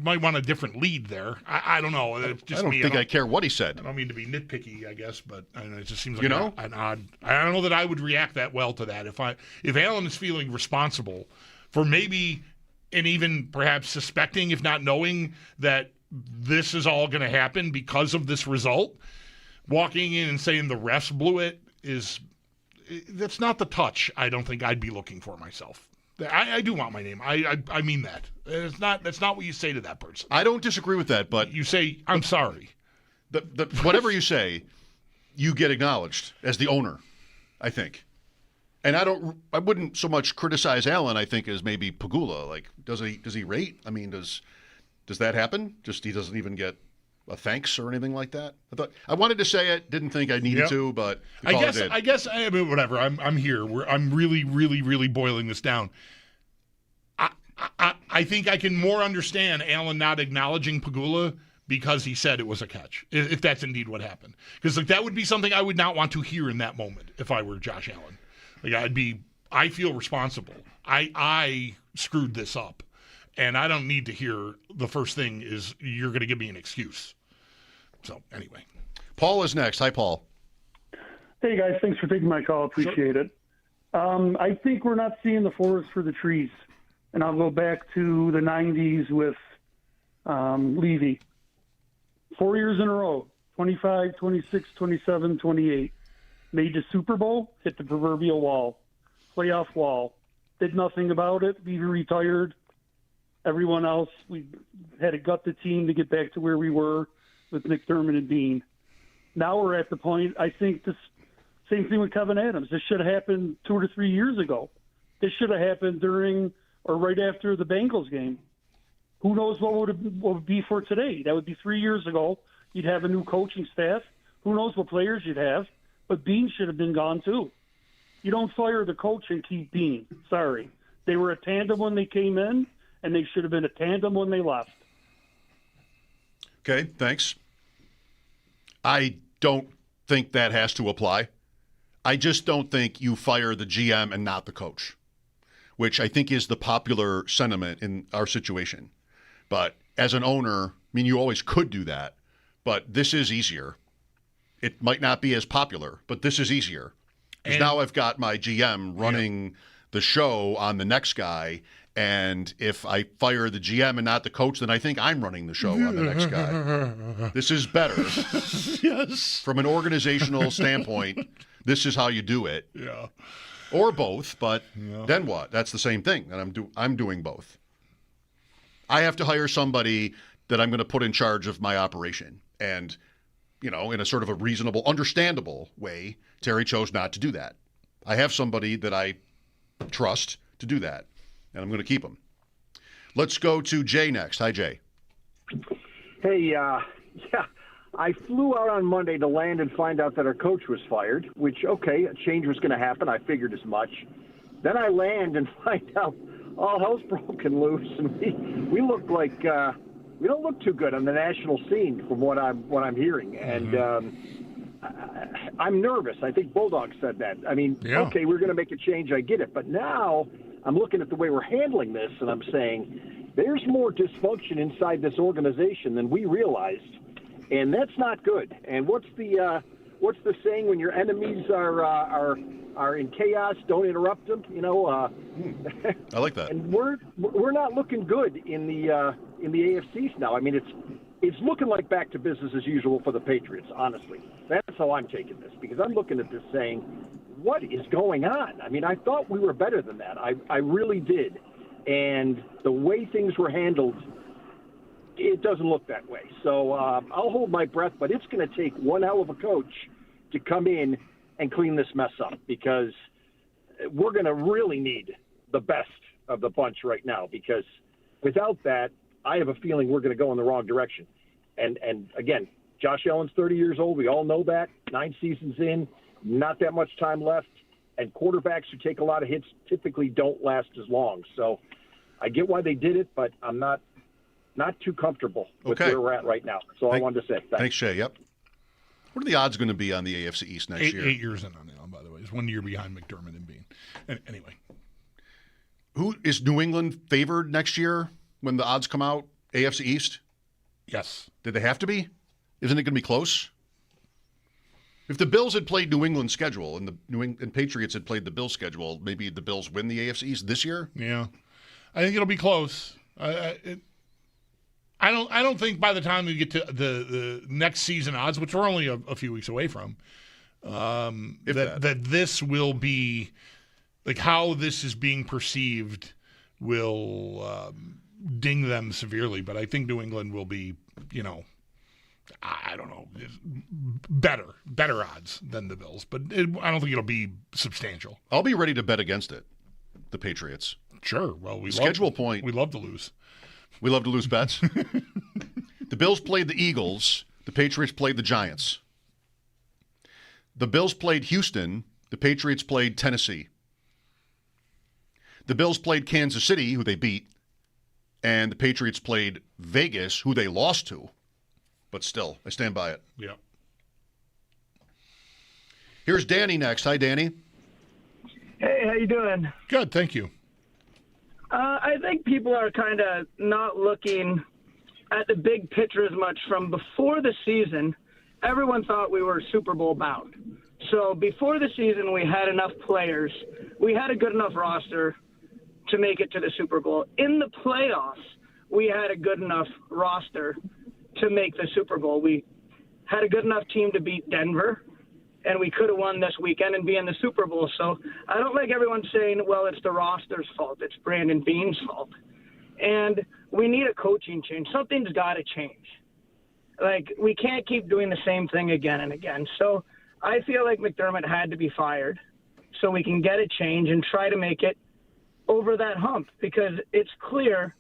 might want a different lead there. I don't know. It's just I don't think I care what he said. I don't mean to be nitpicky, I guess, but it just seems like an odd. I don't know that I would react that well to that. If Allen is feeling responsible for maybe and even perhaps suspecting, if not knowing, that this is all going to happen because of this result, walking in and saying the refs blew it that's not the touch I don't think I'd be looking for myself. I do want my name. I mean that. That's not what you say to that person. I don't disagree with that, but you say, I'm sorry. Whatever you say, you get acknowledged as the owner, I think. And I wouldn't so much criticize Allen, I think, as maybe Pagula. Like, does he rate? I mean, does that happen? Just he doesn't even get a thanks or anything like that? I wanted to say it, didn't think I needed to, but I guess I mean, whatever. I'm here. I'm really, really, really boiling this down. I think I can more understand Allen not acknowledging Pagula because he said it was a catch, if that's indeed what happened. Because that would be something I would not want to hear in that moment if I were Josh Allen. Like I feel responsible. I screwed this up, and I don't need to hear the first thing is you're going to give me an excuse. So, anyway. Paul is next. Hi, Paul. Hey, guys. Thanks for taking my call. Appreciate it. I think we're not seeing the forest for the trees. And I'll go back to the 90s with Levy. 4 years in a row, 25, 26, 27, 28. Made the Super Bowl, hit the proverbial wall, playoff wall. Did nothing about it. Levy retired. Everyone else, we had to gut the team to get back to where we were with McDermott and Beane. Now we're at the point, I think this same thing with Kevin Adams. This should have happened 2 or 3 years ago. This should have happened during or right after the Bengals game. Who knows what would be for today? That would be 3 years ago. You'd have a new coaching staff. Who knows what players you'd have? But Beane should have been gone too. You don't fire the coach and keep Beane. Sorry. They were a tandem when they came in, and they should have been a tandem when they left. Okay, thanks. I don't think that has to apply. I just don't think you fire the GM and not the coach, which I think is the popular sentiment in our situation. But as an owner, I mean, you always could do that, but this is easier. It might not be as popular, but this is easier. Because now I've got my GM running the show on the next guy, and if I fire the GM and not the coach, then I think I'm running the show on the next guy. This is better. Yes. From an organizational standpoint, this is how you do it. Yeah. Or both, but then what? That's the same thing, and I'm doing both. I have to hire somebody that I'm going to put in charge of my operation. And, in a sort of a reasonable, understandable way, Terry chose not to do that. I have somebody that I trust to do that, and I'm going to keep him. Let's go to Jay next. Hi, Jay. Hey, I flew out on Monday to land and find out that our coach was fired, which, okay, a change was going to happen. I figured as much. Then I land and find out all hell's broken loose, and we look like we don't look too good on the national scene from what I'm hearing, and I'm nervous. I think Bulldog said that. I mean, okay, we're going to make a change. I get it, but now I'm looking at the way we're handling this, and I'm saying there's more dysfunction inside this organization than we realized, and that's not good. And what's the saying when your enemies are in chaos? Don't interrupt them. I like that. And we're not looking good in the AFC now. I mean, it's looking like back to business as usual for the Patriots. Honestly, that's how I'm taking this, because I'm looking at this saying, what is going on? I mean, I thought we were better than that. I really did, and the way things were handled, it doesn't look that way. So I'll hold my breath, but it's going to take one hell of a coach to come in and clean this mess up, because we're going to really need the best of the bunch right now, because without that, I have a feeling we're going to go in the wrong direction. And again, Josh Allen's 30 years old. We all know that. 9 seasons in, not that much time left. And quarterbacks who take a lot of hits typically don't last as long. So I get why they did it, but I'm not too comfortable with where we're at right now. So I wanted to say thanks, Shay. Yep. What are the odds going to be on the AFC East next year? 8 years in on it, by the way. It's 1 year behind McDermott and Beane. Anyway. Who is New England favored next year when the odds come out? AFC East? Yes. Did they have to be? Isn't it going to be close? If the Bills had played New England's schedule and the Patriots had played the Bills' schedule, maybe the Bills win the AFC East this year? Yeah. I think it'll be close. I don't think by the time we get to the next season odds, which we're only a few weeks away from, that this will be, like, how this is being perceived will ding them severely. But I think New England will be, I don't know, better odds than the Bills. But I don't think it'll be substantial. I'll be ready to bet against it, the Patriots. Sure. Well, we love to lose. We love to lose bets. The Bills played the Eagles. The Patriots played the Giants. The Bills played Houston. The Patriots played Tennessee. The Bills played Kansas City, who they beat. And the Patriots played Vegas, who they lost to. But still, I stand by it. Yeah. Here's Danny next. Hi, Danny. Hey, how you doing? Good, thank you. I think people are kind of not looking at the big picture as much. From before the season, everyone thought we were Super Bowl bound. So before the season, we had enough players. We had a good enough roster to make it to the Super Bowl. In the playoffs, we had a good enough roster to make the Super Bowl. We had a good enough team to beat Denver, and we could have won this weekend and be in the Super Bowl. So I don't like everyone saying, well, it's the roster's fault. It's Brandon Beane's fault. And we need a coaching change. Something's got to change. Like, we can't keep doing the same thing again and again. So I feel like McDermott had to be fired so we can get a change and try to make it over that hump, because it's clear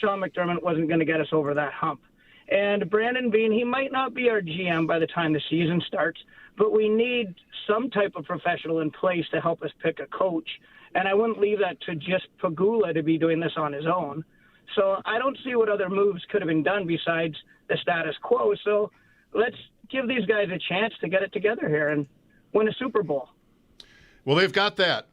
Sean McDermott wasn't going to get us over that hump. And Brandon Beane, he might not be our GM by the time the season starts, but we need some type of professional in place to help us pick a coach. And I wouldn't leave that to just Pagula to be doing this on his own. So I don't see what other moves could have been done besides the status quo. So let's give these guys a chance to get it together here and win a Super Bowl. Well, they've got that.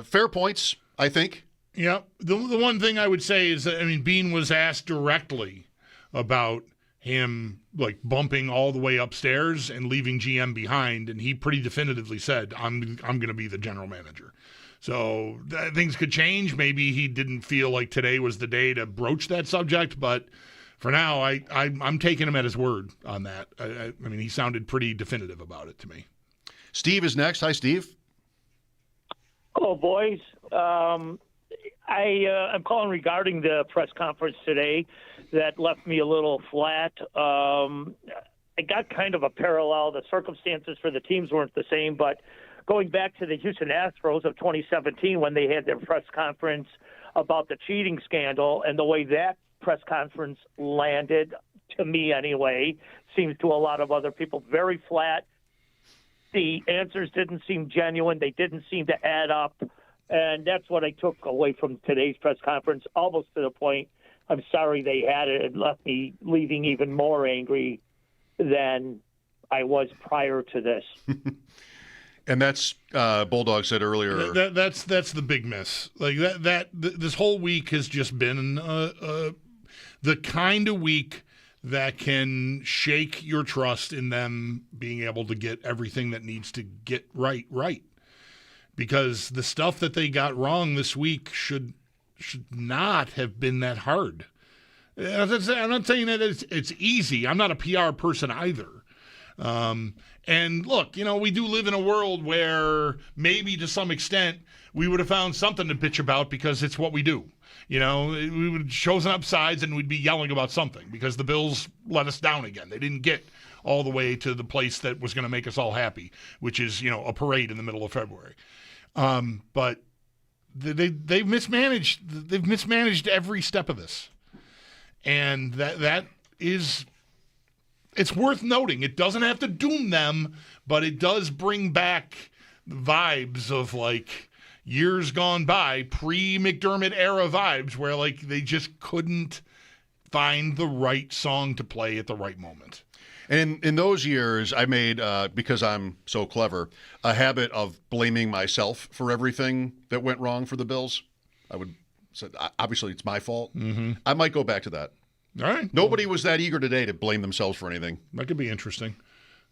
Fair points, I think. Yeah. The one thing I would say is that, Beane was asked directly about him like bumping all the way upstairs and leaving GM behind, and he pretty definitively said, I'm going to be the general manager. So things could change. Maybe he didn't feel like today was the day to broach that subject, but for now, I'm taking him at his word on that. I mean, he sounded pretty definitive about it to me. Steve is next. Hi, Steve. Hello, boys. I'm calling regarding the press conference today that left me a little flat. I got kind of a parallel. The circumstances for the teams weren't the same, but going back to the Houston Astros of 2017 when they had their press conference about the cheating scandal and the way that press conference landed, to me anyway, seems to a lot of other people, very flat. The answers didn't seem genuine. They didn't seem to add up. And that's what I took away from today's press conference, almost to the point I'm sorry they had it. It left me leaving even more angry than I was prior to this. And that's Bulldog said earlier. That's the big miss. Like this whole week has just been the kind of week that can shake your trust in them being able to get everything that needs to get right. Because the stuff that they got wrong this week should not have been that hard. I'm not saying that it's easy. I'm not a PR person either. And look, we do live in a world where maybe to some extent we would have found something to bitch about because it's what we do. We would have chosen up sides and we'd be yelling about something because the Bills let us down again. They didn't get all the way to the place that was going to make us all happy, which is, a parade in the middle of February. But they've mismanaged. They've mismanaged every step of this, and that is, it's worth noting. It doesn't have to doom them, but it does bring back vibes of like years gone by, pre-McDermott era vibes, where like they just couldn't find the right song to play at the right moment. And in those years, I made, because I'm so clever, a habit of blaming myself for everything that went wrong for the Bills. I would say, obviously, it's my fault. Mm-hmm. I might go back to that. All right. Nobody was that eager today to blame themselves for anything. That could be interesting.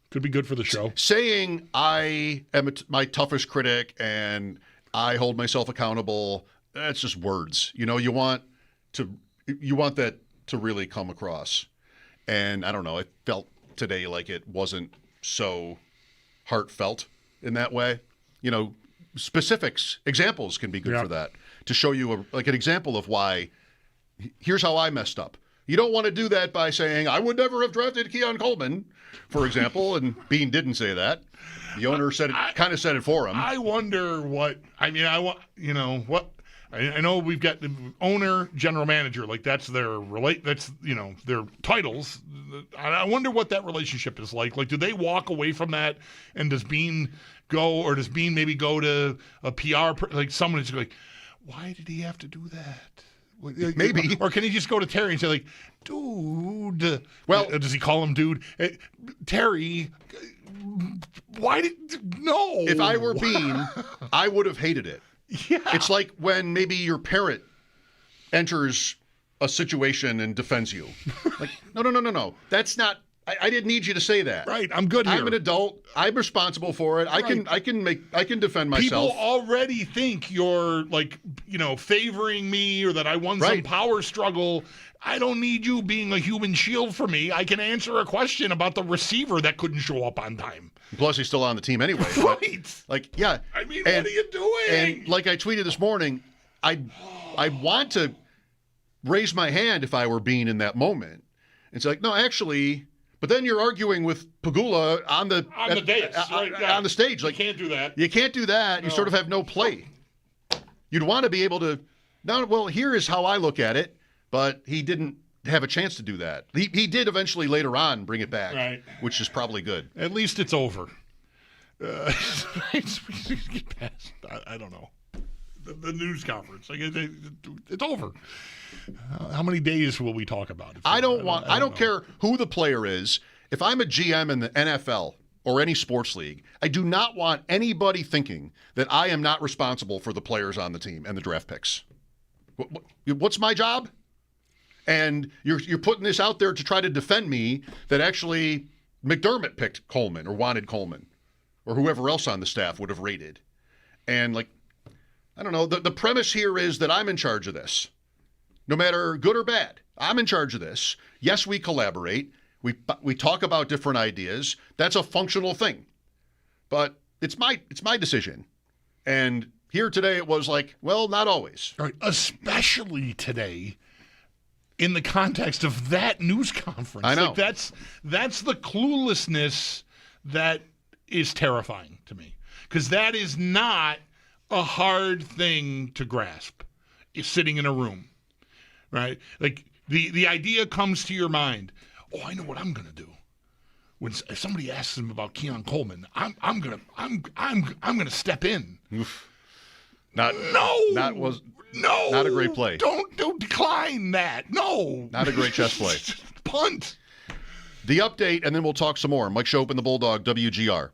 Could be good for the show. Saying I am my toughest critic and I hold myself accountable, that's just words. You want that to really come across. And I don't know, it felt today like it wasn't so heartfelt in that way. Specifics, examples can be good for that, to show you an example of why, here's how I messed up. You don't want to do that by saying, I would never have drafted Keon Coleman, for example, and Beane didn't say that. The owner said it for him. I wonder I know we've got the owner, general manager, like that's their their titles. I wonder what that relationship is like. Like, do they walk away from that, and does Beane go, or does Beane maybe go to a PR, like someone is like, why did he have to do that? Maybe. Or can he just go to Terry and say, like, dude, well, does he call him dude? Terry, why no. If I were Beane, I would have hated it. Yeah. It's like when maybe your parent enters a situation and defends you. Like, no. That's not, I didn't need you to say that. Right. I'm good here. I'm an adult. I'm responsible for it. Right. I can defend myself. People already think you're favoring me, or that I won some power struggle. I don't need you being a human shield for me. I can answer a question about the receiver that couldn't show up on time. Plus, he's still on the team anyway. Right. But, yeah. I mean, what are you doing? And like I tweeted this morning, I want to raise my hand if I were Beane in that moment. It's like, no, actually, but then you're arguing with Pagula on the dais, on the stage. Like, you can't do that. You can't do that. No. You sort of have no play. You'd want to be able to, here is how I look at it, but he didn't have a chance to do that. He did eventually later on bring it back, right, which is probably good. At least it's over. I don't know. The news conference, it's over. How many days will we talk about it? I don't care who the player is. If I'm a GM in the NFL or any sports league, I do not want anybody thinking that I am not responsible for the players on the team and the draft picks. What's my job? And you're putting this out there to try to defend me that actually McDermott picked Coleman or wanted Coleman or whoever else on the staff would have rated. And like, I don't know, the premise here is that I'm in charge of this. No matter good or bad, I'm in charge of this. Yes, we collaborate. We talk about different ideas. That's a functional thing. But it's my decision. And here today it was like, well, not always. Right. Especially today in the context of that news conference. I know. Like that's the cluelessness that is terrifying to me. Because that is not a hard thing to grasp. Is sitting in a room. Right? Like the idea comes to your mind. Oh, I know what I'm gonna do. If somebody asks him about Keon Coleman, I'm gonna step in. Oof. Not a great play. Don't decline that. No. Not a great chess play. Punt. The update, and then we'll talk some more. Mike Schopp and the Bulldog, WGR.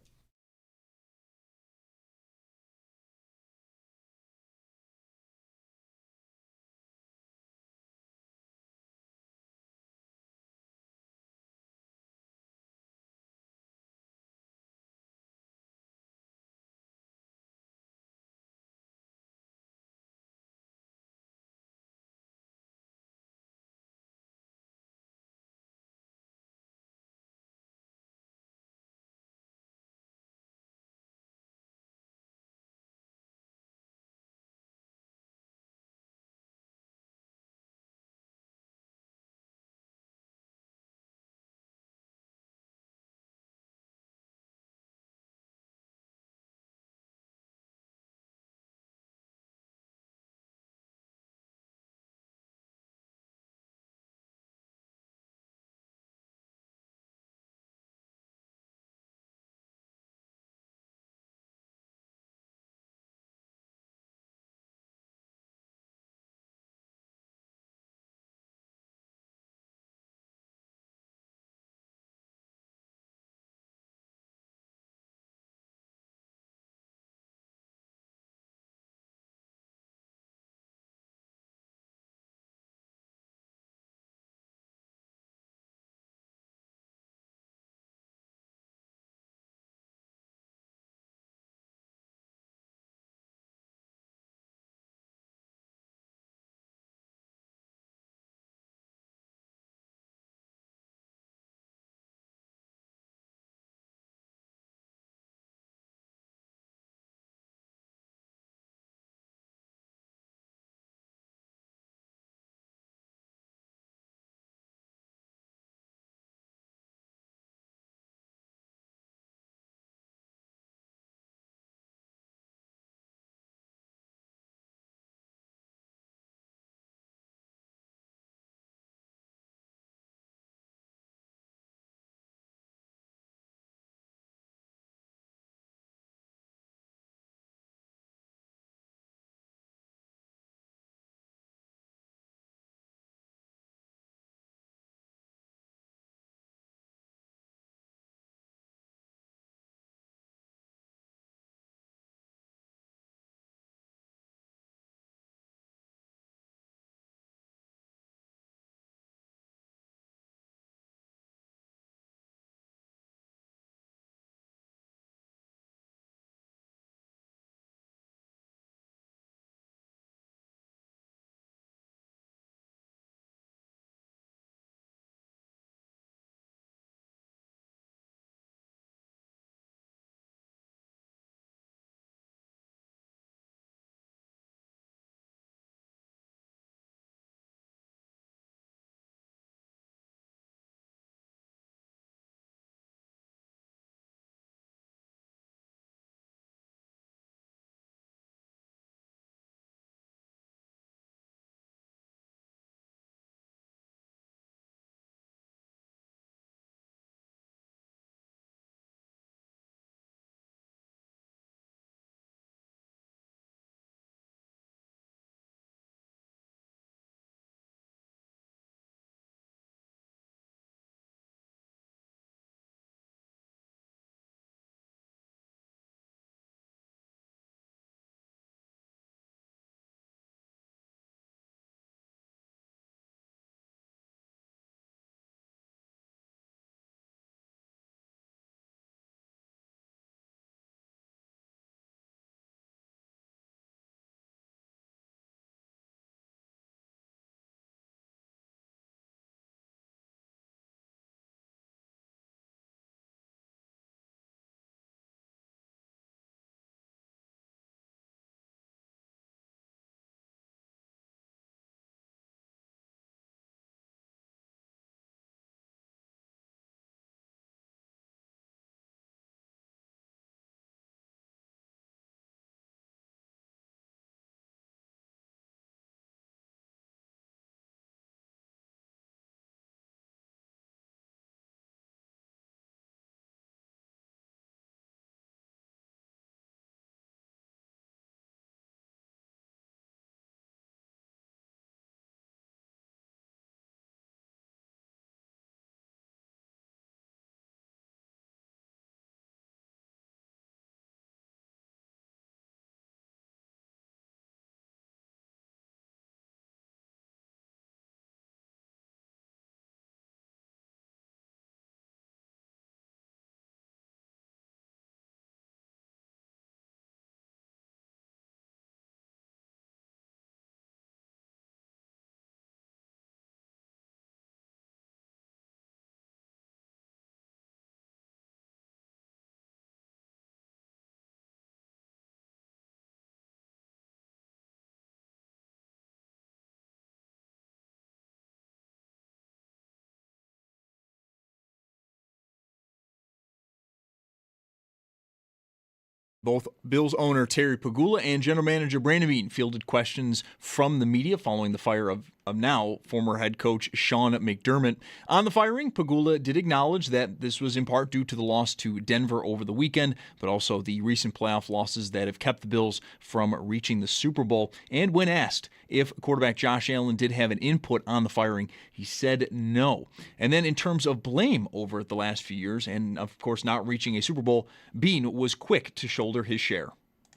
Both Bills owner Terry Pagula and general manager Brady Beane fielded questions from the media following the fire of now former head coach Sean McDermott. On the firing, Pagula did acknowledge that this was in part due to the loss to Denver over the weekend, but also the recent playoff losses that have kept the Bills from reaching the Super Bowl. And when asked if quarterback Josh Allen did have an input on the firing, he said no. And then in terms of blame over the last few years, and of course not reaching a Super Bowl, Beane was quick to shoulder his share.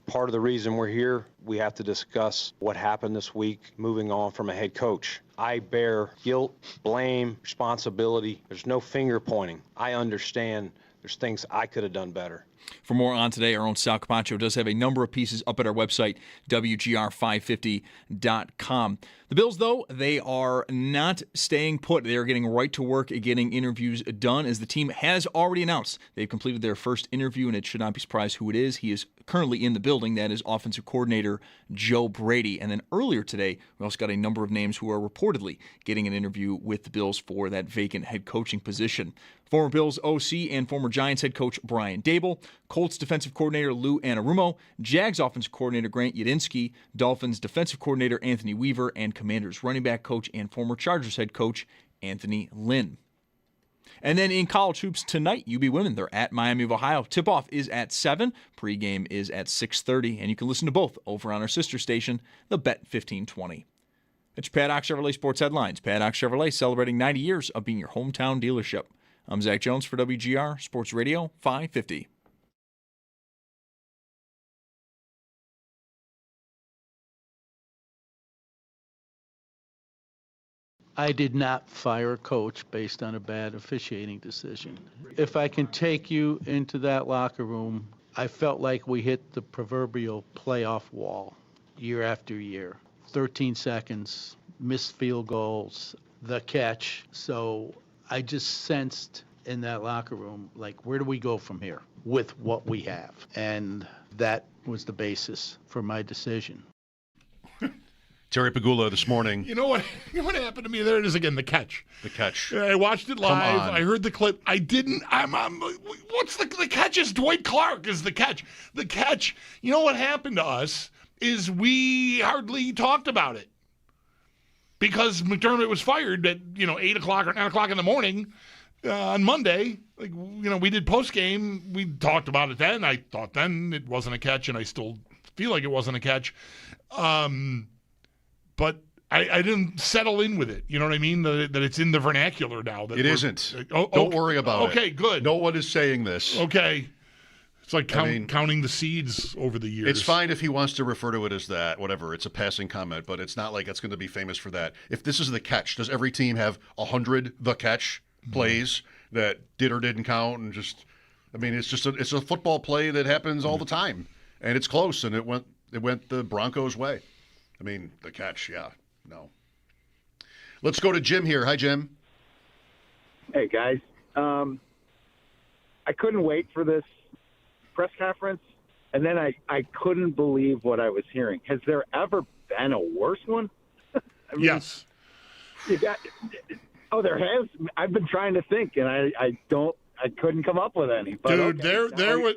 Part of the reason we're here, we have to discuss what happened this week moving on from a head coach. I bear guilt, blame, responsibility. There's no finger pointing. I understand there's things I could have done better. For more on today, our own Sal Capaccio does have a number of pieces up at our website, WGR550.com. The Bills, though, they are not staying put. They are getting right to work at getting interviews done, as the team has already announced they've completed their first interview, and it should not be surprised who it is. He is currently in the building. That is offensive coordinator Joe Brady. And then earlier today, we also got a number of names who are reportedly getting an interview with the Bills for that vacant head coaching position. Former Bills OC and former Giants head coach Brian Dable, Colts defensive coordinator Lou Anarumo, Jags offensive coordinator Grant Yudinski, Dolphins defensive coordinator Anthony Weaver, and Commanders running back coach and former Chargers head coach Anthony Lynn. And then in college hoops tonight, UB women, they're at Miami of Ohio. Tip-off is at 7. Pregame is at 6:30, and you can listen to both over on our sister station, the Bet 1520. It's Paddock Chevrolet Sports Headlines. Paddock Chevrolet celebrating 90 years of being your hometown dealership. I'm Zach Jones for WGR Sports Radio 550. I did not fire a coach based on a bad officiating decision. If I can take you into that locker room, I felt like we hit the proverbial playoff wall year after year. 13 seconds, missed field goals, the catch. So I just sensed in that locker room, like, where do we go from here with what we have? And that was the basis for my decision. Terry Pagula this morning. You know what happened to me? There it is again, the catch. The catch. I watched it live. I heard the clip. I didn't. What's the catch? Is Dwight Clark is the catch. The catch. You know what happened to us is we hardly talked about it because McDermott was fired at 8 o'clock or 9 o'clock in the morning on Monday. We did post game. We talked about it then. I thought then it wasn't a catch, and I still feel like it wasn't a catch. But I didn't settle in with it. You know what I mean? That it's in the vernacular now. That it isn't. Don't worry about it. Okay, good. No one is saying this. Okay. It's like counting the seeds over the years. It's fine if he wants to refer to it as that, whatever. It's a passing comment, but it's not like it's going to be famous for that. If this is the catch, does every team have 100 the catch plays that did or didn't count? And it's a football play that happens all the time. And it's close, and it went the Broncos' way. The catch, yeah, no. Let's go to Jim here. Hi, Jim. Hey, guys. I couldn't wait for this press conference, and then I couldn't believe what I was hearing. Has there ever been a worse one? Yes. There has? I've been trying to think, and I couldn't come up with any. But dude, there was.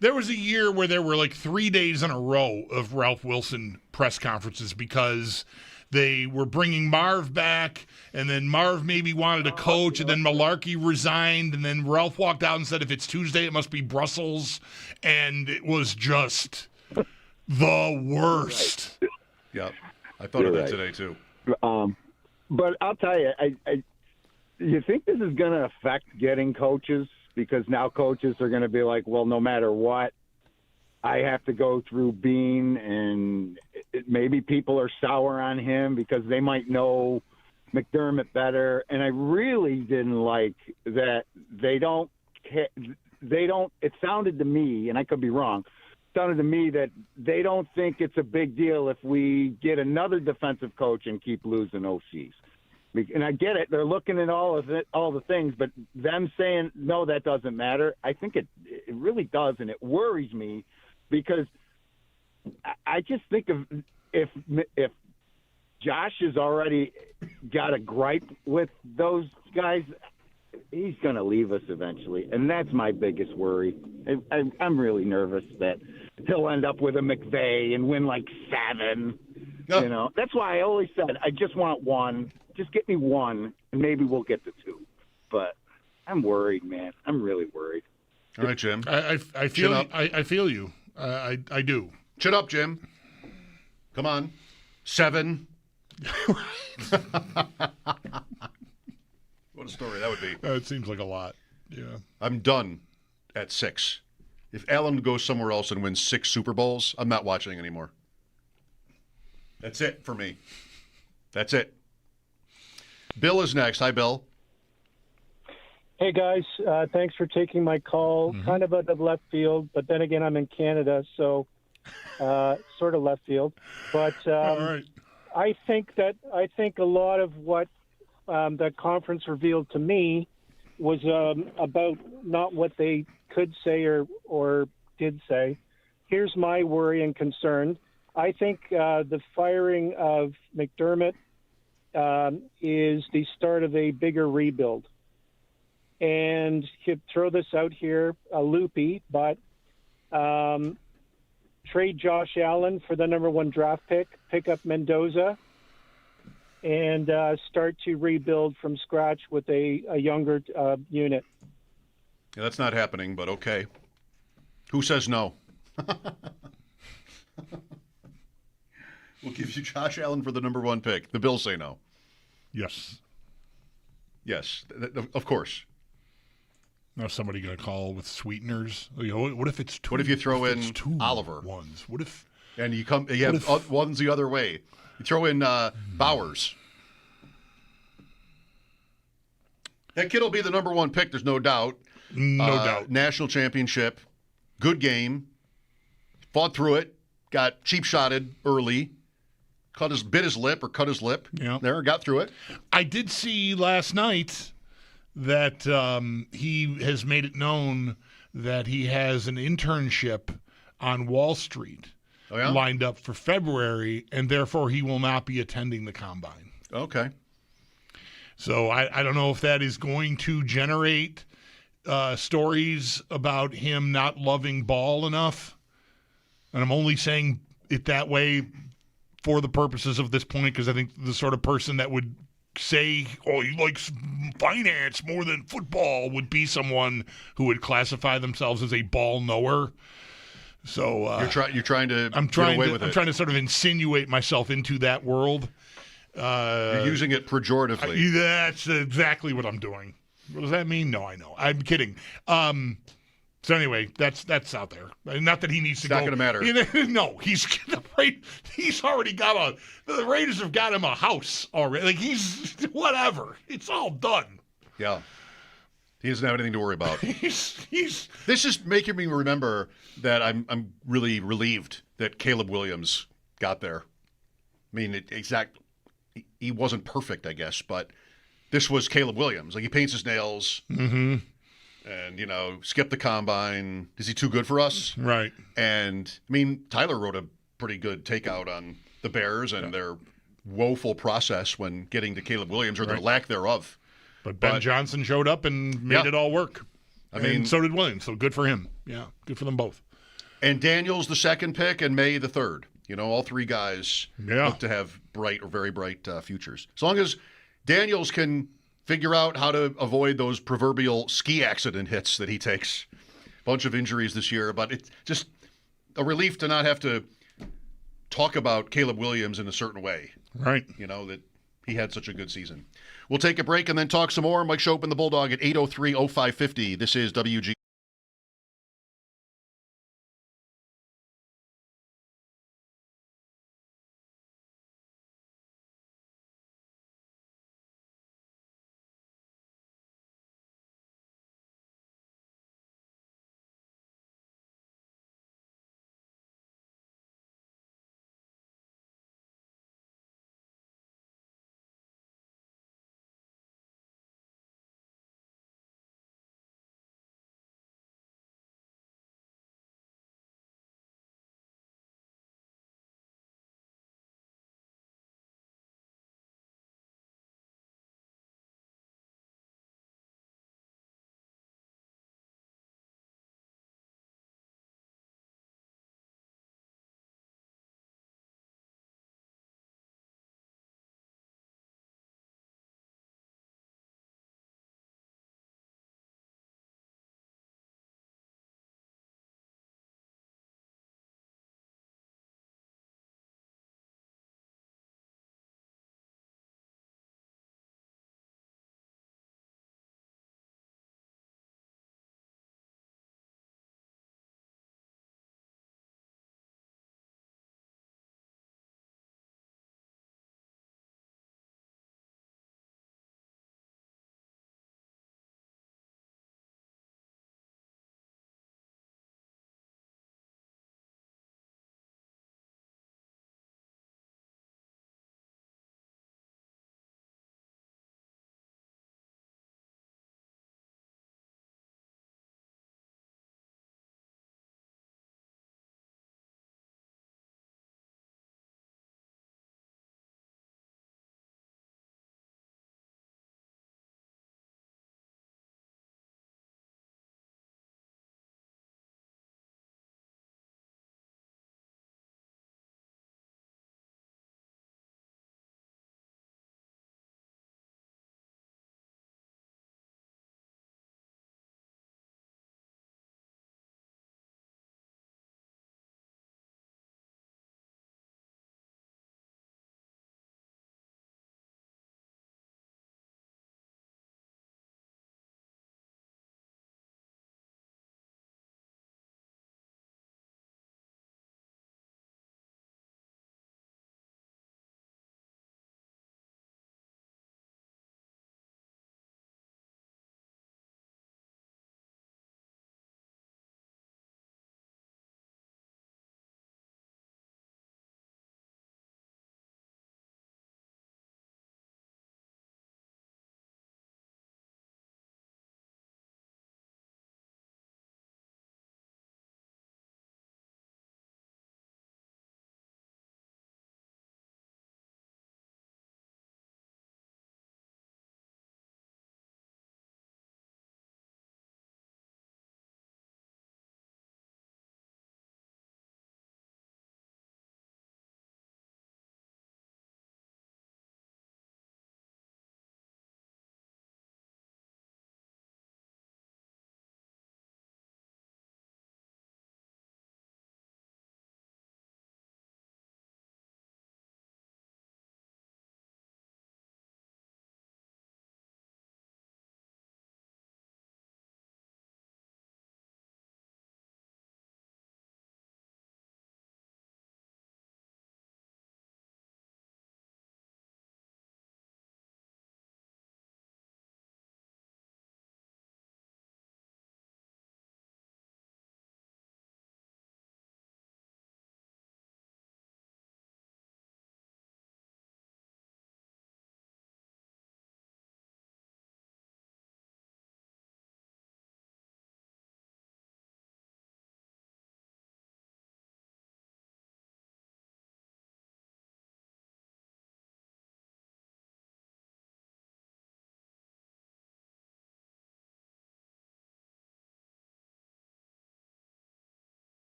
There was a year where there were like 3 days in a row of Ralph Wilson press conferences because they were bringing Marv back, and then Marv maybe wanted to coach, and then Malarkey resigned, and then Ralph walked out and said, if it's Tuesday, it must be Brussels, and it was just the worst. Yep, I thought of that today too. But I'll tell you, you think this is going to affect getting coaches? Because now coaches are going to be like, well, no matter what, I have to go through Beane, and maybe people are sour on him because they might know McDermott better. And I really didn't like that they don't, it sounded to me, and I could be wrong, sounded to me that they don't think it's a big deal if we get another defensive coach and keep losing OCs. And I get it; they're looking at all the things, but them saying no, that doesn't matter. I think it really does, and it worries me because I just think of if Josh has already got a gripe with those guys, he's going to leave us eventually, and that's my biggest worry. I'm really nervous that he'll end up with a McVay and win like 7. No. You know, that's why I always said I just want one. Just get me one, and maybe we'll get the 2. But I'm worried, man. I'm really worried. All right, Jim. I feel I feel you. I do. Chin up, Jim. Come on. 7. What a story that would be. It seems like a lot. Yeah. I'm done at 6. If Allen goes somewhere else and wins 6 Super Bowls, I'm not watching anymore. That's it for me. That's it. Bill is next. Hi, Bill. Hey, guys. Thanks for taking my call. Kind of out of left field, but then again, I'm in Canada, so sort of left field. But All right. I think a lot of what that conference revealed to me was about not what they could say or did say. Here's my worry and concern. I think the firing of McDermott is the start of a bigger rebuild. And he'd throw this out here, a loopy, but trade Josh Allen for the number 1 draft pick up Mendoza, and start to rebuild from scratch with a younger unit. Yeah, that's not happening, but okay. Who says no? We'll give you Josh Allen for the number 1 pick. The Bills say no. Yes. Yes, of course. Now somebody going to call with sweeteners. You know, what if it's 2? What if you throw in 2 Oliver? Ones. What if? And you have one's the other way. You throw in Bowers. That kid will be the number 1 pick. There's no doubt. No doubt. National championship, good game. Fought through it. Got cheap shotted early. Bit his lip. Yeah. There, got through it. I did see last night that he has made it known that he has an internship on Wall Street lined up for February, and therefore he will not be attending the Combine. Okay. So I don't know if that is going to generate stories about him not loving ball enough. And I'm only saying it that way for the purposes of this point because I think the sort of person that would say, oh, he likes finance more than football would be someone who would classify themselves as a ball knower. So you're trying to I'm get away with it. I'm trying to sort of insinuate myself into that world. You're using it pejoratively. That's exactly what I'm doing. What does that mean? No, I know. I'm kidding. So anyway, that's out there. Not that he needs to go. It's not going to matter. No, he's already got the Raiders have got him a house already. Like he's whatever. It's all done. Yeah. He doesn't have anything to worry about. He's. This is making me remember that I'm really relieved that Caleb Williams got there. I mean, he wasn't perfect, I guess, but this was Caleb Williams. Like he paints his nails. Mm-hmm. And, skip the Combine. Is he too good for us? Right. And, I mean, Tyler wrote a pretty good takeout on the Bears and their woeful process when getting to Caleb Williams or their lack thereof. But Ben Johnson showed up and made it all work. I mean, so did Williams. So good for him. Yeah, good for them both. And Daniels the 2nd pick and May the 3rd. All 3 guys look to have bright or very bright futures. As long as Daniels can figure out how to avoid those proverbial ski accident hits that he takes. Bunch of injuries this year, but it's just a relief to not have to talk about Caleb Williams in a certain way. Right. That he had such a good season. We'll take a break and then talk some more. Mike Schopp and the Bulldog at 803-0550. This is WG.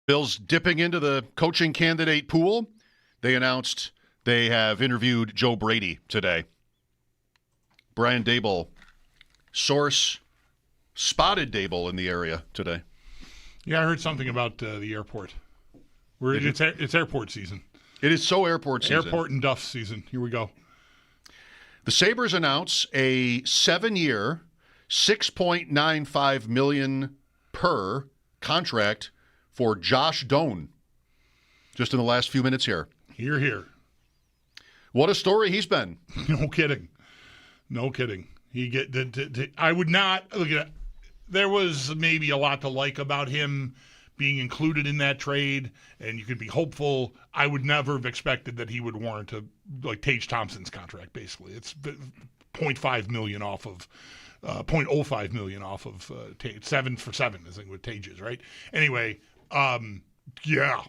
Bills dipping into the coaching candidate pool. They announced they have interviewed Joe Brady today. Brian Dable, source, spotted Dable in the area today. Yeah, I heard something about the airport. It's airport season. It is so airport season. Airport and Duff season. Here we go. The Sabres announce a 7-year, $6.95 million per contract for Josh Doan. Just in the last few minutes here. Here. What a story he's been. No kidding. I would not look at. There was maybe a lot to like about him being included in that trade, and you could be hopeful. I would never have expected that he would warrant Tage Thompson's contract. Basically, it's 0.5 million off of 0.05 million off of 7 for 7. I think what Tage is, right? Anyway, yeah,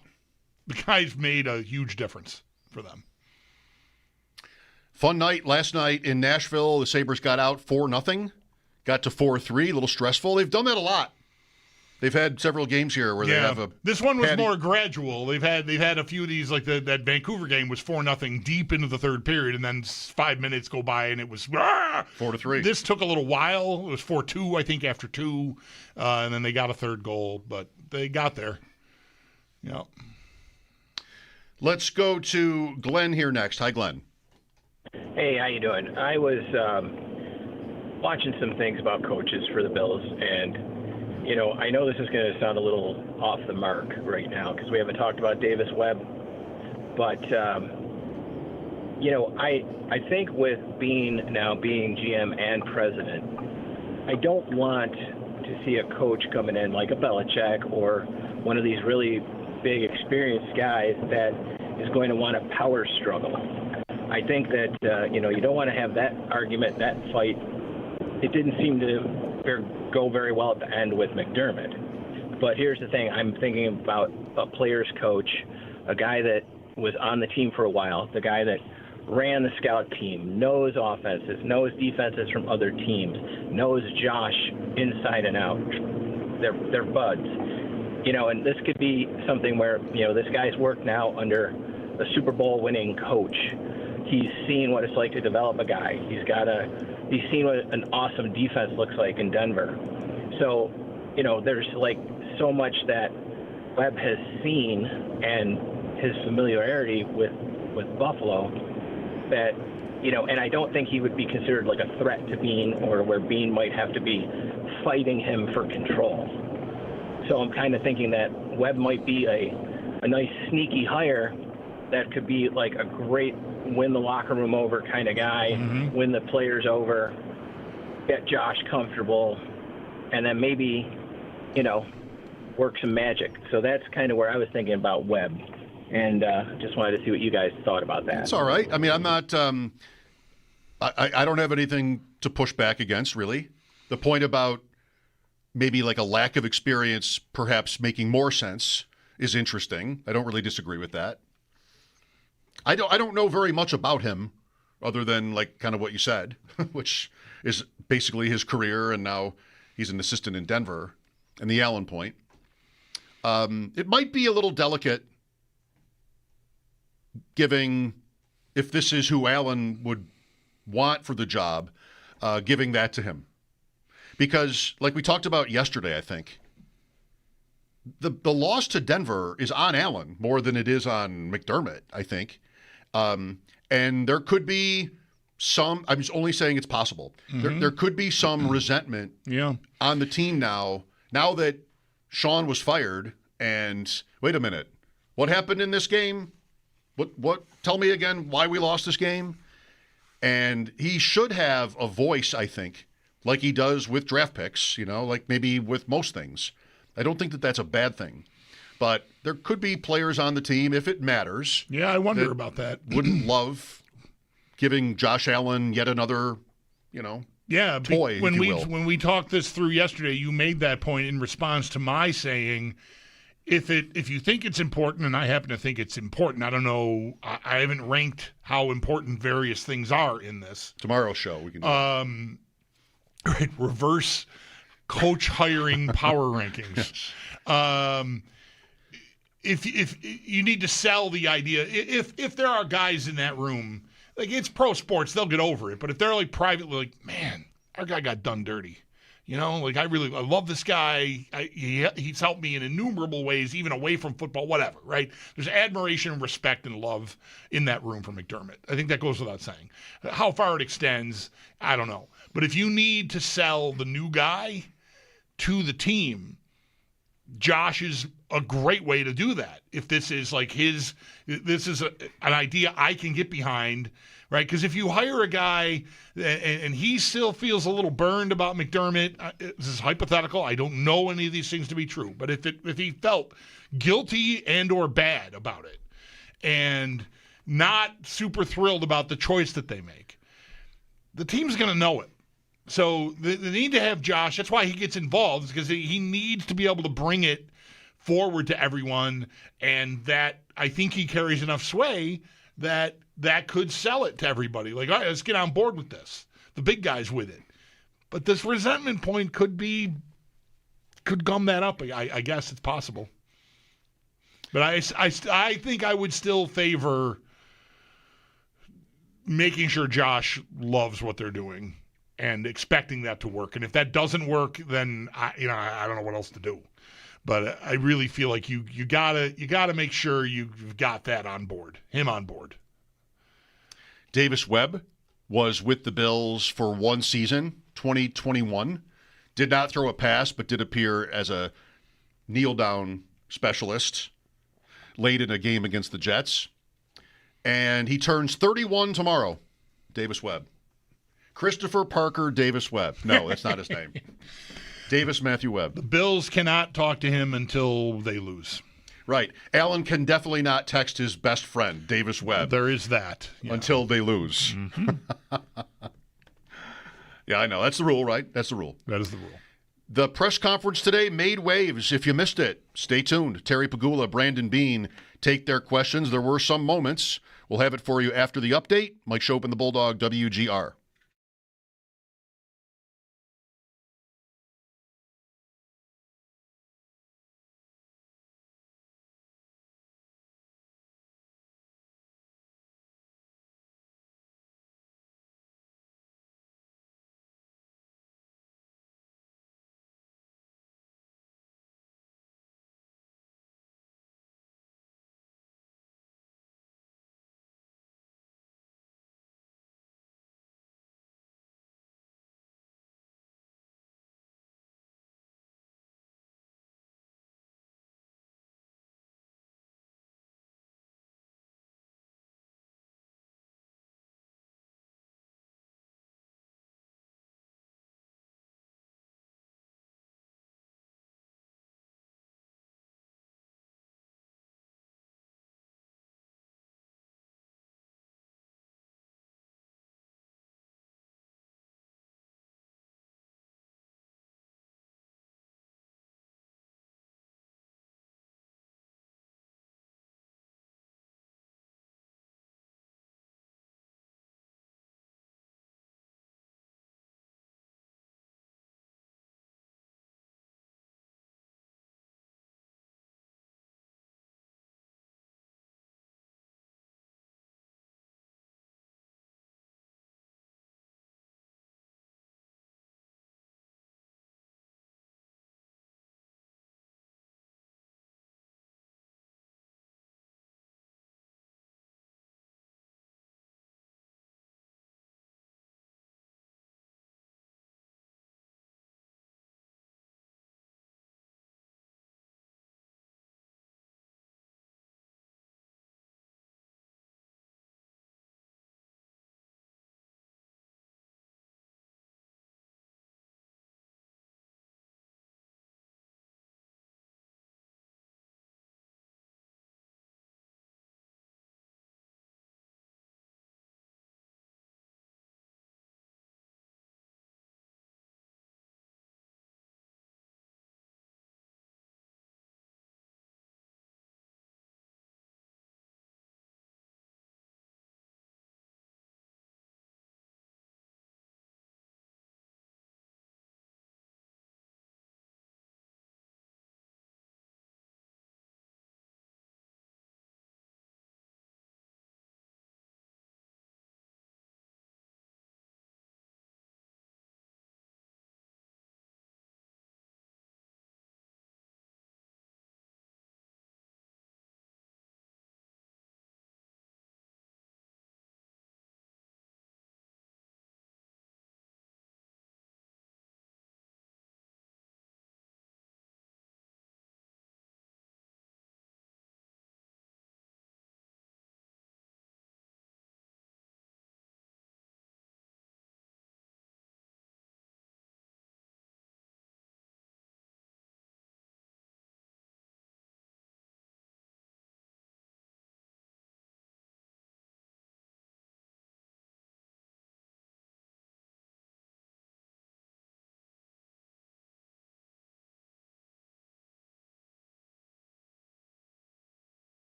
the guy's made a huge difference for them. Fun night last night in Nashville. The Sabres got out 4-0, got to 4-3. A little stressful. They've done that a lot. They've had several games here where they have a. This one was more gradual. They've had a few of these, like that Vancouver game was 4-0 deep into the third period, and then 5 minutes go by and it was 4-3. This took a little while. It was 4-2, I think, after 2, and then they got a third goal, but they got there. Yeah. Let's go to Glenn here next. Hi, Glenn. Hey, how you doing? I was watching some things about coaches for the Bills, and I know this is going to sound a little off the mark right now because we haven't talked about Davis Webb, but I think with Beane now being GM and president, I don't want to see a coach coming in like a Belichick or one of these really big experienced guys that is going to want a power struggle. I think that, you don't want to have that argument, that fight. It didn't seem to go very well at the end with McDermott. But here's the thing. I'm thinking about a player's coach, a guy that was on the team for a while, the guy that ran the scout team, knows offenses, knows defenses from other teams, knows Josh inside and out. They're buds. And this could be something where, this guy's worked now under a Super Bowl winning coach. He's seen what it's like to develop a guy. He's seen what an awesome defense looks like in Denver. So, there's so much that Webb has seen and his familiarity with Buffalo that, and I don't think he would be considered like a threat to Beane or where Beane might have to be fighting him for control. So I'm kind of thinking that Webb might be a nice sneaky hire that could be like a great win the locker room over kind of guy, win the players over, get Josh comfortable, and then maybe, work some magic. So that's kind of where I was thinking about Webb. And just wanted to see what you guys thought about that. It's all right. I mean, I'm not I don't have anything to push back against, really. The point about maybe like a lack of experience perhaps making more sense is interesting. I don't really disagree with that. I don't know very much about him other than like kind of what you said, which is basically his career, and now he's an assistant in Denver, and the Allen point. It might be a little delicate giving, if this is who Allen would want for the job, giving that to him. Because like we talked about yesterday, I think, the loss to Denver is on Allen more than it is on McDermott, I think. And there could be some, I'm just only saying it's possible. There could be some resentment on the team now that Sean was fired. And wait a minute, what happened in this game? What? Tell me again why we lost this game. And he should have a voice, I think, like he does with draft picks, like maybe with most things. I don't think that that's a bad thing. But there could be players on the team, if it matters. Yeah, I wonder about that. Wouldn't love giving Josh Allen yet another, toy, when we talked this through yesterday, you made that point in response to my saying, if you think it's important, and I happen to think it's important, I don't know, I haven't ranked how important various things are in this. Tomorrow's show, we can do that. Reverse coach hiring power rankings. if you need to sell the idea, if there are guys in that room, like it's pro sports, they'll get over it. But if they're like privately, like, man, our guy got done dirty. Like I love this guy. He's helped me in innumerable ways, even away from football, whatever, right? There's admiration and respect and love in that room for McDermott. I think that goes without saying. How far it extends, I don't know. But if you need to sell the new guy to the team, Josh is a great way to do that. If this is like this is an idea I can get behind, right? Because if you hire a guy and he still feels a little burned about McDermott, this is hypothetical. I don't know any of these things to be true. But if he felt guilty and or bad about it and not super thrilled about the choice that they make, the team's going to know it. So they need to have Josh. That's why he gets involved, because he needs to be able to bring it forward to everyone, and that I think he carries enough sway that could sell it to everybody. Like, all right, let's get on board with this. The big guy's with it. But this resentment point could gum that up. I guess it's possible. But I think I would still favor making sure Josh loves what they're doing and expecting that to work. And if that doesn't work, then I don't know what else to do. But I really feel like you gotta make sure you've got that on board, him on board. Davis Webb was with the Bills for one season, 2021. Did not throw a pass, but did appear as a kneel-down specialist late in a game against the Jets. And he turns 31 tomorrow, Davis Webb. Christopher Parker Davis Webb. No, that's not his name. Davis Matthew Webb. The Bills cannot talk to him until they lose. Right. Allen can definitely not text his best friend, Davis Webb. There is that. Yeah. Until they lose. Mm-hmm. Yeah, I know. That's the rule, right? That's the rule. That is the rule. The press conference today made waves. If you missed it, stay tuned. Terry Pagula, Brandon Beane take their questions. There were some moments. We'll have it for you after the update. Mike Schopp and the Bulldog, WGR.